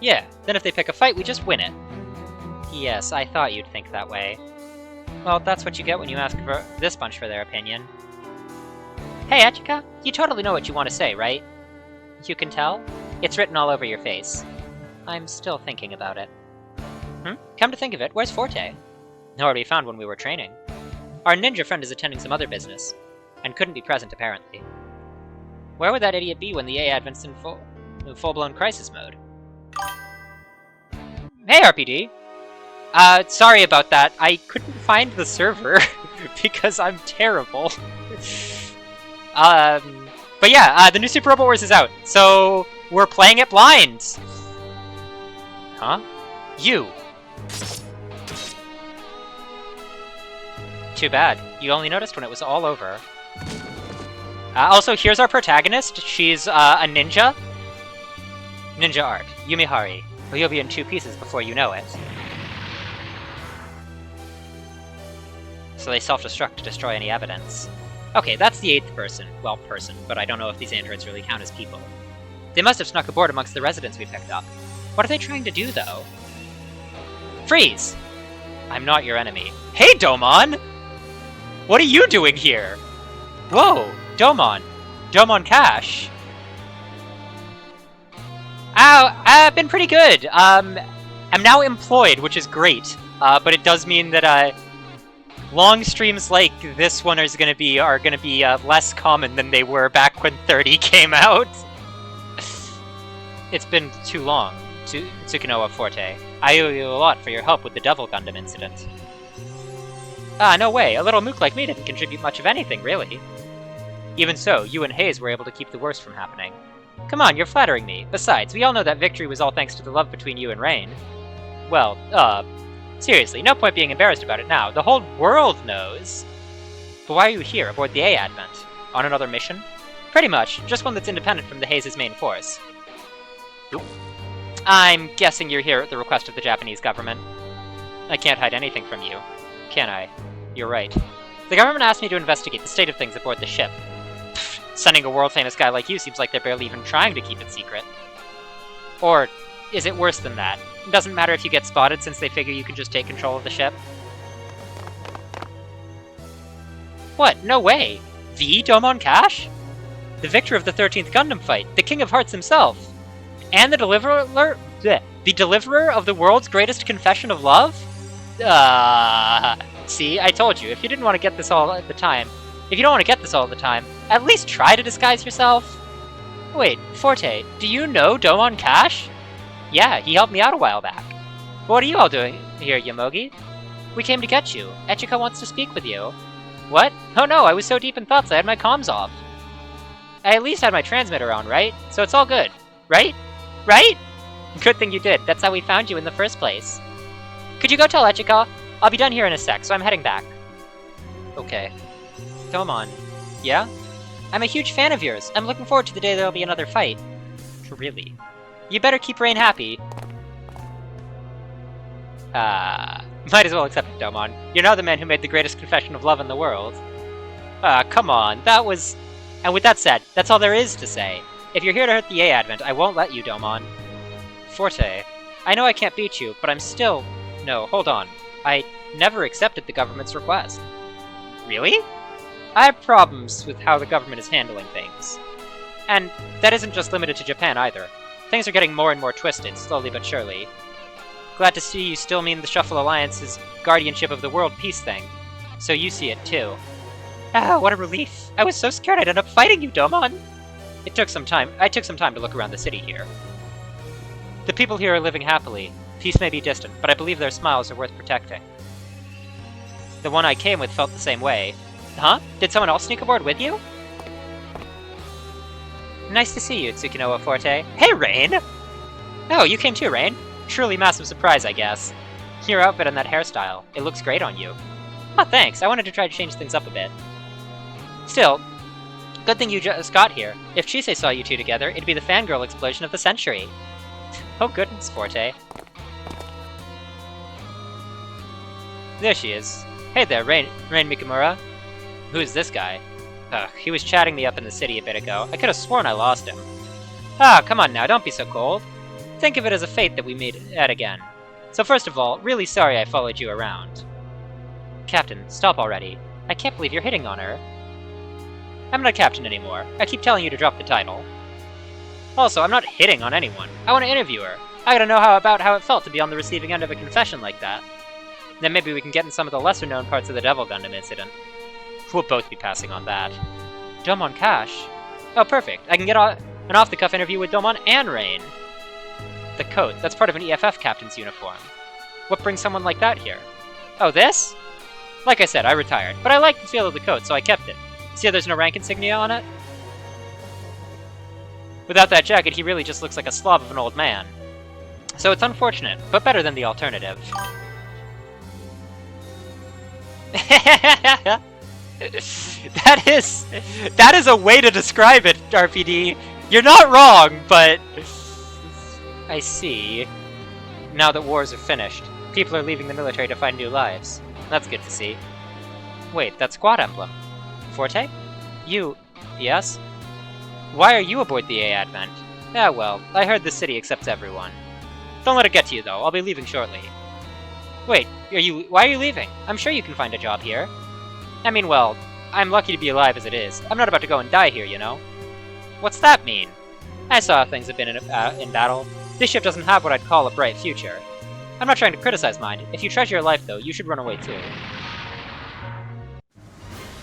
Yeah, then if they pick a fight, we just win it. Yes, I thought you'd think that way. Well, that's what you get when you ask for this bunch for their opinion. Hey, Echika, you totally know what you want to say, right? You can tell? It's written all over your face. I'm still thinking about it. Come to think of it, where's Forte? Nor we found when we were training. Our ninja friend is attending some other business, and couldn't be present apparently. Where would that idiot be when the A Advent's in full-blown crisis mode? Hey, RPD! Sorry about that. I couldn't find the server because I'm terrible. But yeah, the new Super Robot Wars is out, so we're playing it blind! Huh? You! Too bad. You only noticed when it was all over. Also, here's our protagonist. She's a ninja. Ninja art. Yumihari. Well, you'll be in 2 pieces before you know it. So they self-destruct to destroy any evidence. Okay, that's the 8th person. Well, person, but I don't know if these androids really count as people. They must have snuck aboard amongst the residents we picked up. What are they trying to do, though? Freeze! I'm not your enemy. Hey, Domon! What are you doing here? Whoa, Domon. Domon Cash. I've been pretty good. I'm now employed, which is great. But it does mean that, long streams like this one are gonna be less common than they were back when 30 came out. It's been too long, Tsukinoa Forte. I owe you a lot for your help with the Devil Gundam incident. No way. A little mook like me didn't contribute much of anything, really. Even so, you and Hayes were able to keep the worst from happening. Come on, you're flattering me. Besides, we all know that victory was all thanks to the love between you and Rain. Well, seriously, no point being embarrassed about it now. The whole world knows. But why are you here, aboard the A Advent? On another mission? Pretty much, just one that's independent from the Hayes' main force. Oop. I'm guessing you're here at the request of the Japanese government. I can't hide anything from you, can I? You're right. The government asked me to investigate the state of things aboard the ship. Pfft, sending a world-famous guy like you seems like they're barely even trying to keep it secret. Or is it worse than that? It doesn't matter if you get spotted since they figure you can just take control of the ship? What? No way! The Domon Cash? The victor of the 13th Gundam fight, the King of Hearts himself! And the deliverer of the world's greatest confession of love? See, I told you, if you didn't want to get this all at the time, if you don't want to get this all the time, at least try to disguise yourself. Wait, Forte, do you know Domon Cash? Yeah, he helped me out a while back. What are you all doing here, Yomogi? We came to get you. Echika wants to speak with you. What? Oh no, I was so deep in thoughts I had my comms off. I at least had my transmitter on, right? So it's all good. Right? Right? Good thing you did. That's how we found you in the first place. Could you go tell Echika? I'll be done here in a sec, so I'm heading back. Okay. Domon. Yeah? I'm a huge fan of yours. I'm looking forward to the day there'll be another fight. Really? You better keep Rain happy. Might as well accept it, Domon. You're now the man who made the greatest confession of love in the world. Come on, that was... And with that said, that's all there is to say. If you're here to hurt the A Advent, I won't let you, Domon. Forte. I know I can't beat you, but I'm still... No, hold on. I never accepted the government's request. Really? I have problems with how the government is handling things. And that isn't just limited to Japan either. Things are getting more and more twisted, slowly but surely. Glad to see you still mean the Shuffle Alliance's guardianship of the world peace thing. So you see it too. Ah, what a relief. I was so scared I'd end up fighting you, Domon! I took some time to look around the city here. The people here are living happily. Peace may be distant, but I believe their smiles are worth protecting. The one I came with felt the same way. Huh? Did someone else sneak aboard with you? Nice to see you, Tsukinoa Forte. Hey, Rain! Oh, you came too, Rain. Truly massive surprise, I guess. Your outfit and that hairstyle. It looks great on you. Oh, thanks. I wanted to try to change things up a bit. Still, good thing you just got here. If Chise saw you two together, it'd be the fangirl explosion of the century. Oh goodness, Forte. There she is. Hey there, Rain Mikamura. Who's this guy? Ugh, he was chatting me up in the city a bit ago. I could have sworn I lost him. Ah, come on now, don't be so cold. Think of it as a fate that we meet at again. So first of all, really sorry I followed you around. Captain, stop already. I can't believe you're hitting on her. I'm not a captain anymore. I keep telling you to drop the title. Also, I'm not hitting on anyone. I want to interview her. I gotta know about how it felt to be on the receiving end of a confession like that. Then maybe we can get in some of the lesser-known parts of the Devil Gundam incident. We'll both be passing on that. Domon Cash? Oh, perfect. I can get an off-the-cuff interview with Domon and Rain. The coat. That's part of an EFF captain's uniform. What brings someone like that here? Oh, this? Like I said, I retired, but I like the feel of the coat, so I kept it. See how there's no rank insignia on it? Without that jacket, he really just looks like a slob of an old man. So it's unfortunate, but better than the alternative. That is a way to describe it, RPD. You're not wrong, but I see. Now that wars are finished, people are leaving the military to find new lives. That's good to see. Wait, that squad emblem. Forte? You... yes? Why are you aboard the A-Advent? Ah, well, I heard the city accepts everyone. Don't let it get to you, though. I'll be leaving shortly. Wait, why are you leaving? I'm sure you can find a job here. I mean, well, I'm lucky to be alive as it is. I'm not about to go and die here, you know? What's that mean? I saw how things have been in battle. This ship doesn't have what I'd call a bright future. I'm not trying to criticize mine. If you treasure your life, though, you should run away too.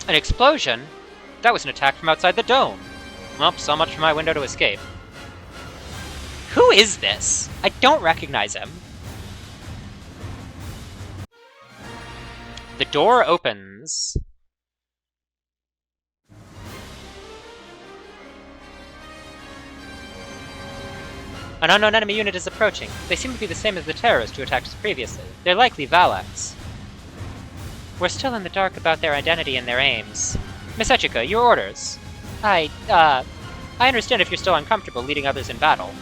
An explosion? That was an attack from outside the dome. Well, so much for my window to escape. Who is this? I don't recognize him. The door opens. An unknown enemy unit is approaching. They seem to be the same as the terrorists who attacked us previously. They're likely Valax. We're still in the dark about their identity and their aims. Miss Echika, your orders. I understand if you're still uncomfortable leading others in battle.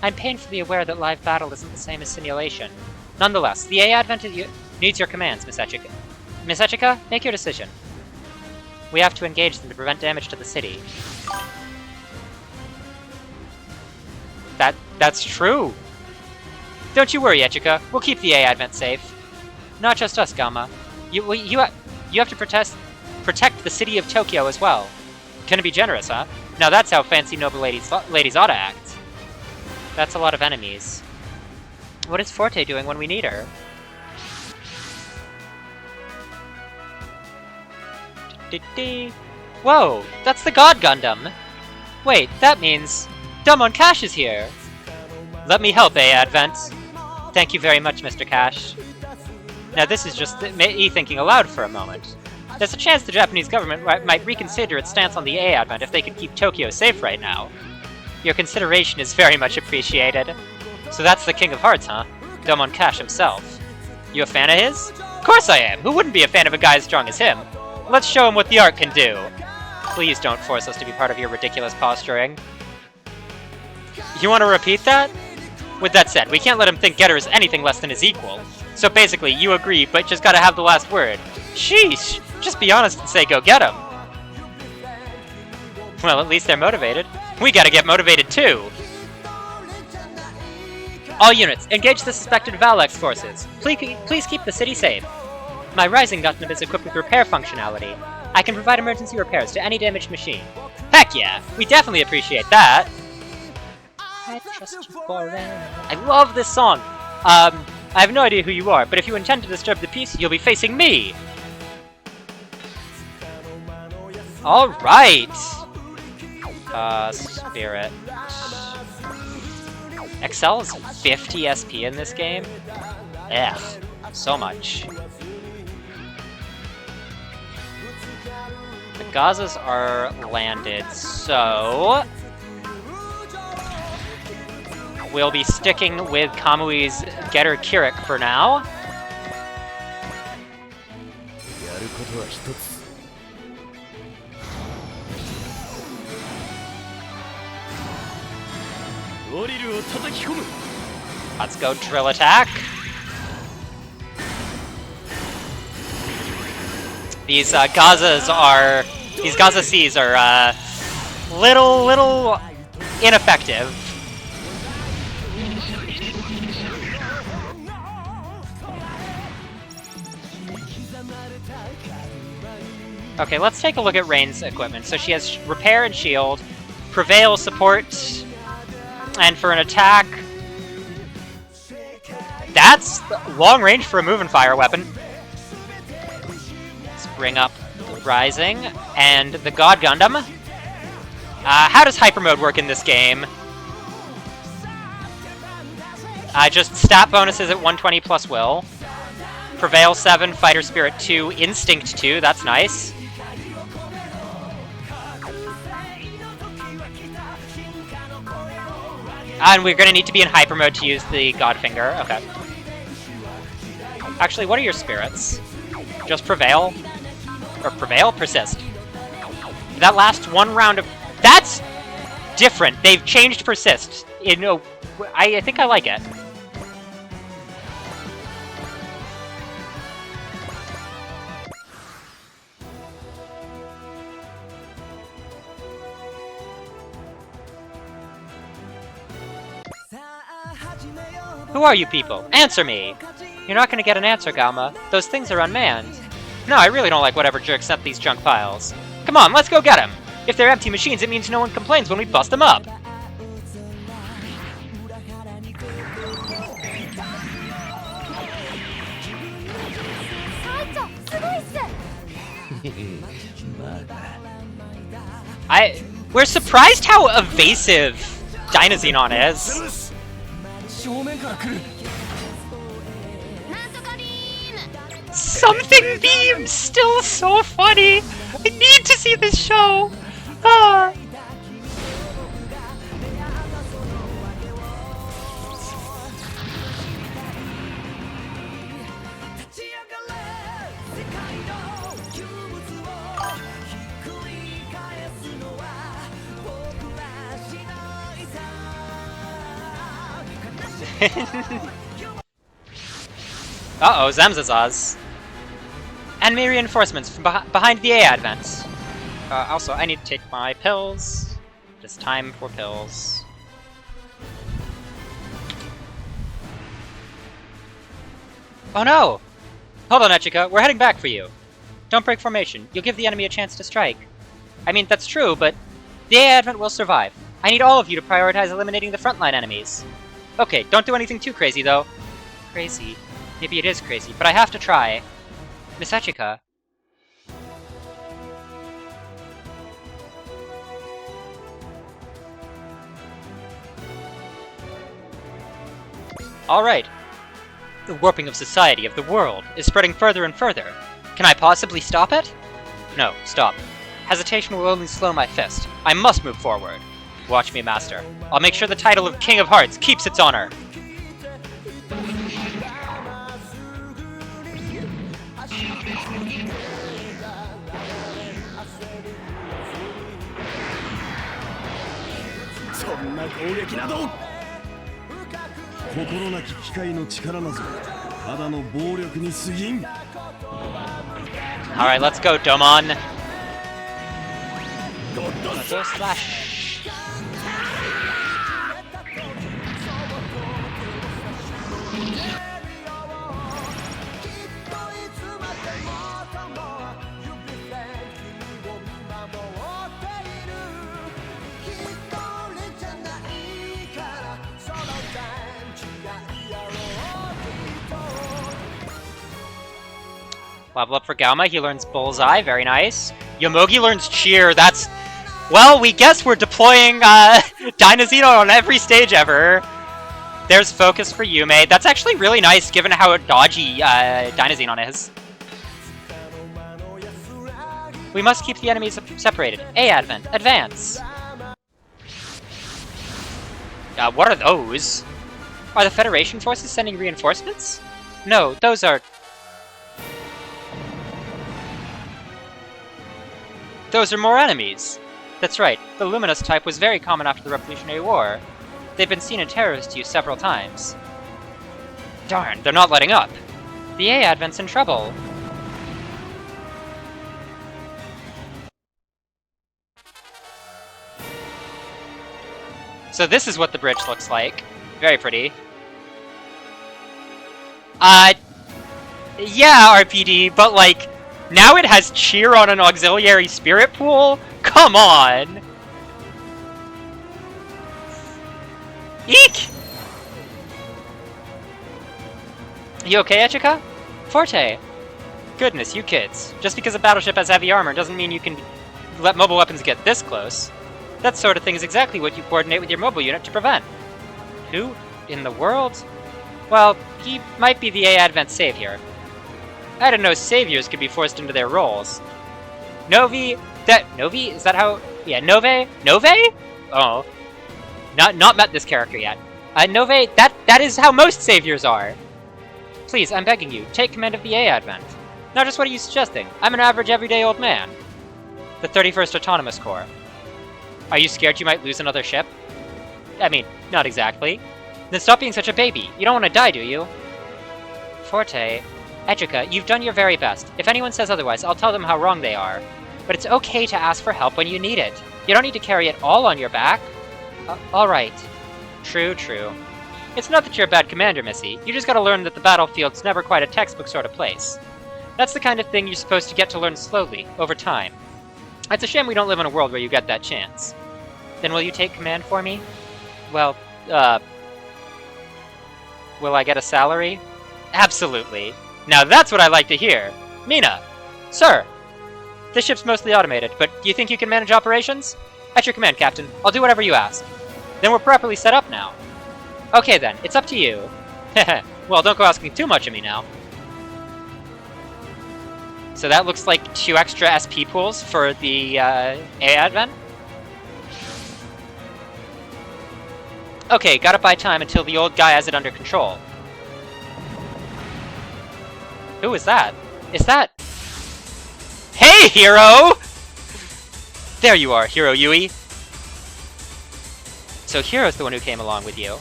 I'm painfully aware that live battle isn't the same as simulation. Nonetheless, the A-Advent needs your commands, Miss Echika. Miss Echika, make your decision. We have to engage them to prevent damage to the city. That's true. Don't you worry, Echika. We'll keep the A-Advent safe. Not just us, Gamma. You have to protect the city of Tokyo as well. Gonna be generous, huh? Now that's how fancy noble ladies ought to act. That's a lot of enemies. What is Forte doing when we need her? Whoa, that's the God Gundam! Wait, that means Domon Cash is here! Let me help, A-Advent. Thank you very much, Mr. Cash. Now this is just me thinking aloud for a moment. There's a chance the Japanese government might reconsider its stance on the A-Advent if they could keep Tokyo safe right now. Your consideration is very much appreciated. So that's the King of Hearts, huh? Domon Cash himself. You a fan of his? Of course I am! Who wouldn't be a fan of a guy as strong as him? Let's show him what the art can do. Please don't force us to be part of your ridiculous posturing. You want to repeat that? With that said, we can't let him think Getter is anything less than his equal. So basically, you agree, but just gotta have the last word. Sheesh! Just be honest and say go get him. Well, at least they're motivated. We gotta get motivated too! All units, engage the suspected Valax forces. Please keep the city safe. My Rising Gundam is equipped with repair functionality. I can provide emergency repairs to any damaged machine. Heck yeah! We definitely appreciate that! I trust you forever. I love this song! I have no idea who you are, but if you intend to disturb the peace, you'll be facing me! Alright! Spirit. Excel's 50 SP in this game? Ugh, so much. The Gazas are landed, so we'll be sticking with Kamui's Getter Kirik for now. Let's go drill attack. These these Gaza Cs are little ineffective. Okay, let's take a look at Rain's equipment. So she has Repair and Shield, Prevail support, and for an attack, That's long range for a move and fire weapon. Let's bring up the Rising and the God Gundam. How does Hyper Mode work in this game? Just stat bonuses at 120 plus will. Prevail 7, Fighter Spirit 2, Instinct 2, that's nice. And we're gonna need to be in Hyper Mode to use the Godfinger, okay. Actually, what are your spirits? Just Prevail? Or Prevail? Persist. That last one round of... That's different! They've changed Persist. You know, I think I like it. Who are you people? Answer me! You're not gonna get an answer, Galma. Those things are unmanned. No, I really don't like whatever jerk sent these junk files. Come on, let's go get them! If they're empty machines, it means no one complains when we bust them up! We're surprised how evasive Dynazenon is. Something Beam! Still so funny! I need to see this show! Ah. Uh-oh, Zamzazaz. Enemy reinforcements from behind the A advent. Also, I need to take my pills. It's time for pills. Oh no! Hold on, Echika, we're heading back for you. Don't break formation. You'll give the enemy a chance to strike. I mean, that's true, but the A advent will survive. I need all of you to prioritize eliminating the frontline enemies. Okay, don't do anything too crazy, though. Crazy? Maybe it is crazy, but I have to try. Miss Echika. Alright. The warping of society, of the world, is spreading further and further. Can I possibly stop it? No, stop. Hesitation will only slow my fist. I must move forward. Watch me, Master. I'll make sure the title of King of Hearts keeps its honor. Alright, let's go, Domon. Let's go slash. Level up for Galma, he learns Bullseye, very nice. Yomogi learns Cheer, that's... Well, we guess we're deploying Dynazenon on every stage ever. There's Focus for Yume. That's actually really nice given how dodgy Dynazenon is. We must keep the enemies separated. A advent, advance. What are those? Are the Federation forces sending reinforcements? No, those are... Those are more enemies! That's right, the Luminous type was very common after the Revolutionary War. They've been seen in terrorist use several times. Darn, they're not letting up! The A advent's in trouble! So this is what the bridge looks like. Very pretty. Yeah, RPD, but like... Now it has Cheer on an auxiliary spirit pool? Come on! Eek! You okay, Echika? Forte! Goodness, you kids. Just because a battleship has heavy armor doesn't mean you can let mobile weapons get this close. That sort of thing is exactly what you coordinate with your mobile unit to prevent. Who in the world? Well, he might be the A-Advent savior. I didn't know saviors could be forced into their roles. Novi? Novi? Is that how... Yeah, Nove? Nove? Oh. Not met this character yet. Nove, that is how most saviors are. Please, I'm begging you, take command of the A-Advent. Now just what are you suggesting? I'm an average everyday old man. The 31st Autonomous Corps. Are you scared you might lose another ship? I mean, not exactly. Then stop being such a baby. You don't want to die, do you? Forte. Echika, you've done your very best. If anyone says otherwise, I'll tell them how wrong they are. But it's okay to ask for help when you need it. You don't need to carry it all on your back. Alright. True. It's not that you're a bad commander, Missy. You just gotta learn that the battlefield's never quite a textbook sort of place. That's the kind of thing you're supposed to get to learn slowly, over time. It's a shame we don't live in a world where you get that chance. Then will you take command for me? Well, will I get a salary? Absolutely. Now that's what I like to hear! Mina! Sir! This ship's mostly automated, but do you think you can manage operations? At your command, Captain. I'll do whatever you ask. Then we're properly set up now. Okay then, it's up to you. Well, don't go asking too much of me now. So that looks like 2 extra SP pools for the A-Advent. Okay, gotta buy time until the old guy has it under control. Who is that? Is that... Hey, Hero! There you are, Hero Yui. So Hero's the one who came along with you.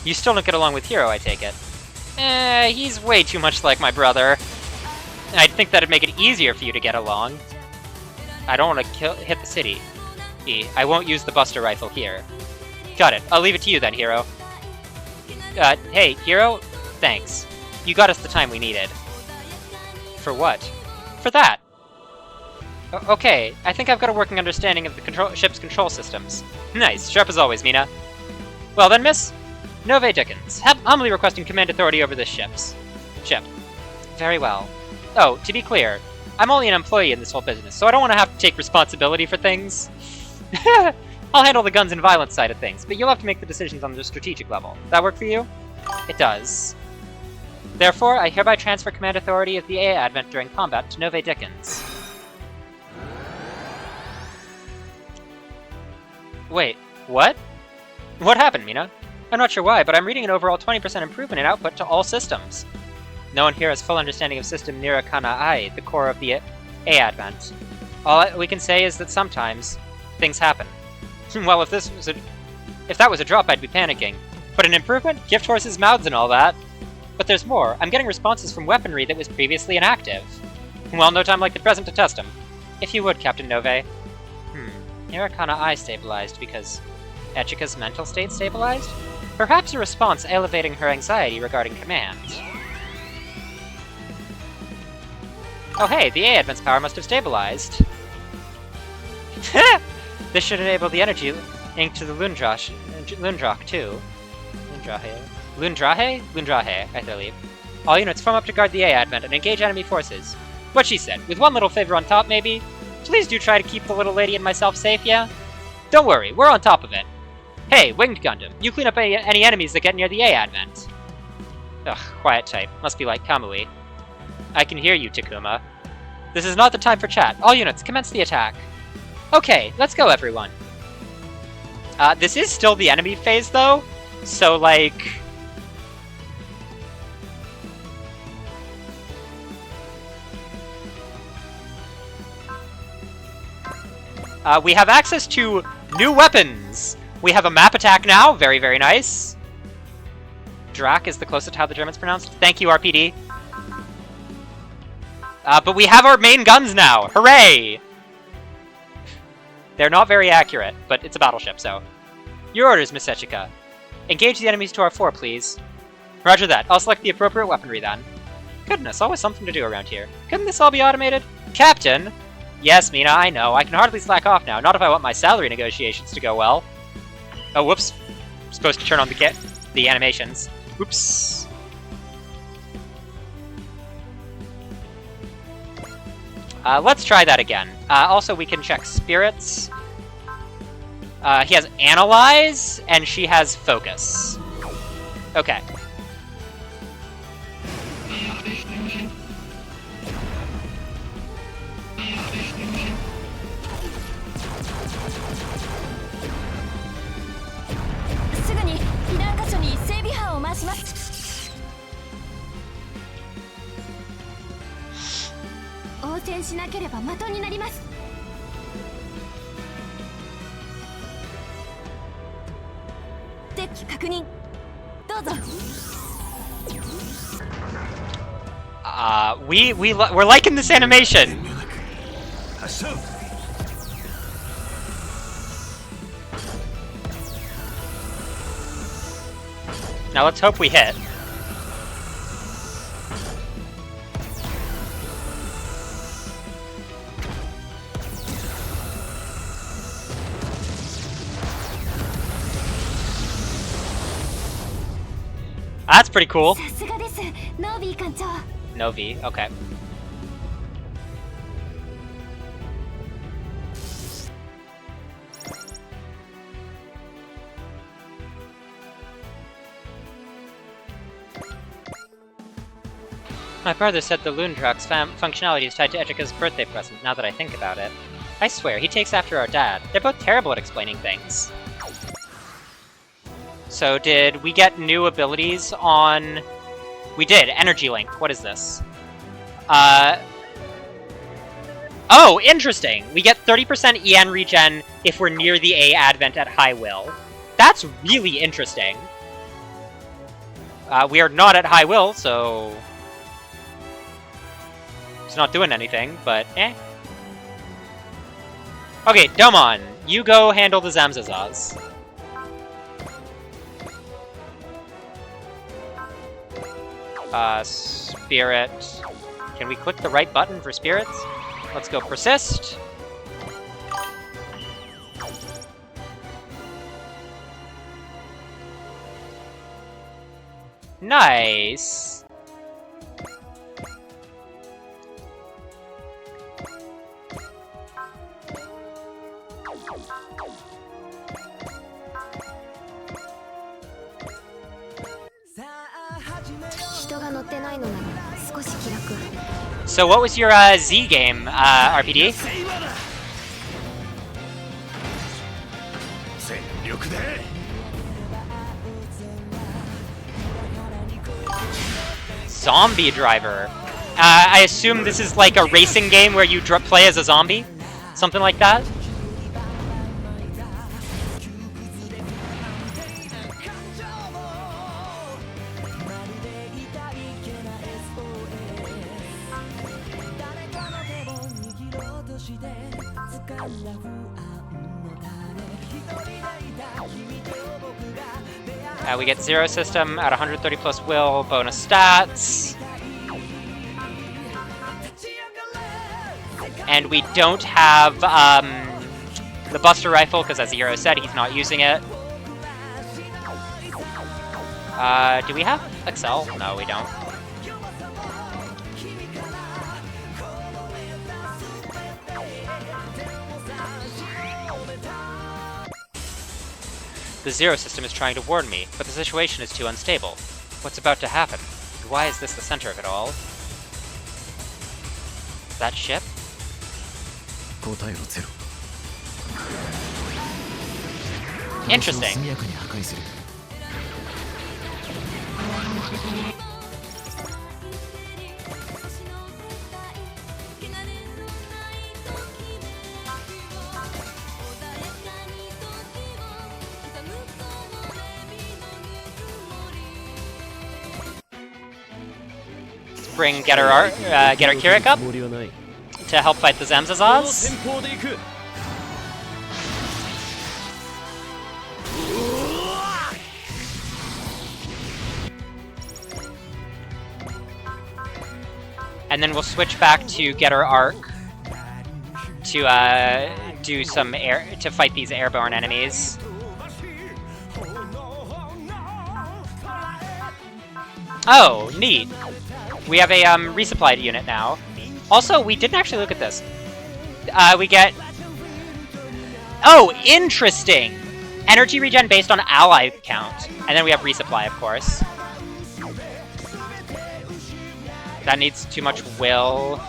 You still don't get along with Hero, I take it. He's way too much like my brother. I'd think that'd make it easier for you to get along. I don't want to hit the city. I won't use the Buster Rifle here. Got it. I'll leave it to you then, Hero. Hey, Hero? Thanks. You got us the time we needed. For what? For that! Okay, I think I've got a working understanding of the ship's control systems. Nice, sharp as always, Mina. Well then, Miss, Nove Dickens, humbly requesting command authority over this ship. Very well. Oh, to be clear, I'm only an employee in this whole business, so I don't want to have to take responsibility for things. I'll handle the guns and violence side of things, but you'll have to make the decisions on the strategic level. That work for you? It does. Therefore, I hereby transfer command authority of the A-Advent during combat to Nove Dickens. Wait, what? What happened, Mina? I'm not sure why, but I'm reading an overall 20% improvement in output to all systems. No one here has full understanding of system Nirakana Ai, the core of the A-Advent. All we can say is that sometimes things happen. Well, if that was a drop, I'd be panicking. But an improvement? Gift horses' mouths and all that. But there's more. I'm getting responses from weaponry that was previously inactive. Well, no time like the present to test them. If you would, Captain Nove. Nirakana Ai stabilized because Echika's mental state stabilized? Perhaps a response elevating her anxiety regarding command. Oh hey, the A-Advent's power must have stabilized. This should enable the energy link to the Lundrak too. Lundrahe, I believe. All units form up to guard the A-Advent and engage enemy forces. What she said, with one little favor on top maybe? Please do try to keep the little lady and myself safe, yeah? Don't worry, we're on top of it. Hey, Winged Gundam, you clean up any enemies that get near the A-Advent. Ugh, quiet type. Must be like Kamui. I can hear you, Takuma. This is not the time for chat. All units, commence the attack. Okay, let's go, everyone. This is still the enemy phase, though, so, like... we have access to new weapons! We have a map attack now, very, very nice. Drak is the closest to how the German's pronounced. Thank you, RPD. But we have our main guns now! Hooray! They're not very accurate, but it's a battleship, so... Your orders, Miss Echika. Engage the enemies to our fore, please. Roger that. I'll select the appropriate weaponry, then. Goodness, always something to do around here. Couldn't this all be automated? Captain! Yes, Mina, I know. I can hardly slack off now, not if I want my salary negotiations to go well. Oh, whoops. I'm supposed to turn on the animations. Oops. Let's try that again. Also, we can check spirits. He has Analyze, and she has Focus. Okay. We're liking this animation. Now let's hope we hit. That's pretty cool. Novi, okay. My brother said the Loon Truck's functionality is tied to Etrika's birthday present, now that I think about it. I swear, he takes after our dad. They're both terrible at explaining things. So did we get new abilities on... We did, Energy Link. What is this? Oh, interesting! We get 30% EN regen if we're near the A Advent at high will. That's really interesting. We are not at high will, so... It's not doing anything, but eh. Okay, Domon, you go handle the Zamzazaz. Spirit. Can we click the right button for spirits? Let's go persist. Nice. So what was your Z game, RPD? Zombie Driver. I assume this is like a racing game where you play as a zombie? Something like that? We get Zero System at 130 plus will, bonus stats. And we don't have the Buster Rifle, because as Zero said, he's not using it. Do we have Excel? No, we don't. The Zero System is trying to warn me, but the situation is too unstable. What's about to happen? And why is this the center of it all? That ship? Interesting. Bring Getter Kirik up to help fight the Zamzazaz. And then we'll switch back to Getter Arc to do some to fight these airborne enemies. Oh, neat. We have a resupplied unit now. Also, we didn't actually look at this. We get... Oh, interesting! Energy regen based on ally count. And then we have resupply, of course. That needs too much will.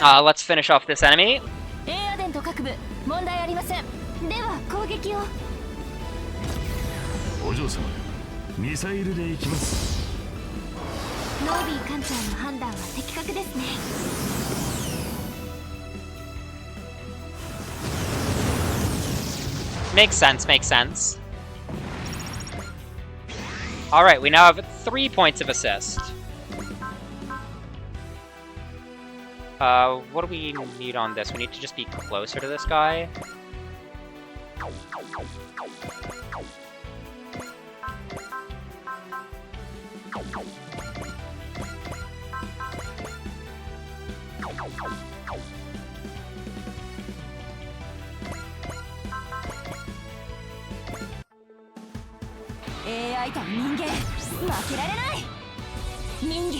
Let's finish off this enemy. エアデント各部問題ありません。では攻撃を。お嬢様、ミサイルで行きます。ノービー艦長の判断は的確ですね。Makes sense, makes sense. Alright, we now have 3 points of assist. What do we need on this? We need to just be closer to this guy. AI と人間負けられない。人間。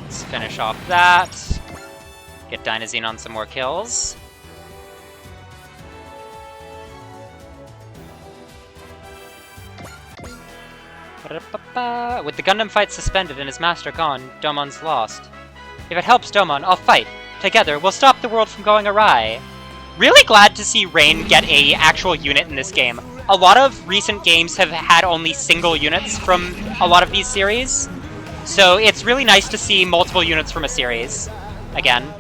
Let's finish off that. Get Dynazine on some more kills. With the Gundam fight suspended and his master gone, Domon's lost. If it helps Domon, I'll fight. Together, we'll stop the world from going awry. Really glad to see Rain get a actual unit in this game. A lot of recent games have had only single units from a lot of these series. So it's really nice to see multiple units from a series. Again.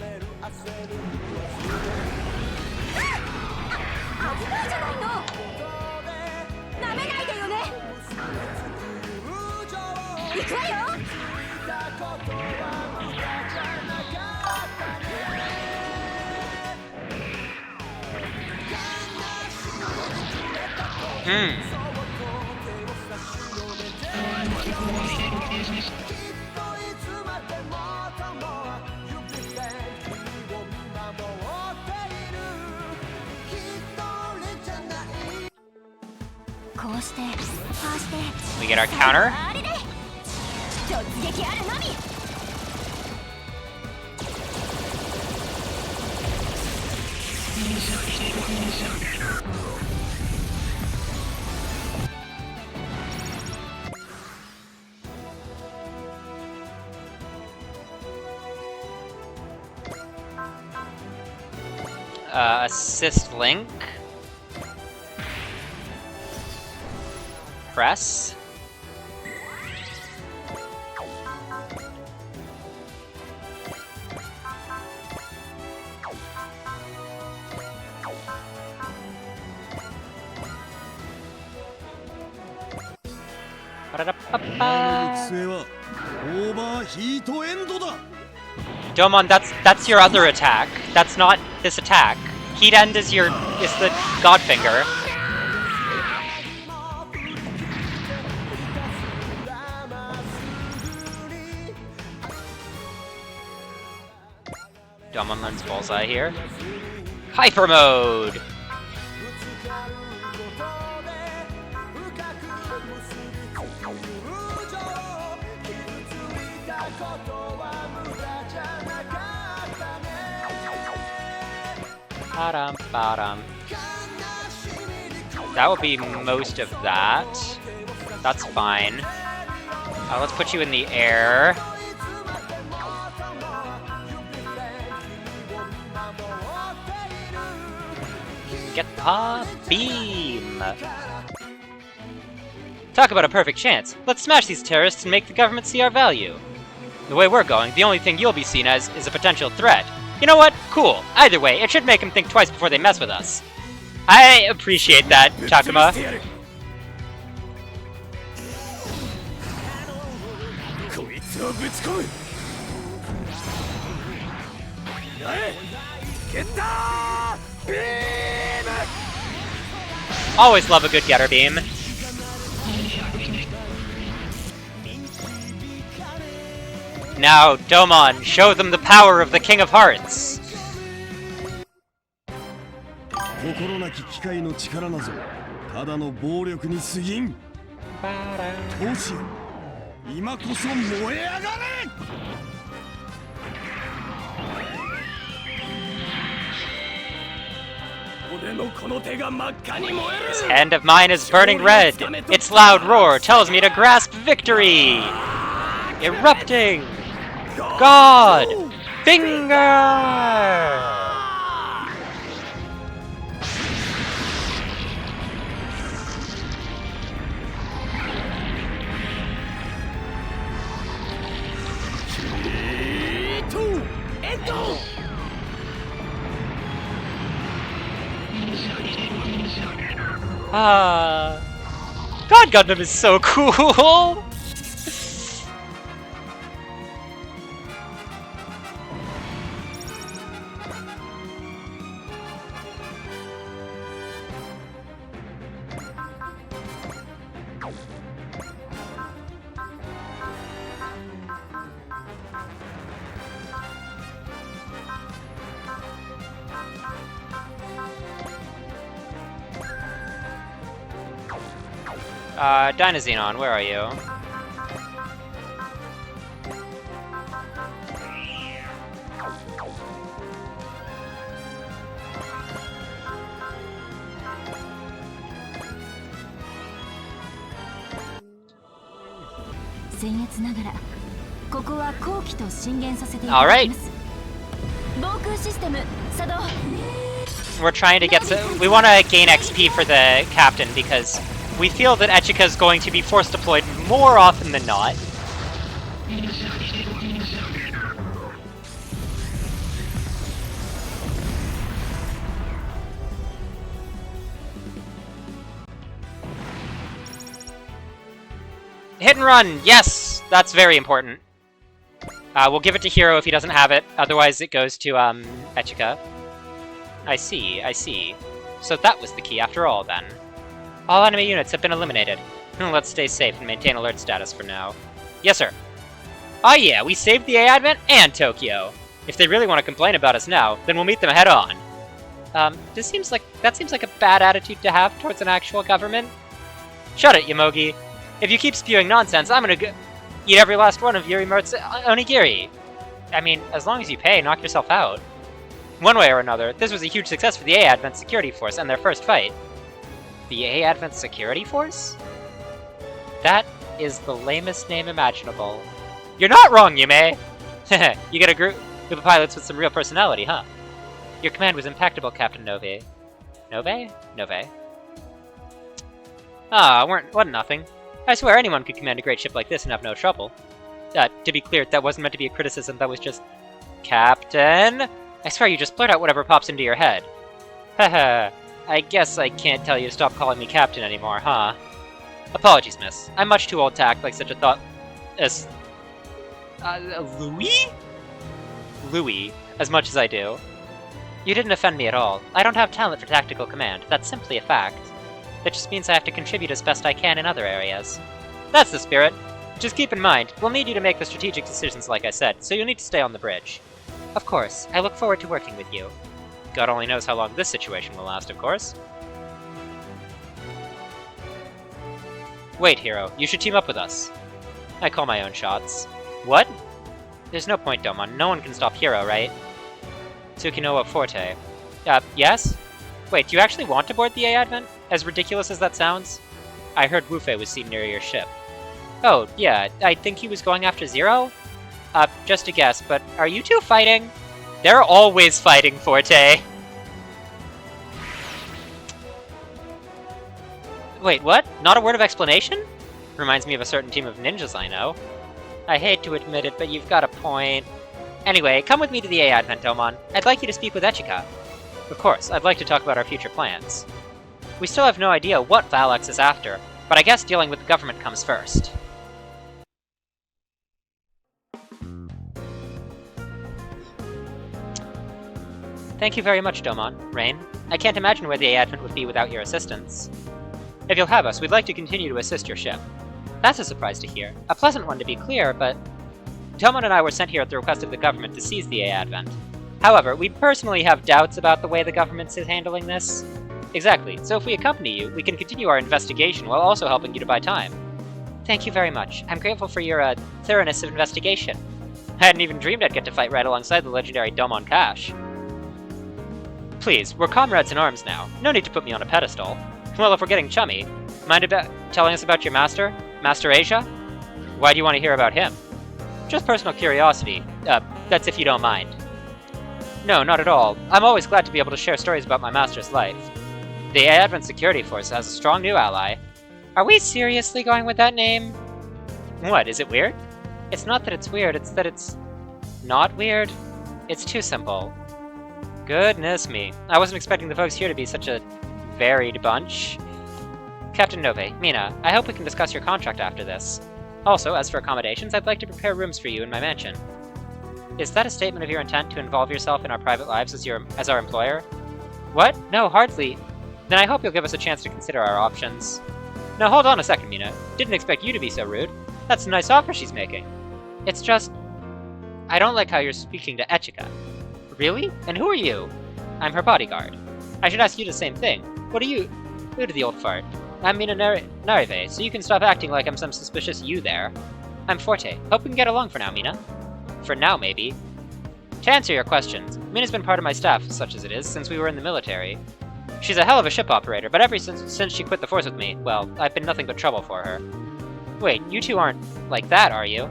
We get our counter. Assist Link. Press. Domon, that's your other attack. That's not this attack. Heat End is the Godfinger. Domon learns Bullseye here. Hyper Mode! That will be most of that. That's fine. Let's put you in the air. Get the beam! Talk about a perfect chance. Let's smash these terrorists and make the government see our value. The way we're going, the only thing you'll be seen as is a potential threat. You know what? Cool. Either way, it should make them think twice before they mess with us. I appreciate that, Takuma. Always love a good getter beam. Now, Domon, show them the power of the King of Hearts. 心なき機械の力なぞただの暴力に過ぎん。どうしよう、今こそ燃え上がれ。 This hand of mine is burning red. Its loud roar tells me to grasp victory. Erupting. God. Finger. God Gundam is so cool! Dynazenon, where are you? Alright. We're trying to get we want to gain XP for the captain because we feel that Echika is going to be force deployed more often than not. Hit and run! Yes! That's very important. We'll give it to Hiro if he doesn't have it, otherwise it goes to, Echika. I see, I see. So that was the key after all, then. All enemy units have been eliminated. Let's stay safe and maintain alert status for now. Yes, sir. Oh yeah, we saved the A-Advent and Tokyo. If they really want to complain about us now, then we'll meet them head on. That seems like a bad attitude to have towards an actual government. Shut it, Yomogi. If you keep spewing nonsense, I'm gonna eat every last one of Yurimurt's onigiri. I mean, as long as you pay, knock yourself out. One way or another, this was a huge success for the A-Advent Security Force and their first fight. The A-Advent Security Force? That is the lamest name imaginable. You're not wrong, Yume! You get a group of pilots with some real personality, huh? Your command was impeccable, Captain Nove. Nove? Nove. Ah, wasn't nothing. I swear anyone could command a great ship like this and have no trouble. To be clear, that wasn't meant to be a criticism, that was just... Captain? I swear you just blurt out whatever pops into your head. Haha. I guess I can't tell you to stop calling me Captain anymore, huh? Apologies, miss. I'm much too old to act like such a thought... Louis? Louis, as much as I do. You didn't offend me at all. I don't have talent for tactical command. That's simply a fact. That just means I have to contribute as best I can in other areas. That's the spirit. Just keep in mind, we'll need you to make the strategic decisions like I said, so you'll need to stay on the bridge. Of course, I look forward to working with you. God only knows how long this situation will last, of course. Wait, Hiro, you should team up with us. I call my own shots. What? There's no point, Domon. No one can stop Hiro, right? Tsukinoa Forte. Yes? Wait, do you actually want to board the A-Advent? As ridiculous as that sounds? I heard Wufei was seen near your ship. Oh, yeah, I think he was going after Zero? Just a guess, but are you two fighting? They're always fighting, Forte! Wait, what? Not a word of explanation? Reminds me of a certain team of ninjas I know. I hate to admit it, but you've got a point. Anyway, come with me to the A-Advent, Domon. I'd like you to speak with Echika. Of course, I'd like to talk about our future plans. We still have no idea what Valex is after, but I guess dealing with the government comes first. Thank you very much, Domon. Rain. I can't imagine where the Advent would be without your assistance. If you'll have us, we'd like to continue to assist your ship. That's a surprise to hear. A pleasant one to be clear, but... Domon and I were sent here at the request of the government to seize the Advent. However, we personally have doubts about the way the government is handling this. Exactly, so if we accompany you, we can continue our investigation while also helping you to buy time. Thank you very much. I'm grateful for your, thoroughness of investigation. I hadn't even dreamed I'd get to fight right alongside the legendary Domon Cash. Please, we're comrades in arms now. No need to put me on a pedestal. Well, if we're getting chummy, mind about telling us about your master? Master Asia? Why do you want to hear about him? Just personal curiosity. That's if you don't mind. No, not at all. I'm always glad to be able to share stories about my master's life. The Advent Security Force has a strong new ally. Are we seriously going with that name? What, is it weird? It's not that it's weird, it's that it's... not weird? It's too simple. Goodness me. I wasn't expecting the folks here to be such a varied bunch. Captain Nove, Mina, I hope we can discuss your contract after this. Also, as for accommodations, I'd like to prepare rooms for you in my mansion. Is that a statement of your intent to involve yourself in our private lives as our employer? What? No, hardly. Then I hope you'll give us a chance to consider our options. Now hold on a second, Mina. Didn't expect you to be so rude. That's a nice offer she's making. It's just... I don't like how you're speaking to Echika. Really? And who are you? I'm her bodyguard. I should ask you the same thing. What are you? Who to the old fart? I'm Mina Narive, so you can stop acting like I'm some suspicious you there. I'm Forte. Hope we can get along for now, Mina. For now, maybe. To answer your questions, Mina's been part of my staff, such as it is, since we were in the military. She's a hell of a ship operator, but ever since she quit the force with me, well, I've been nothing but trouble for her. Wait, you two aren't like that, are you?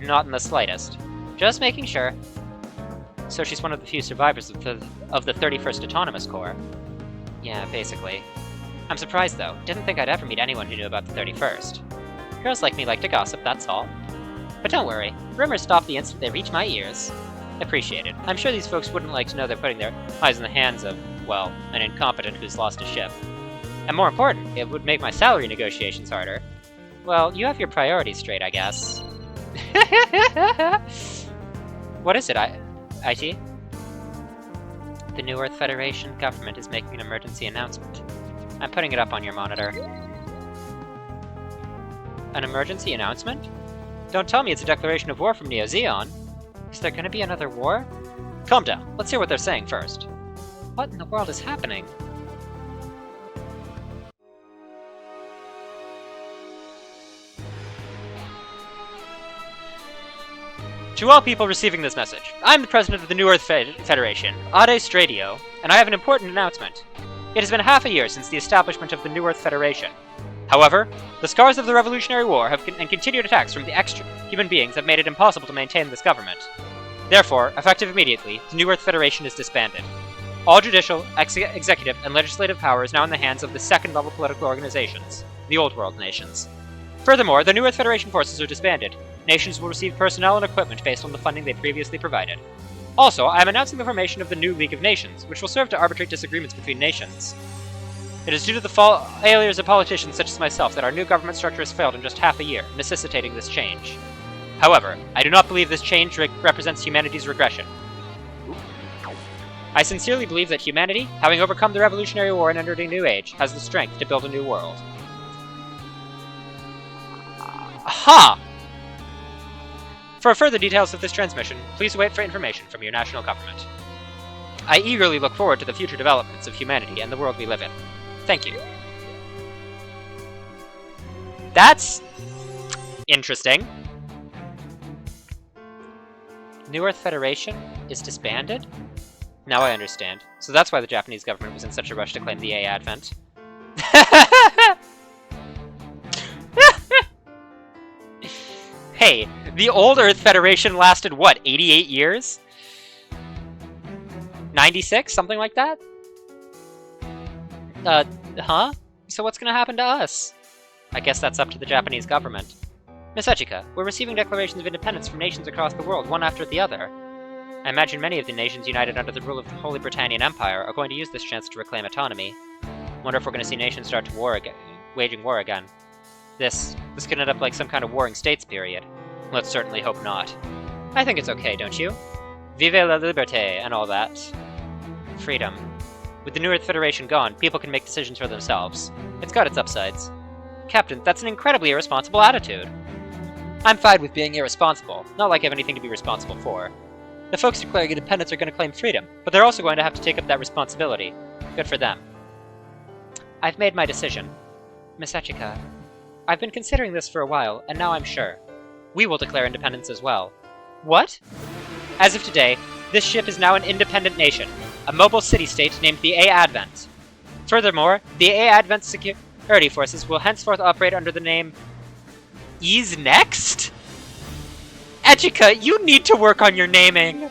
Not in the slightest. Just making sure. So she's one of the few survivors of the 31st Autonomous Corps. Yeah, basically. I'm surprised, though. Didn't think I'd ever meet anyone who knew about the 31st. Girls like me like to gossip, that's all. But don't worry, rumors stop the instant they reach my ears. Appreciated. I'm sure these folks wouldn't like to know they're putting their eyes in the hands of, well, an incompetent who's lost a ship. And more important, it would make my salary negotiations harder. Well, you have your priorities straight, I guess. What is it, IT? The New Earth Federation government is making an emergency announcement. I'm putting it up on your monitor. An emergency announcement? Don't tell me it's a declaration of war from Neo Zeon. Is there gonna be another war? Calm down. Let's hear what they're saying first. What in the world is happening? To all people receiving this message, I'm the president of the New Earth Federation, Ade Stradio, and I have an important announcement. It has been half a year since the establishment of the New Earth Federation. However, the scars of the Revolutionary War and continued attacks from the extra-human beings have made it impossible to maintain this government. Therefore, effective immediately, the New Earth Federation is disbanded. All judicial, executive, and legislative power is now in the hands of the second-level political organizations, the Old World nations. Furthermore, the New Earth Federation forces are disbanded. Nations will receive personnel and equipment based on the funding they previously provided. Also, I am announcing the formation of the new League of Nations, which will serve to arbitrate disagreements between nations. It is due to the failures of politicians such as myself that our new government structure has failed in just half a year, necessitating this change. However, I do not believe this change represents humanity's regression. I sincerely believe that humanity, having overcome the Revolutionary War and entered a new age, has the strength to build a new world. Aha! For further details of this transmission, please wait for information from your national government. I eagerly look forward to the future developments of humanity and the world we live in. Thank you. That's interesting. New Earth Federation is disbanded? Now I understand. So that's why the Japanese government was in such a rush to claim the A Advent. Hey, the old Earth Federation lasted, what, 88 years? 96? Something like that? Huh? So what's gonna happen to us? I guess that's up to the Japanese government. Miss Echika, we're receiving declarations of independence from nations across the world, one after the other. I imagine many of the nations united under the rule of the Holy Britannian Empire are going to use this chance to reclaim autonomy. Wonder if we're gonna see nations start to waging war again. This could end up like some kind of warring states period. Let's certainly hope not. I think it's okay, don't you? Vive la liberté and all that. freedom. With the New Earth Federation gone, people can make decisions for themselves. It's got its upsides. Captain, that's an incredibly irresponsible attitude. I'm fine with being irresponsible, not like I have anything to be responsible for. The folks declaring independence are going to claim freedom, but they're also going to have to take up that responsibility. Good for them. I've made my decision. Miss Echika, I've been considering this for a while, and now I'm sure. We will declare independence as well. What? As of today, this ship is now an independent nation, a mobile city-state named the A Advent. Furthermore, the A Advent security forces will henceforth operate under the name Ease Next? Echika, you need to work on your naming!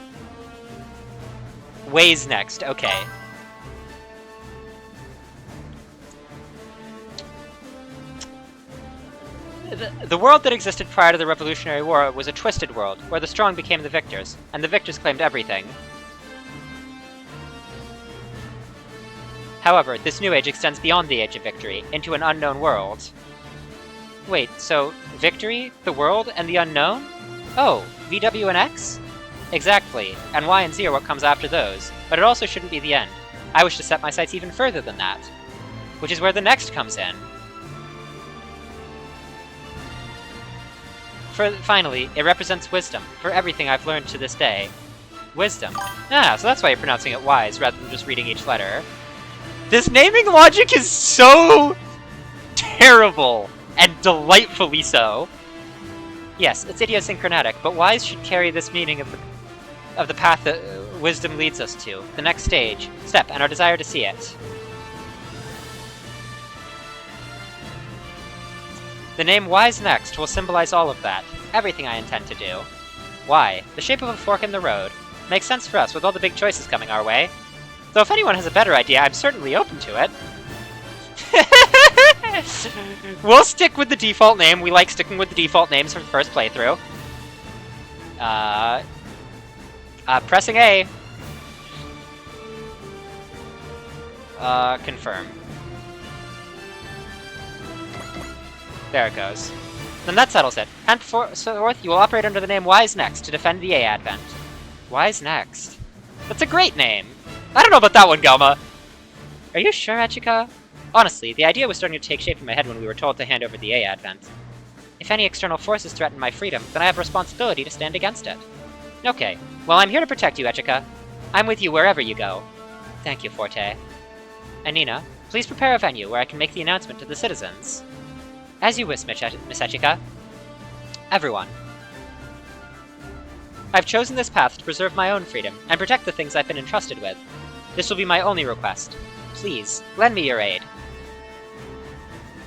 Ways Next, okay. The world that existed prior to the Revolutionary War was a twisted world, where the strong became the victors, and the victors claimed everything. However, this new age extends beyond the Age of Victory, into an unknown world. Wait, so Victory, the world, and the unknown? Oh, VW and X? Exactly, and Y and Z are what comes after those, but it also shouldn't be the end. I wish to set my sights even further than that. Which is where the next comes in. Finally, it represents wisdom, for everything I've learned to this day. Wisdom. Ah, so that's why you're pronouncing it wise, rather than just reading each letter. This naming logic is so terrible, and delightfully so. Yes, it's idiosyncratic, but wise should carry this meaning of the path that wisdom leads us to, the next step, and our desire to see it. The name Wise Next will symbolize all of that, everything I intend to do. Why? The shape of a fork in the road. Makes sense for us with all the big choices coming our way. Though if anyone has a better idea, I'm certainly open to it. We'll stick with the default name. We like sticking with the default names from the first playthrough. Pressing A. Confirm. There it goes. Then that settles it. Henceforth, you will operate under the name Wise Next to defend the A Advent. Wise Next. That's a great name. I don't know about that one, Gelma. Are you sure, Echika? Honestly, the idea was starting to take shape in my head when we were told to hand over the A Advent. If any external forces threaten my freedom, then I have a responsibility to stand against it. Okay, well, I'm here to protect you, Echika. I'm with you wherever you go. Thank you, Forte. And Nina, please prepare a venue where I can make the announcement to the citizens. As you wish, Miss Echika. Everyone. I've chosen this path to preserve my own freedom and protect the things I've been entrusted with. This will be my only request. Please, lend me your aid.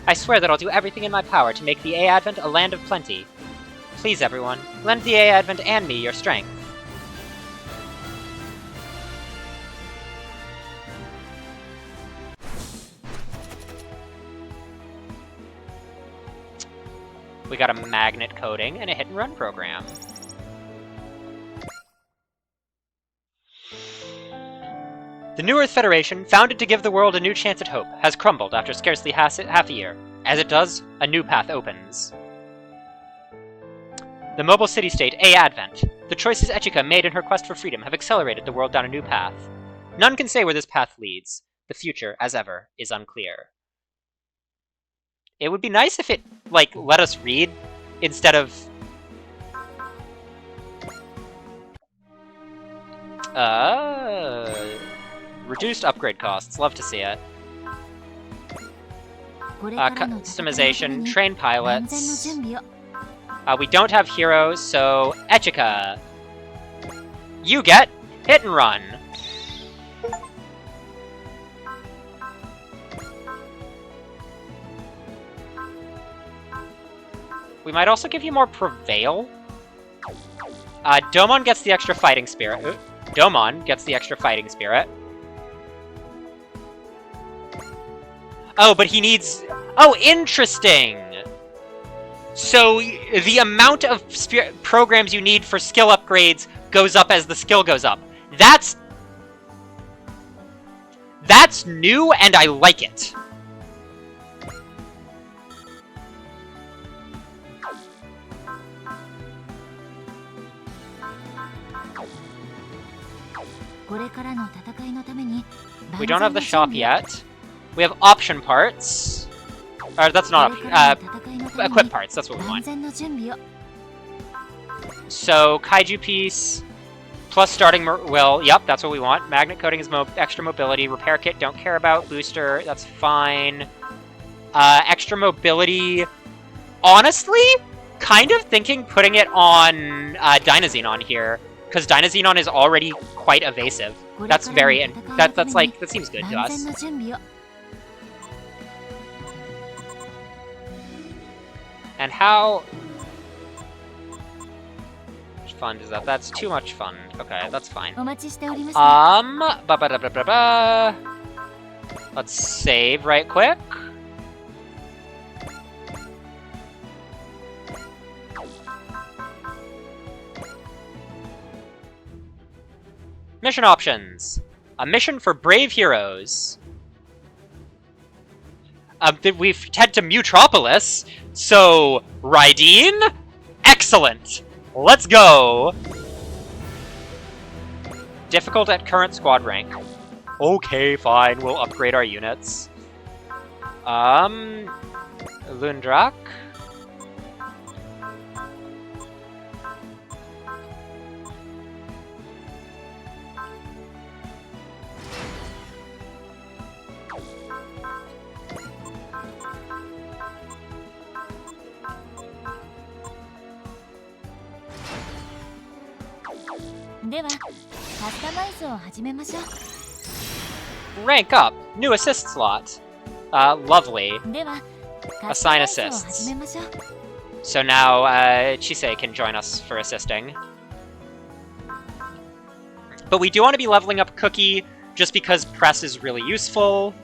I swear that I'll do everything in my power to make the A Advent a land of plenty. Please, everyone, lend the A Advent and me your strength. We got a magnet coding and a hit-and-run program. The New Earth Federation, founded to give the world a new chance at hope, has crumbled after scarcely half a year. As it does, a new path opens. The mobile city-state A Advent. The choices Echika made in her quest for freedom have accelerated the world down a new path. None can say where this path leads. The future, as ever, is unclear. It would be nice if it, like, let us read instead of... reduced upgrade costs. Love to see it. Customization, train pilots. We don't have heroes, so Echika. You get hit and run. We might also give you more Prevail. Domon gets the extra fighting spirit. Domon gets the extra fighting spirit. Oh, but he needs... Oh, interesting! So, the amount of programs you need for skill upgrades goes up as the skill goes up. That's new, and I like it. We don't have the shop yet. We have option parts. Or that's not equip parts, that's what we want. So, kaiju piece, plus starting yep, that's what we want. Magnet coating is extra mobility. Repair kit, don't care about. Booster, that's fine. Extra mobility, honestly, kind of thinking putting it on Dynazenon here, because Dynazenon is already quite evasive. That's very, that seems good to us. And how much fun is that? That's too much fun. Okay, that's fine. Let's save right quick. Mission options. A mission for brave heroes. We've head to Mutropolis, so Rydeen? Excellent! Let's go! Difficult at current squad rank. Okay, fine, we'll upgrade our units. Lundrak? Rank up! New assist slot. Lovely. Assign assists. So now, Chise can join us for assisting. But we do want to be leveling up Cookie, just because press is really useful.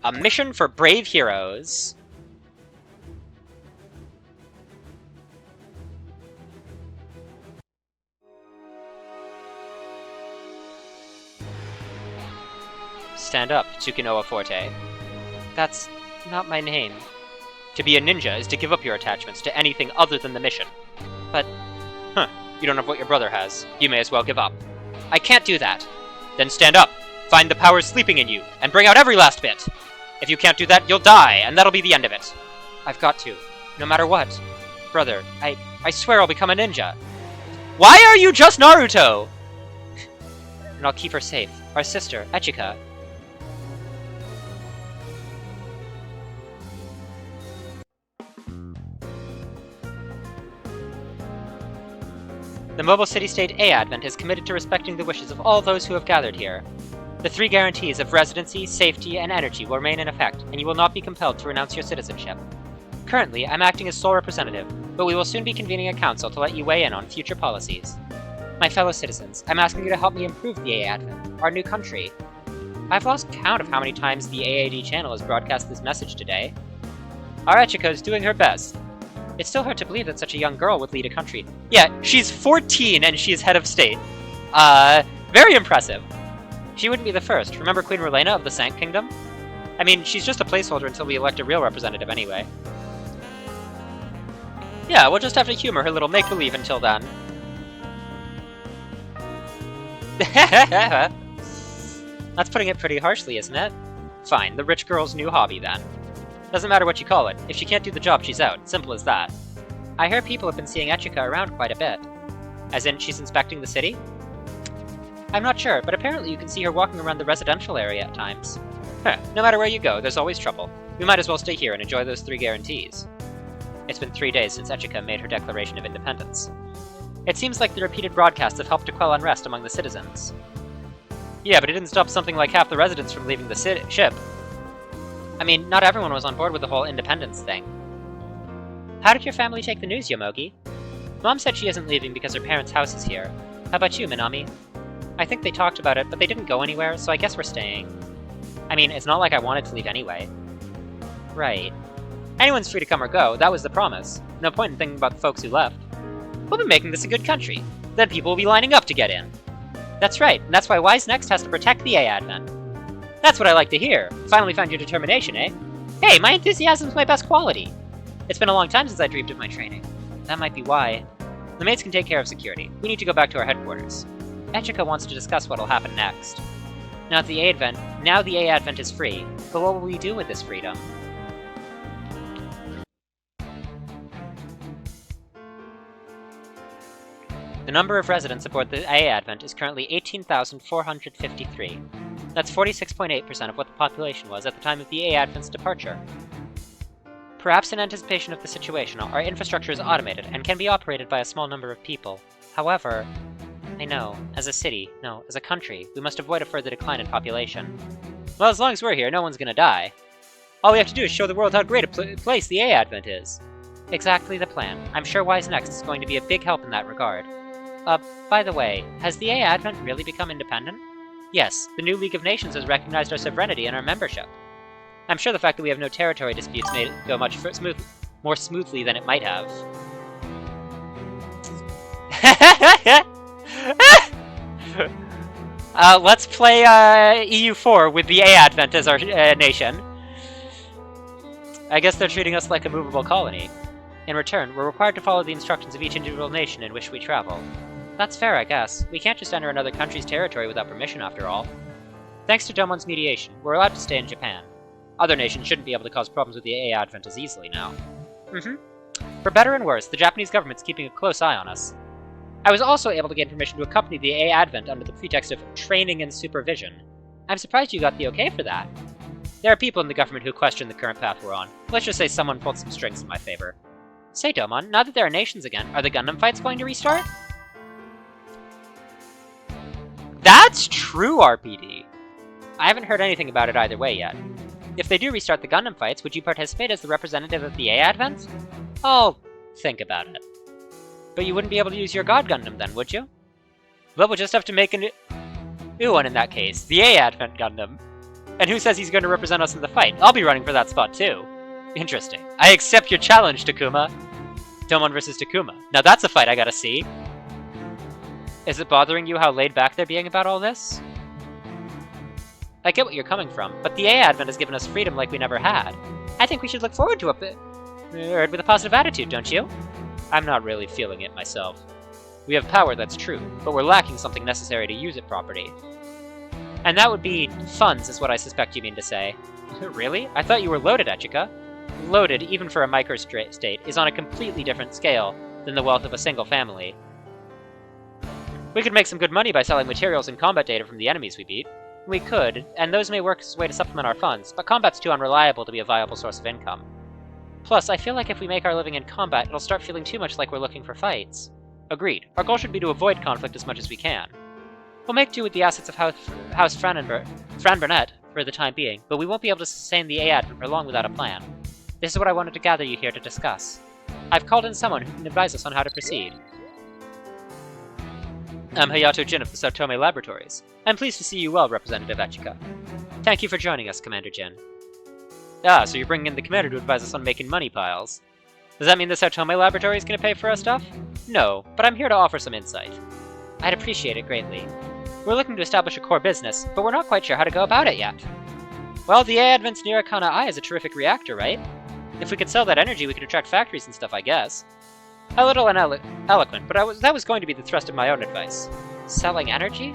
A mission for brave heroes. Stand up, Tsukinoa Forte. That's not my name. To be a ninja is to give up your attachments to anything other than the mission. But, you don't have what your brother has. You may as well give up. I can't do that. Then stand up, find the power sleeping in you, and bring out every last bit. If you can't do that, you'll die, and that'll be the end of it. I've got to, no matter what. Brother, I swear I'll become a ninja. Why are you just Naruto? And I'll keep her safe. Our sister, Echika. The Mobile City-State A-Advent is committed to respecting the wishes of all those who have gathered here. The 3 guarantees of residency, safety, and energy will remain in effect, and you will not be compelled to renounce your citizenship. Currently, I'm acting as sole representative, but we will soon be convening a council to let you weigh in on future policies. My fellow citizens, I'm asking you to help me improve the A-Advent, our new country. I've lost count of how many times the AAD channel has broadcast this message today. Our Echika is doing her best. It's still hard to believe that such a young girl would lead a country. Yeah, she's 14 and she's head of state. Very impressive. She wouldn't be the first. Remember Queen Relena of the Sank Kingdom? I mean, she's just a placeholder until we elect a real representative anyway. Yeah, we'll just have to humor her little make-believe until then. That's putting it pretty harshly, isn't it? Fine, the rich girl's new hobby then. Doesn't matter what you call it. If she can't do the job, she's out. Simple as that. I hear people have been seeing Echika around quite a bit. As in, she's inspecting the city? I'm not sure, but apparently you can see her walking around the residential area at times. No matter where you go, there's always trouble. We might as well stay here and enjoy those 3 guarantees. It's been 3 days since Echika made her declaration of independence. It seems like the repeated broadcasts have helped to quell unrest among the citizens. Yeah, but it didn't stop something like half the residents from leaving the ship. I mean, not everyone was on board with the whole independence thing. How did your family take the news, Yomogi? Mom said she isn't leaving because her parents' house is here. How about you, Minami? I think they talked about it, but they didn't go anywhere, so I guess we're staying. I mean, it's not like I wanted to leave anyway. Right. Anyone's free to come or go, that was the promise. No point in thinking about the folks who left. We'll be making this a good country. Then people will be lining up to get in. That's right, and that's why Wise Next has to protect the A-Advent. That's what I like to hear. Finally found your determination, eh? Hey, my enthusiasm's my best quality. It's been a long time since I dreamed of my training. That might be why. The mates can take care of security. We need to go back to our headquarters. Echika wants to discuss what'll happen next. Now the A Advent is free, but what will we do with this freedom? The number of residents aboard the A Advent is currently 18,453. That's 46.8% of what the population was at the time of the A Advent's departure. Perhaps in anticipation of the situation, our infrastructure is automated and can be operated by a small number of people. However, I know, as a city, no, as a country, we must avoid a further decline in population. Well, as long as we're here, no one's gonna die. All we have to do is show the world how great a place the A Advent is. Exactly the plan. I'm sure Wise Next is going to be a big help in that regard. By the way, has the A Advent really become independent? Yes, the new League of Nations has recognized our sovereignty and our membership. I'm sure the fact that we have no territory disputes made it go much more smoothly than it might have. Let's play EU4 with the A Advent as our nation. I guess they're treating us like a movable colony. In return, we're required to follow the instructions of each individual nation in which we travel. That's fair, I guess. We can't just enter another country's territory without permission, after all. Thanks to Domon's mediation, we're allowed to stay in Japan. Other nations shouldn't be able to cause problems with the A Advent as easily now. For better and worse, the Japanese government's keeping a close eye on us. I was also able to gain permission to accompany the A Advent under the pretext of training and supervision. I'm surprised you got the okay for that. There are people in the government who question the current path we're on. Let's just say someone pulled some strings in my favor. Say, Domon, now that there are nations again, are the Gundam fights going to restart? That's true, RPD! I haven't heard anything about it either way yet. If they do restart the Gundam fights, would you participate as the representative of the A Advent? I'll think about it. But you wouldn't be able to use your God Gundam then, would you? Well, we'll just have to make a new one in that case. The A Advent Gundam. And who says he's going to represent us in the fight? I'll be running for that spot too. Interesting. I accept your challenge, Takuma. Domon versus Takuma. Now that's a fight I gotta see. Is it bothering you how laid back they're being about all this? I get what you're coming from, but the A Advent has given us freedom like we never had. I think we should look forward to it with a positive attitude, don't you? I'm not really feeling it myself. We have power, that's true, but we're lacking something necessary to use it properly. And that would be funds, is what I suspect you mean to say. Really? I thought you were loaded, Echika. Loaded, even for a microstate, is on a completely different scale than the wealth of a single family. We could make some good money by selling materials and combat data from the enemies we beat. We could, and those may work as a way to supplement our funds, but combat's too unreliable to be a viable source of income. Plus, I feel like if we make our living in combat, it'll start feeling too much like we're looking for fights. Agreed. Our goal should be to avoid conflict as much as we can. We'll make do with the assets of House Franburnett for the time being, but we won't be able to sustain the A Advent for long without a plan. This is what I wanted to gather you here to discuss. I've called in someone who can advise us on how to proceed. I'm Hayato Jin of the Saotome Laboratories. I'm pleased to see you well, Representative Echika. Thank you for joining us, Commander Jin. Ah, so you're bringing in the commander to advise us on making money piles. Does that mean the Saotome Laboratories gonna pay for our stuff? No, but I'm here to offer some insight. I'd appreciate it greatly. We're looking to establish a core business, but we're not quite sure how to go about it yet. Well, the A Advent's Nirikana I is a terrific reactor, right? If we could sell that energy, we could attract factories and stuff, I guess. A little eloquent, but that was going to be the thrust of my own advice. Selling energy?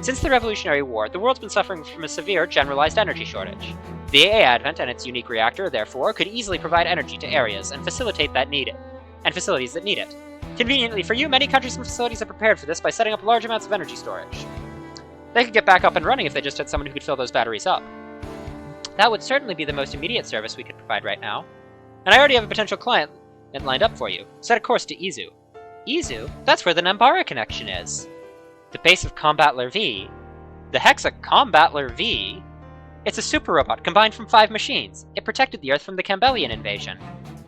Since the Revolutionary War, the world's been suffering from a severe, generalized energy shortage. The A Advent and its unique reactor, therefore, could easily provide energy to areas and facilities that need it. Conveniently for you, many countries and facilities are prepared for this by setting up large amounts of energy storage. They could get back up and running if they just had someone who could fill those batteries up. That would certainly be the most immediate service we could provide right now. And I already have a potential client lined up for you. Set a course to Izu. Izu? That's where the Nambara connection is. The base of Combattler V. The heck's a Combattler V? It's a super robot combined from 5 machines. It protected the Earth from the Campbellian invasion.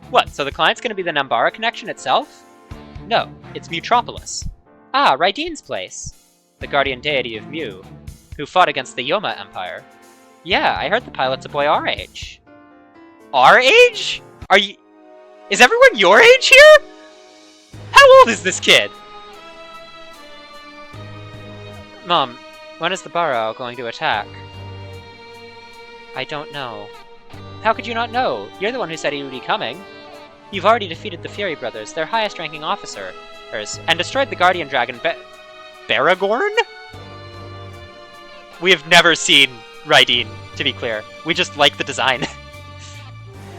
What, so the client's gonna be the Nambara connection itself? No, it's Mutropolis. Ah, Raiden's place. The guardian deity of Mu, who fought against the Yoma Empire. Yeah, I heard the pilot's a boy our age. Our age? Is everyone your age here? How old is this kid? Mom, when is the Barao going to attack? I don't know. How could you not know? You're the one who said he would be coming. You've already defeated the Fury Brothers, their highest-ranking officer, and destroyed the guardian dragon Baragorn? We have never seen Raideen, to be clear. We just like the design.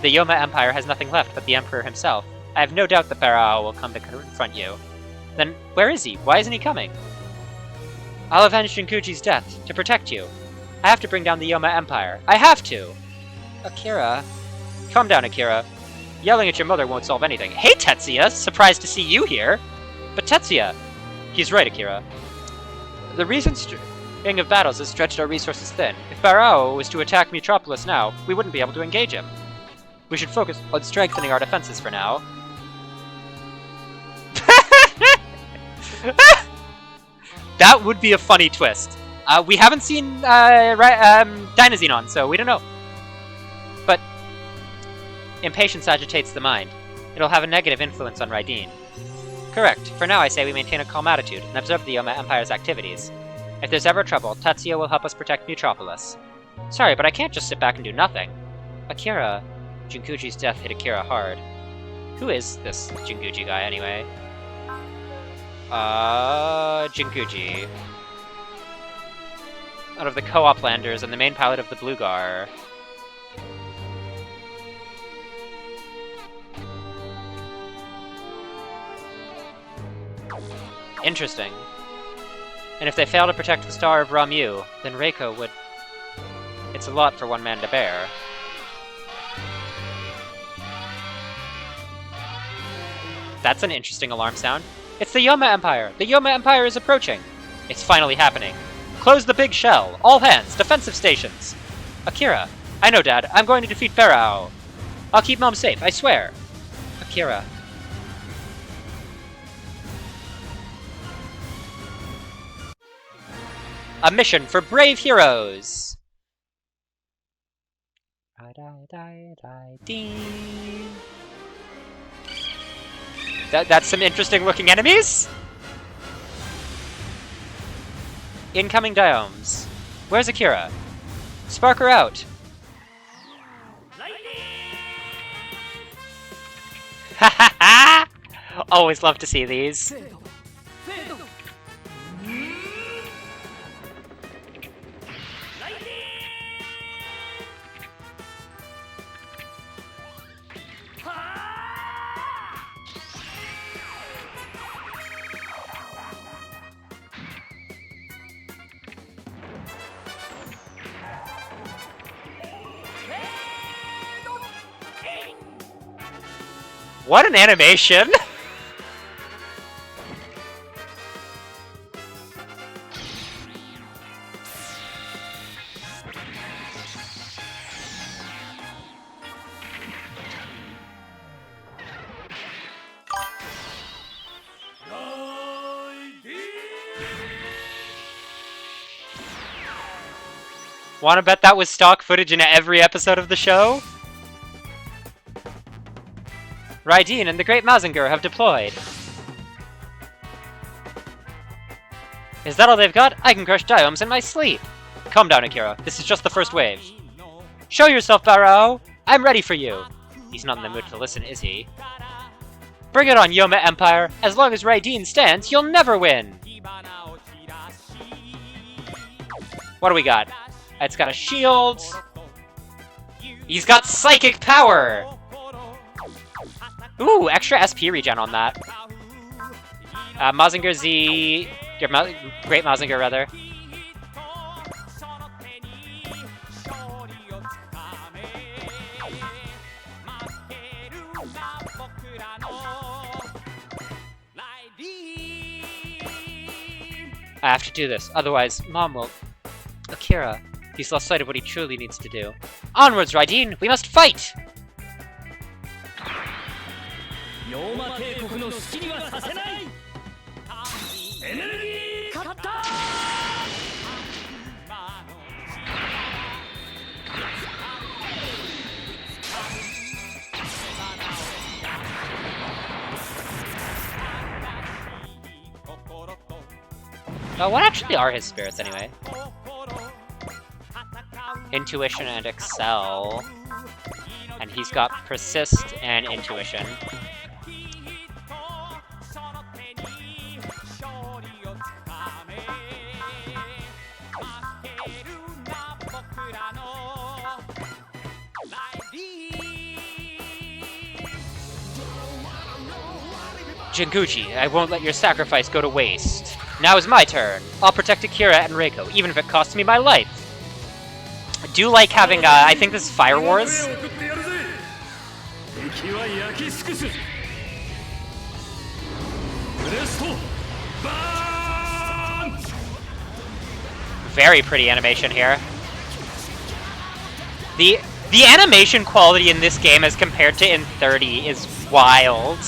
The Yoma Empire has nothing left but the Emperor himself. I have no doubt that Barao will come to confront you. Then, where is he? Why isn't he coming? I'll avenge Jinkuji's death, to protect you. I have to bring down the Yoma Empire. I have to! Akira... Calm down, Akira. Yelling at your mother won't solve anything. Hey, Tetsuya! Surprised to see you here! But Tetsuya... He's right, Akira. The recent string of battles has stretched our resources thin. If Barao was to attack Metropolis now, we wouldn't be able to engage him. We should focus on strengthening our defenses for now. That would be a funny twist. We haven't seen Dynazenon, so we don't know. But impatience agitates the mind. It'll have a negative influence on Raideen. Correct. For now, I say we maintain a calm attitude and observe the Yoma Empire's activities. If there's ever trouble, Tetsuya will help us protect Metropolis. Sorry, but I can't just sit back and do nothing. Akira... Jinkuji's death hit Akira hard. Who is this Jinkuji guy, anyway? Jinkuji. Out of the co-op landers and the main pilot of the Bluegar. Interesting. And if they fail to protect the Star of Ramu, then Reiko would... It's a lot for one man to bear. That's an interesting alarm sound. It's the Yoma Empire! The Yoma Empire is approaching! It's finally happening. Close the big shell! All hands! Defensive stations! Akira! I know, Dad. I'm going to defeat Barao! I'll keep Mom safe, I swear! Akira. A mission for brave heroes! That's some interesting looking enemies! Incoming Diomes. Where's Akira? Spark her out! Ha ha ha! Always love to see these. What an animation! Wanna bet that was stock footage in every episode of the show? Raideen and the Great Mazinger have deployed. Is that all they've got? I can crush Diomes in my sleep. Calm down, Akira. This is just the first wave. Show yourself, Barao! I'm ready for you. He's not in the mood to listen, is he? Bring it on, Yoma Empire. As long as Raideen stands, you'll never win. What do we got? It's got a shield. He's got psychic power! Ooh, extra SP regen on that. Mazinger Z... Great Mazinger, rather. I have to do this, otherwise Mom will... Akira, he's lost sight of what he truly needs to do. Onwards, Raideen! We must fight! What actually are his spirits, anyway? Intuition and Excel. And he's got Persist and Intuition. Jinguji, I won't let your sacrifice go to waste. Now is my turn. I'll protect Akira and Reiko, even if it costs me my life. I do like having, I think this is Fire Wars. Very pretty animation here. The animation quality in this game as compared to in 30 is wild.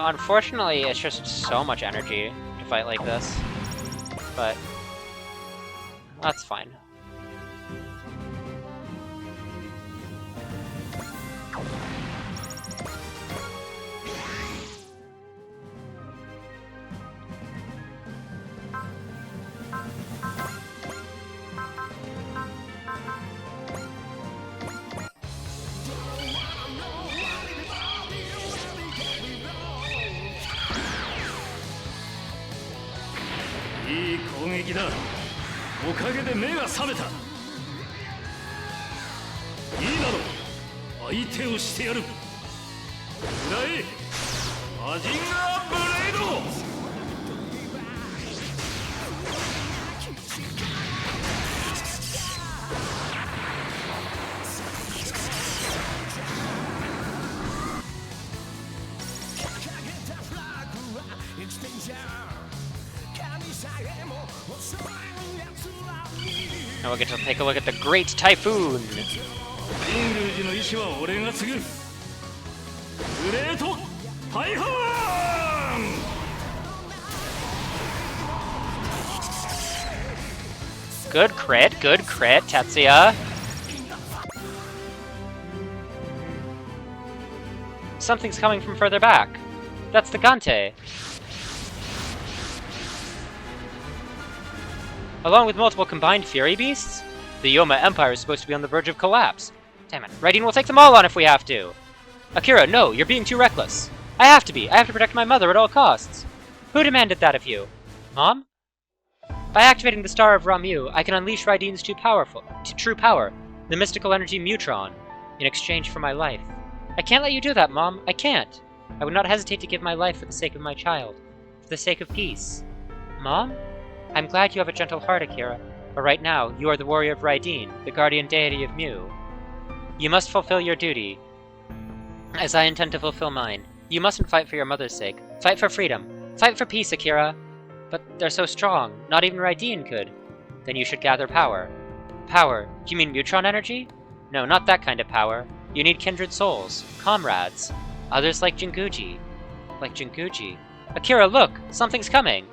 Unfortunately, it's just so much energy to fight like this. But that's fine. Now we'll get to take a look at the Great Typhoon. Good crit, Tetsuya. Something's coming from further back. That's the Gante. Along with multiple combined Fury Beasts, the Yoma Empire is supposed to be on the verge of collapse. Damn it, Raiden will take them all on if we have to. Akira, no, you're being too reckless. I have to be. I have to protect my mother at all costs. Who demanded that of you? Mom? By activating the Star of Ramu, I can unleash Raiden's true power, the mystical energy Mutron, in exchange for my life. I can't let you do that, Mom. I can't. I would not hesitate to give my life for the sake of my child, for the sake of peace. Mom? I'm glad you have a gentle heart, Akira, but right now, you are the warrior of Raiden, the guardian deity of Mu. You must fulfill your duty, as I intend to fulfill mine. You mustn't fight for your mother's sake. Fight for freedom. Fight for peace, Akira. But they're so strong, not even Raiden could. Then you should gather power. Power? Do you mean Mutron energy? No, not that kind of power. You need kindred souls, comrades. Others like Jinguji. Like Jinguji. Akira, look! Something's coming!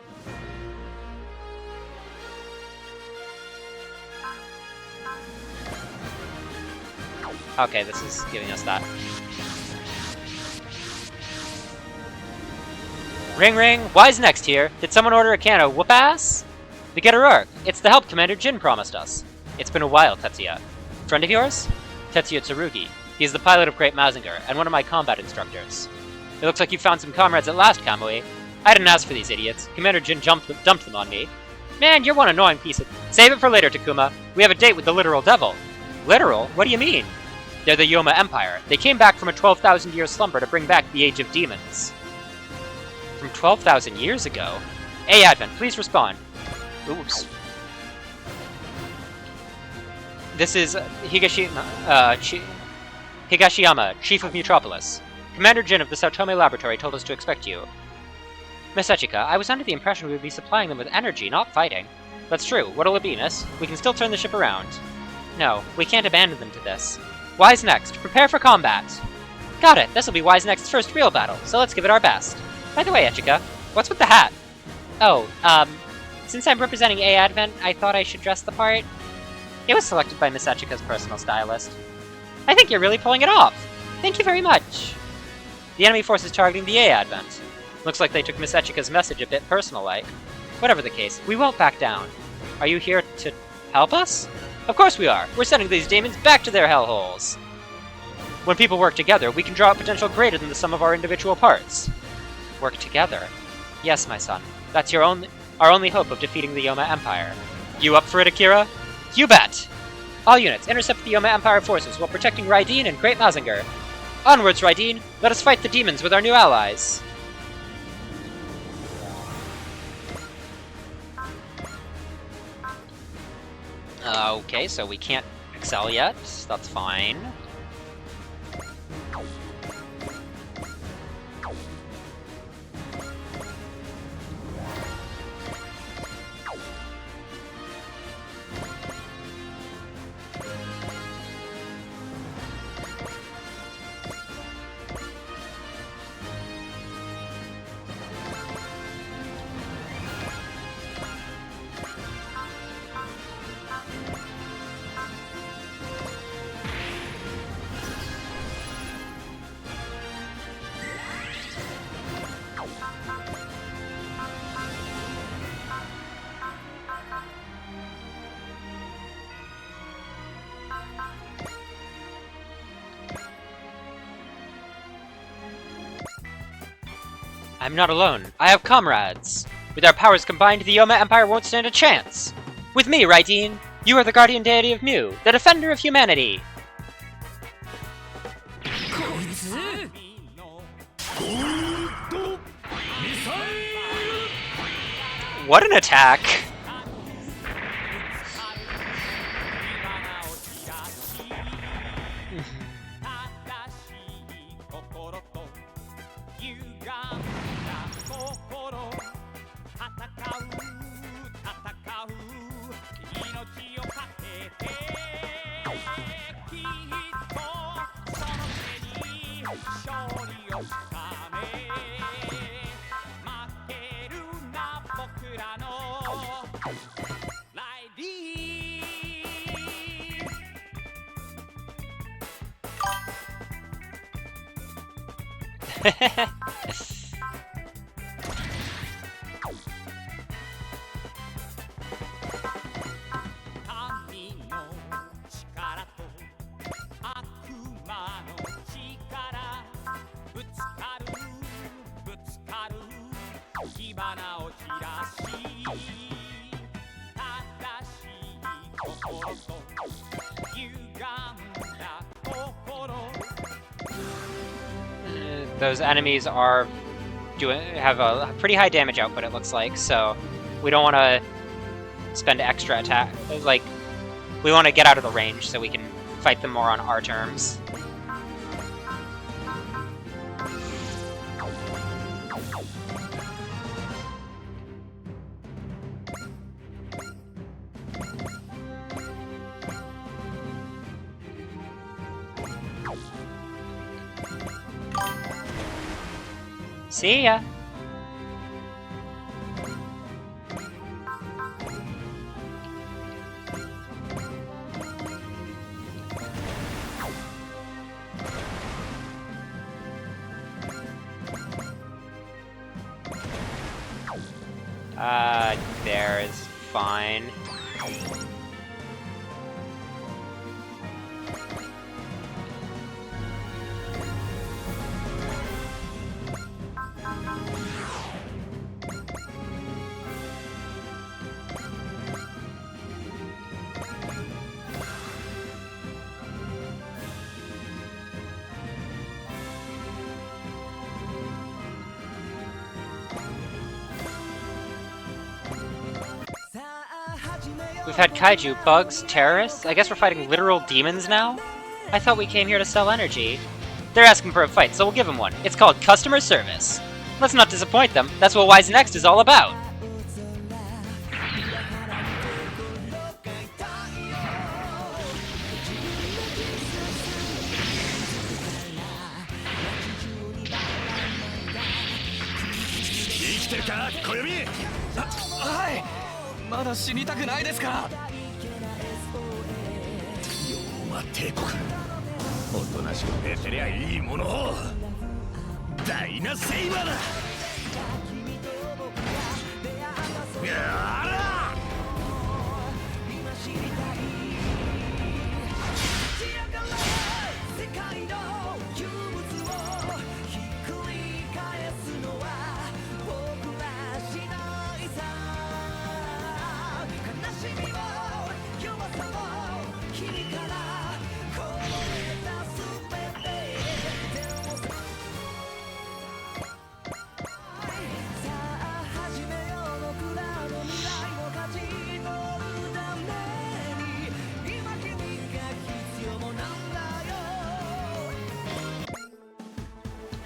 Okay, this is giving us that. Ring ring, Wise next here. Did someone order a can of whoop-ass? The Getter Arc. It's the help Commander Jin promised us. It's been a while, Tetsuya. Friend of yours? Tetsuya Tsurugi. He is the pilot of Great Mazinger, and one of my combat instructors. It looks like you found some comrades at last, Kamui. I didn't ask for these idiots. Commander Jin dumped them on me. Man, you're one annoying piece of... Save it for later, Takuma. We have a date with the literal devil. Literal? What do you mean? They're the Yoma Empire. They came back from a 12,000-year slumber to bring back the Age of Demons. From 12,000 years ago? Hey, Advent, please respond. Oops. This is Higashiyama, Chief of Mutropolis. Commander Jin of the Saotome Laboratory told us to expect you. Miss Echika, I was under the impression we would be supplying them with energy, not fighting. That's true. What'll it be, miss? We can still turn the ship around. No, we can't abandon them to this. Wise next. Prepare for combat. Got it. This'll be Wise Next's first real battle, so let's give it our best. By the way, Echika, what's with the hat? Oh, since I'm representing A Advent, I thought I should dress the part. It was selected by Miss Echika's personal stylist. I think you're really pulling it off. Thank you very much. The enemy force is targeting the A Advent. Looks like they took Miss Echika's message a bit personal-like. Whatever the case, we won't back down. Are you here to help us? Of course we are. We're sending these demons back to their hellholes. When people work together, we can draw out potential greater than the sum of our individual parts. Work together? Yes, my son. That's our only hope of defeating the Yoma Empire. You up for it, Akira? You bet! All units, intercept the Yoma Empire forces while protecting Raideen and Great Mazinger. Onwards, Raideen! Let us fight the demons with our new allies! Okay, so we can't excel yet. That's fine. I'm not alone. I have comrades. With our powers combined, the Yoma Empire won't stand a chance. With me, Raideen, you are the guardian deity of Mu, the defender of humanity. What an attack! Those enemies have a pretty high damage output, it looks like, so we don't want to spend extra attack. Like, we want to get out of the range so we can fight them more on our terms. See ya! There is fine. We've had kaiju, bugs, terrorists. I guess we're fighting literal demons now? I thought we came here to sell energy. They're asking for a fight, so we'll give them one. It's called customer service. Let's not disappoint them. That's what Wise Next is all about. きてるか小指。はい、まだ死にたくないですから。ローマ帝国、おとなしく寝てりゃいいものを。ダイナセイバーだ。やら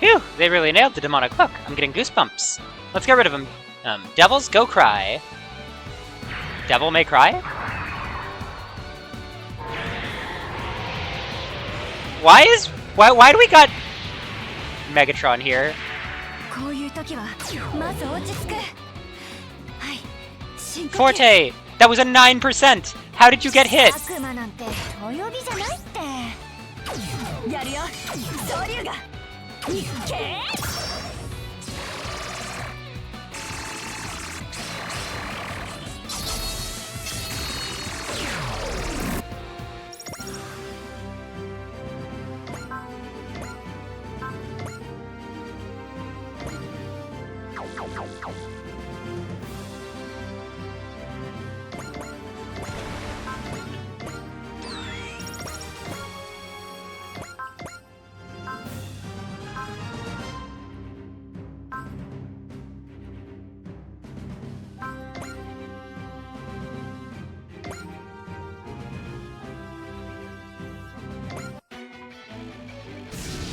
Phew! They really nailed the demonic hook. I'm getting goosebumps. Let's get rid of him. Devils, go cry. Devil may cry? Why do we got Megatron here? こういう時はまず落ち着く。はい、深呼吸。 Forte! That was a 9%! How did you get hit? 悪魔なんてお呼びじゃないって。やるよ、総流が。いっけー。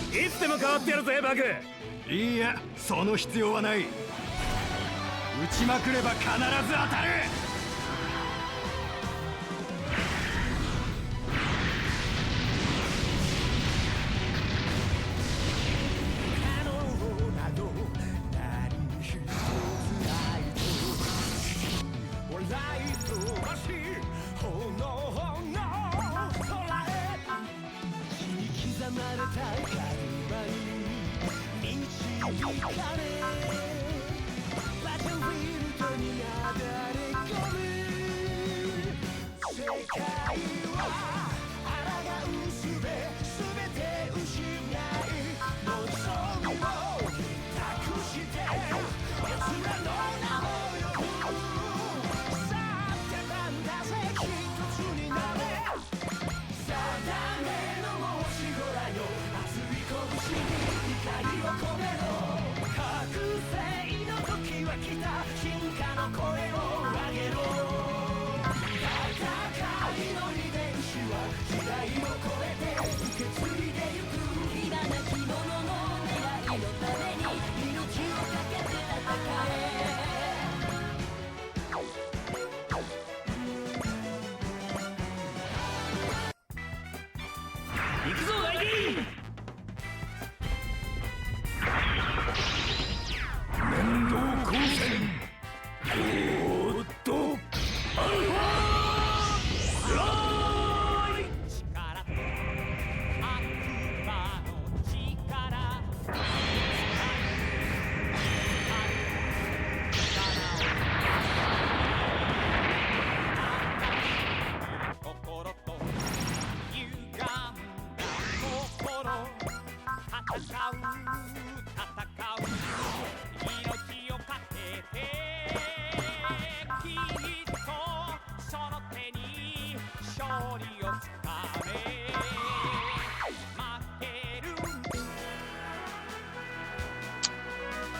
いつでも変わってやるぜバグ。いや、その必要はない。打ちまくれば必ず当たる。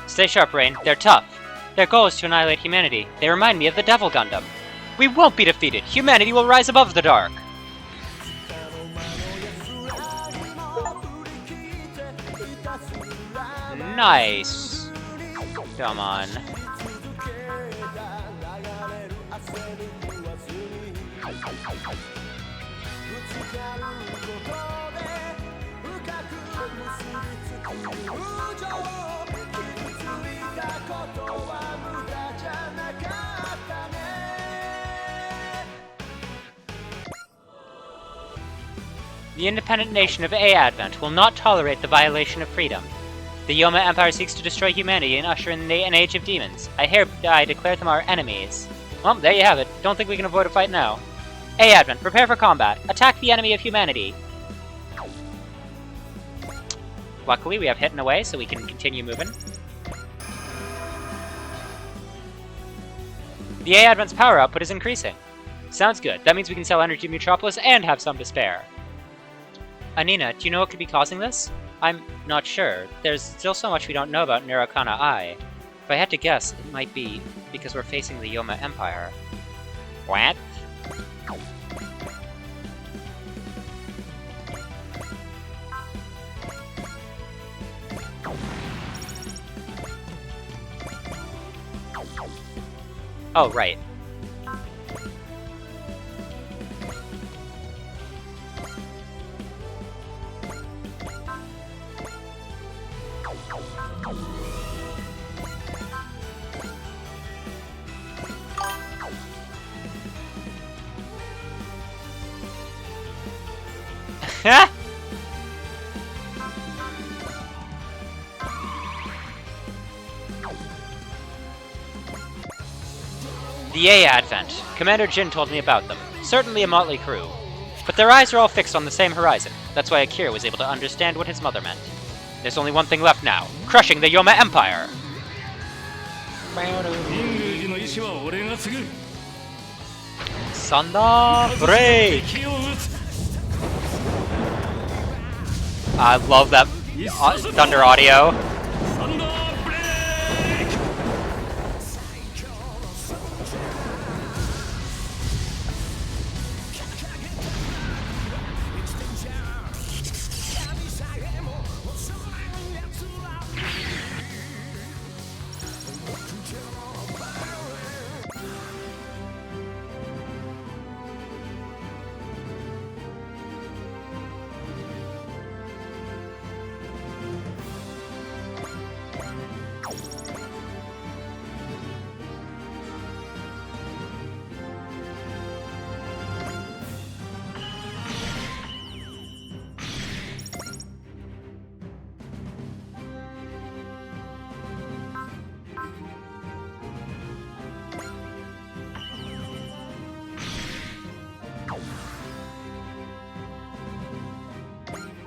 Stay sharp, Rain. They're tough. Their goal is to annihilate humanity. They remind me of the Devil Gundam. We won't be defeated. Humanity will rise above the dark. Nice. Come on. The independent nation of A Advent will not tolerate the violation of freedom. The Yoma Empire seeks to destroy humanity and usher in an age of demons. I hereby declare them our enemies. Well, there you have it. Don't think we can avoid a fight now. A Advent, prepare for combat. Attack the enemy of humanity. Luckily, we have hidden away, so we can continue moving. The A Advent's power output is increasing. Sounds good. That means we can sell energy to Metropolis and have some to spare. Anina, do you know what could be causing this? I'm not sure. There's still so much we don't know about Nirokana Eye. If I had to guess, it might be because we're facing the Yoma Empire. What? Oh, right. The A Advent. Commander Jin told me about them. Certainly a motley crew. But their eyes are all fixed on the same horizon. That's why Akira was able to understand what his mother meant. There's only one thing left now. Crushing the Yoma Empire! Thunder Break! I love that thunder audio.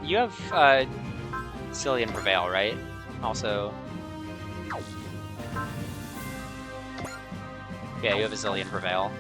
You have, Cillian Prevail, right? Also... Yeah, you have a Zillion Prevail.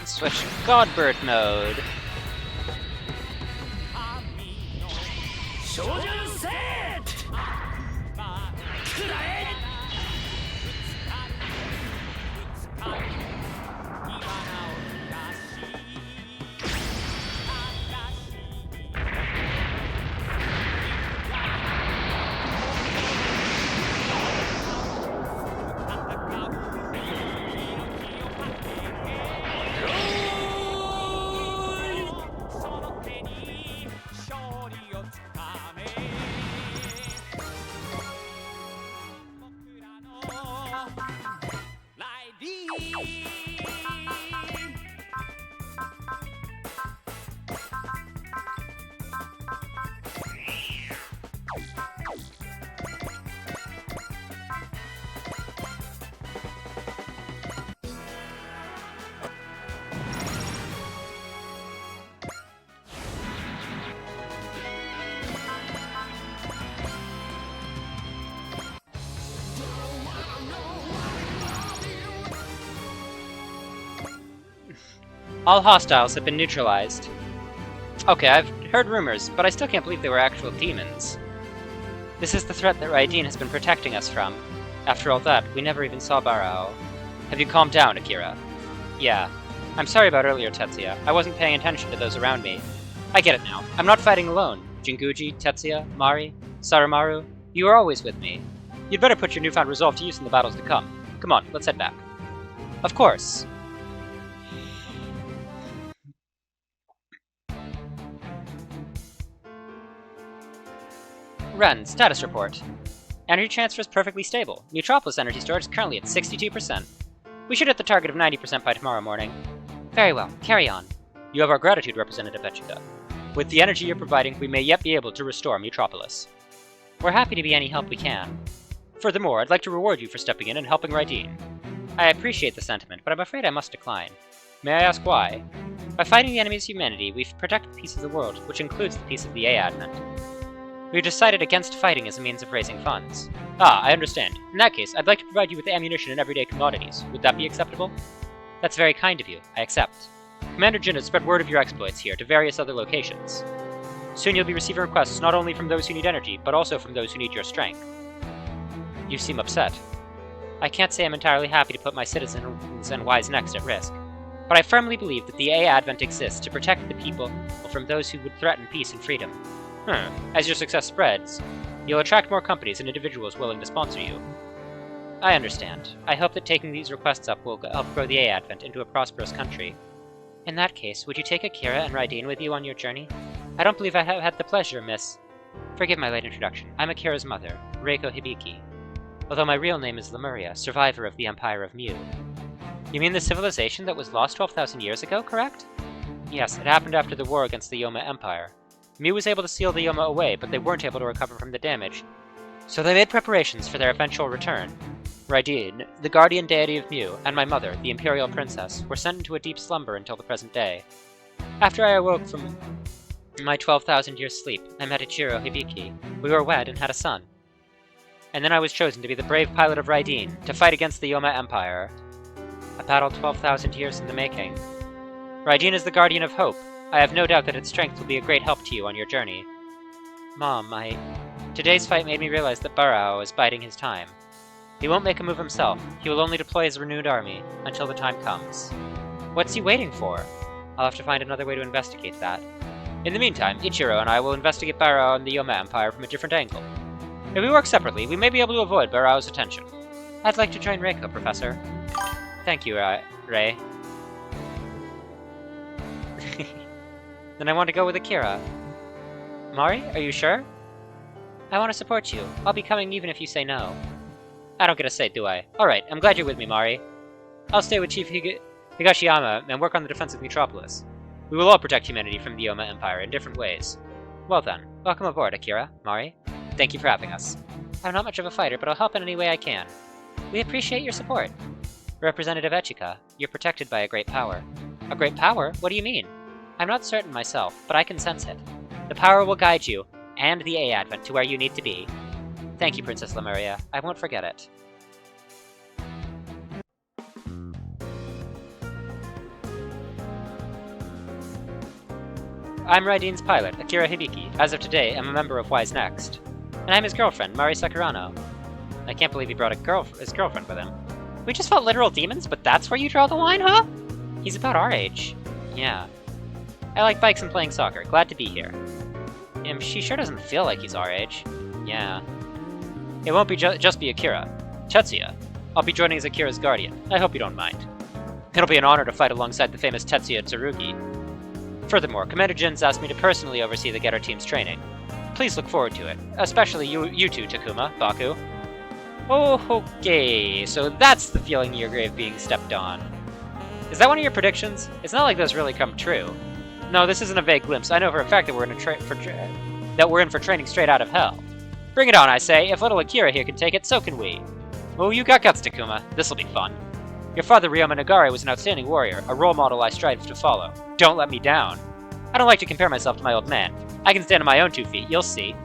Switch Godbird mode. All hostiles have been neutralized. Okay, I've heard rumors, but I still can't believe they were actual demons. This is the threat that Raideen has been protecting us from. After all that, we never even saw Barao. Have you calmed down, Akira? Yeah. I'm sorry about earlier, Tetsuya. I wasn't paying attention to those around me. I get it now. I'm not fighting alone. Jinguji, Tetsuya, Mari, Saramaru, you are always with me. You'd better put your newfound resolve to use in the battles to come. Come on, let's head back. Of course. Ren, status report. Energy transfer is perfectly stable. Metropolis energy storage is currently at 62%. We should hit the target of 90% by tomorrow morning. Very well, carry on. You have our gratitude, Representative Echika. With the energy you're providing, we may yet be able to restore Metropolis. We're happy to be any help we can. Furthermore, I'd like to reward you for stepping in and helping Raideen. I appreciate the sentiment, but I'm afraid I must decline. May I ask why? By fighting the enemy's humanity, we've protected the peace of the world, which includes the peace of the Advent. We've decided against fighting as a means of raising funds. Ah, I understand. In that case, I'd like to provide you with ammunition and everyday commodities. Would that be acceptable? That's very kind of you. I accept. Commander Jin has spread word of your exploits here to various other locations. Soon you'll be receiving requests not only from those who need energy, but also from those who need your strength. You seem upset. I can't say I'm entirely happy to put my citizens and Wise Next at risk, but I firmly believe that the Advent exists to protect the people from those who would threaten peace and freedom. As your success spreads, you'll attract more companies and individuals willing to sponsor you. I understand. I hope that taking these requests up will help grow the Advent into a prosperous country. In that case, would you take Akira and Raideen with you on your journey? I don't believe I have had the pleasure, miss. Forgive my late introduction. I'm Akira's mother, Reiko Hibiki. Although my real name is Lemuria, survivor of the Empire of Mu. You mean the civilization that was lost 12,000 years ago, correct? Yes, it happened after the war against the Yoma Empire. Mu was able to seal the Yoma away, but they weren't able to recover from the damage, so they made preparations for their eventual return. Raideen, the guardian deity of Mu, and my mother, the Imperial Princess, were sent into a deep slumber until the present day. After I awoke from my 12,000-year sleep, I met Ichiro Hibiki. We were wed and had a son. And then I was chosen to be the brave pilot of Raideen, to fight against the Yoma Empire. A battle 12,000 years in the making. Raideen is the guardian of hope. I have no doubt that its strength will be a great help to you on your journey. Mom, Today's fight made me realize that Barao is biding his time. He won't make a move himself. He will only deploy his renewed army, until the time comes. What's he waiting for? I'll have to find another way to investigate that. In the meantime, Ichiro and I will investigate Barao and the Yoma Empire from a different angle. If we work separately, we may be able to avoid Barao's attention. I'd like to join Reiko, Professor. Thank you, Rei. Then I want to go with Akira. Mari, are you sure? I want to support you. I'll be coming even if you say no. I don't get a say, do I? Alright, I'm glad you're with me, Mari. I'll stay with Chief Higashiyama and work on the defense of Metropolis. We will all protect humanity from the Yoma Empire in different ways. Well then, welcome aboard, Akira, Mari. Thank you for having us. I'm not much of a fighter, but I'll help in any way I can. We appreciate your support. Representative Echika, you're protected by a great power. A great power? What do you mean? I'm not certain myself, but I can sense it. The power will guide you, and the Advent, to where you need to be. Thank you, Princess Lemuria. I won't forget it. I'm Raideen's pilot, Akira Hibiki. As of today, I'm a member of Wise Next. And I'm his girlfriend, Mari Sakurano. I can't believe he brought his girlfriend with him. We just fought literal demons, but that's where you draw the line, huh? He's about our age. Yeah. I like bikes and playing soccer. Glad to be here. She sure doesn't feel like he's our age. Yeah. It won't be just be Akira. Tetsuya. I'll be joining as Akira's guardian. I hope you don't mind. It'll be an honor to fight alongside the famous Tetsuya Tsurugi. Furthermore, Commander Jin's asked me to personally oversee the Getter team's training. Please look forward to it. Especially you two, Takuma, Baku. Oh, okay. So that's the feeling of your grave being stepped on. Is that one of your predictions? It's not like those really come true. No, this isn't a vague glimpse. I know for a fact that we're in for training straight out of hell. Bring it on, I say. If little Akira here can take it, so can we. Oh, you got guts, Takuma. This'll be fun. Your father, Ryoma Nagare, was an outstanding warrior, a role model I strive to follow. Don't let me down. I don't like to compare myself to my old man. I can stand on my own 2 feet, you'll see.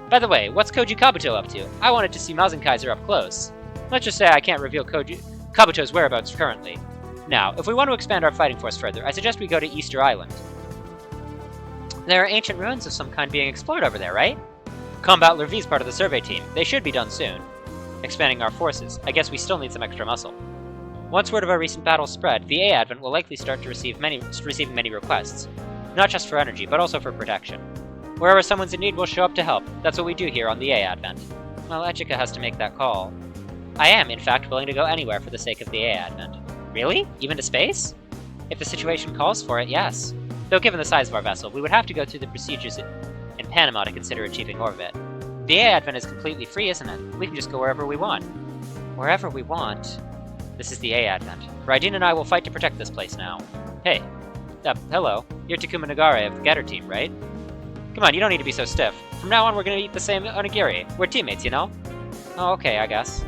By the way, what's Koji Kabuto up to? I wanted to see Mazinkaiser up close. Let's just say I can't reveal Kabuto's whereabouts currently. Now, if we want to expand our fighting force further, I suggest we go to Easter Island. There are ancient ruins of some kind being explored over there, right? Combat Lervie's part of the survey team. They should be done soon. Expanding our forces. I guess we still need some extra muscle. Once word of our recent battle spread, the A Advent will likely start to receive many requests. Not just for energy, but also for protection. Wherever someone's in need, we'll show up to help. That's what we do here on the A Advent. Well, Echika has to make that call. I am, in fact, willing to go anywhere for the sake of the A Advent. Really? Even to space? If the situation calls for it, yes. Though given the size of our vessel, we would have to go through the procedures in Panama to consider achieving orbit. The A Advent is completely free, isn't it? We can just go wherever we want. Wherever we want? This is the A Advent. Raiden and I will fight to protect this place now. Hey. Hello. You're Takuma Nagare of the Getter team, right? Come on, you don't need to be so stiff. From now on, we're gonna eat the same onigiri. We're teammates, you know? Oh, okay, I guess.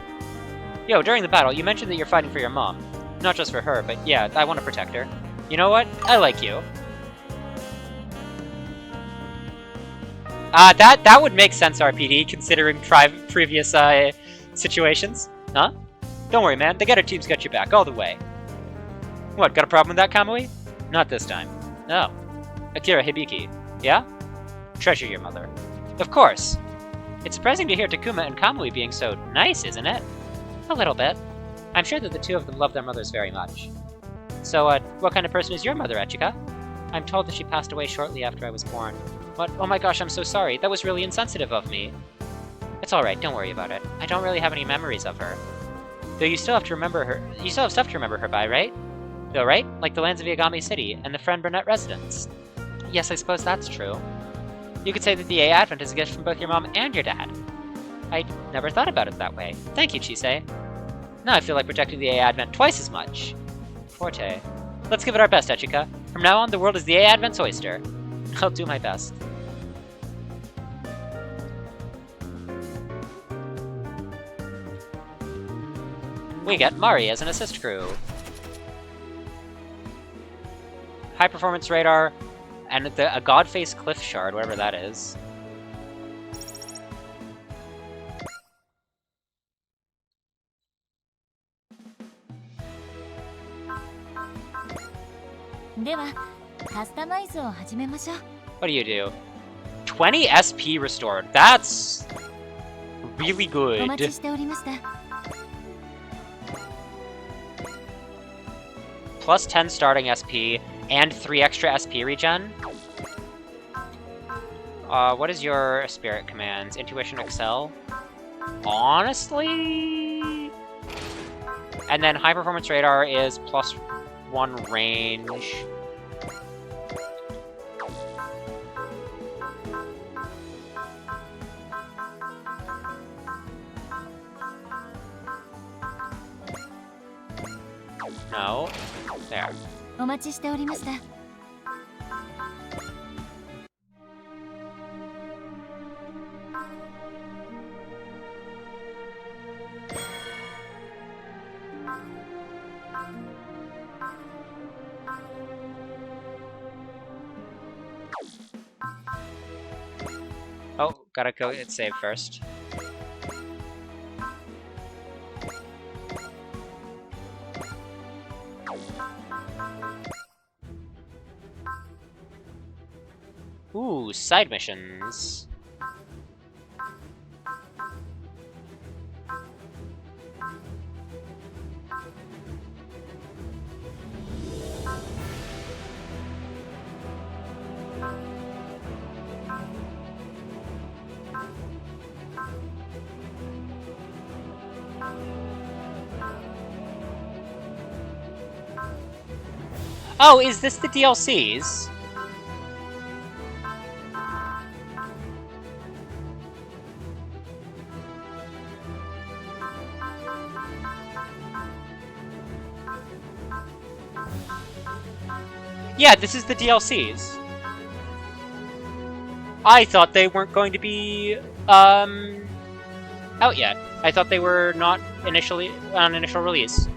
Yo, during the battle, you mentioned that you're fighting for your mom. Not just for her, but yeah, I want to protect her. You know what? I like you. That would make sense, RPD, considering previous, situations. Huh? Don't worry, man. The Getter team's got your back, all the way. What, got a problem with that, Kamui? Not this time. No. Akira Hibiki. Yeah? Treasure your mother. Of course. It's surprising to hear Takuma and Kamui being so nice, isn't it? A little bit. I'm sure that the two of them love their mothers very much. So, what kind of person is your mother, Echika? I'm told that she passed away shortly after I was born. What? Oh my gosh, I'm so sorry. That was really insensitive of me. It's alright, don't worry about it. I don't really have any memories of her. Though you still have to remember her. You still have stuff to remember her by, right? Though, right? Like the lands of Yagami City, and the Friend Burnett residence. Yes, I suppose that's true. You could say that the A Advent is a gift from both your mom and your dad. I never thought about it that way. Thank you, Chisei. Now I feel like protecting the A Advent twice as much. Forte. Let's give it our best, Echika. From now on, the world is the A Advent's oyster. I'll do my best. We get Mari as an assist crew. High performance radar, and a Godface Cliff Shard, whatever that is. What do you do? 20 SP restored. That's really good. Plus 10 starting SP and 3 extra SP regen. What is your spirit commands? Intuition Excel? Honestly? And then high performance radar is plus 1 range. No. There. Oh, gotta go get saved first. Ooh, side missions. Oh, is this the DLCs? Yeah, this is the DLCs. I thought they weren't going to be, out yet. I thought they were not initially on initial release.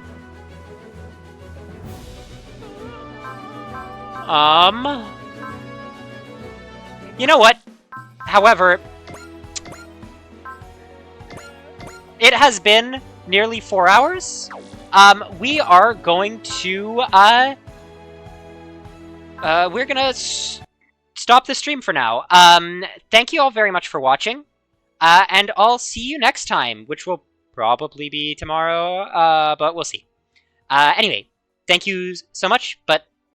You know what? However, it has been nearly 4 hours. we are going to, we're gonna stop the stream for now. Thank you all very much for watching, and I'll see you next time, which will probably be tomorrow, but we'll see. Anyway, thank you so much, but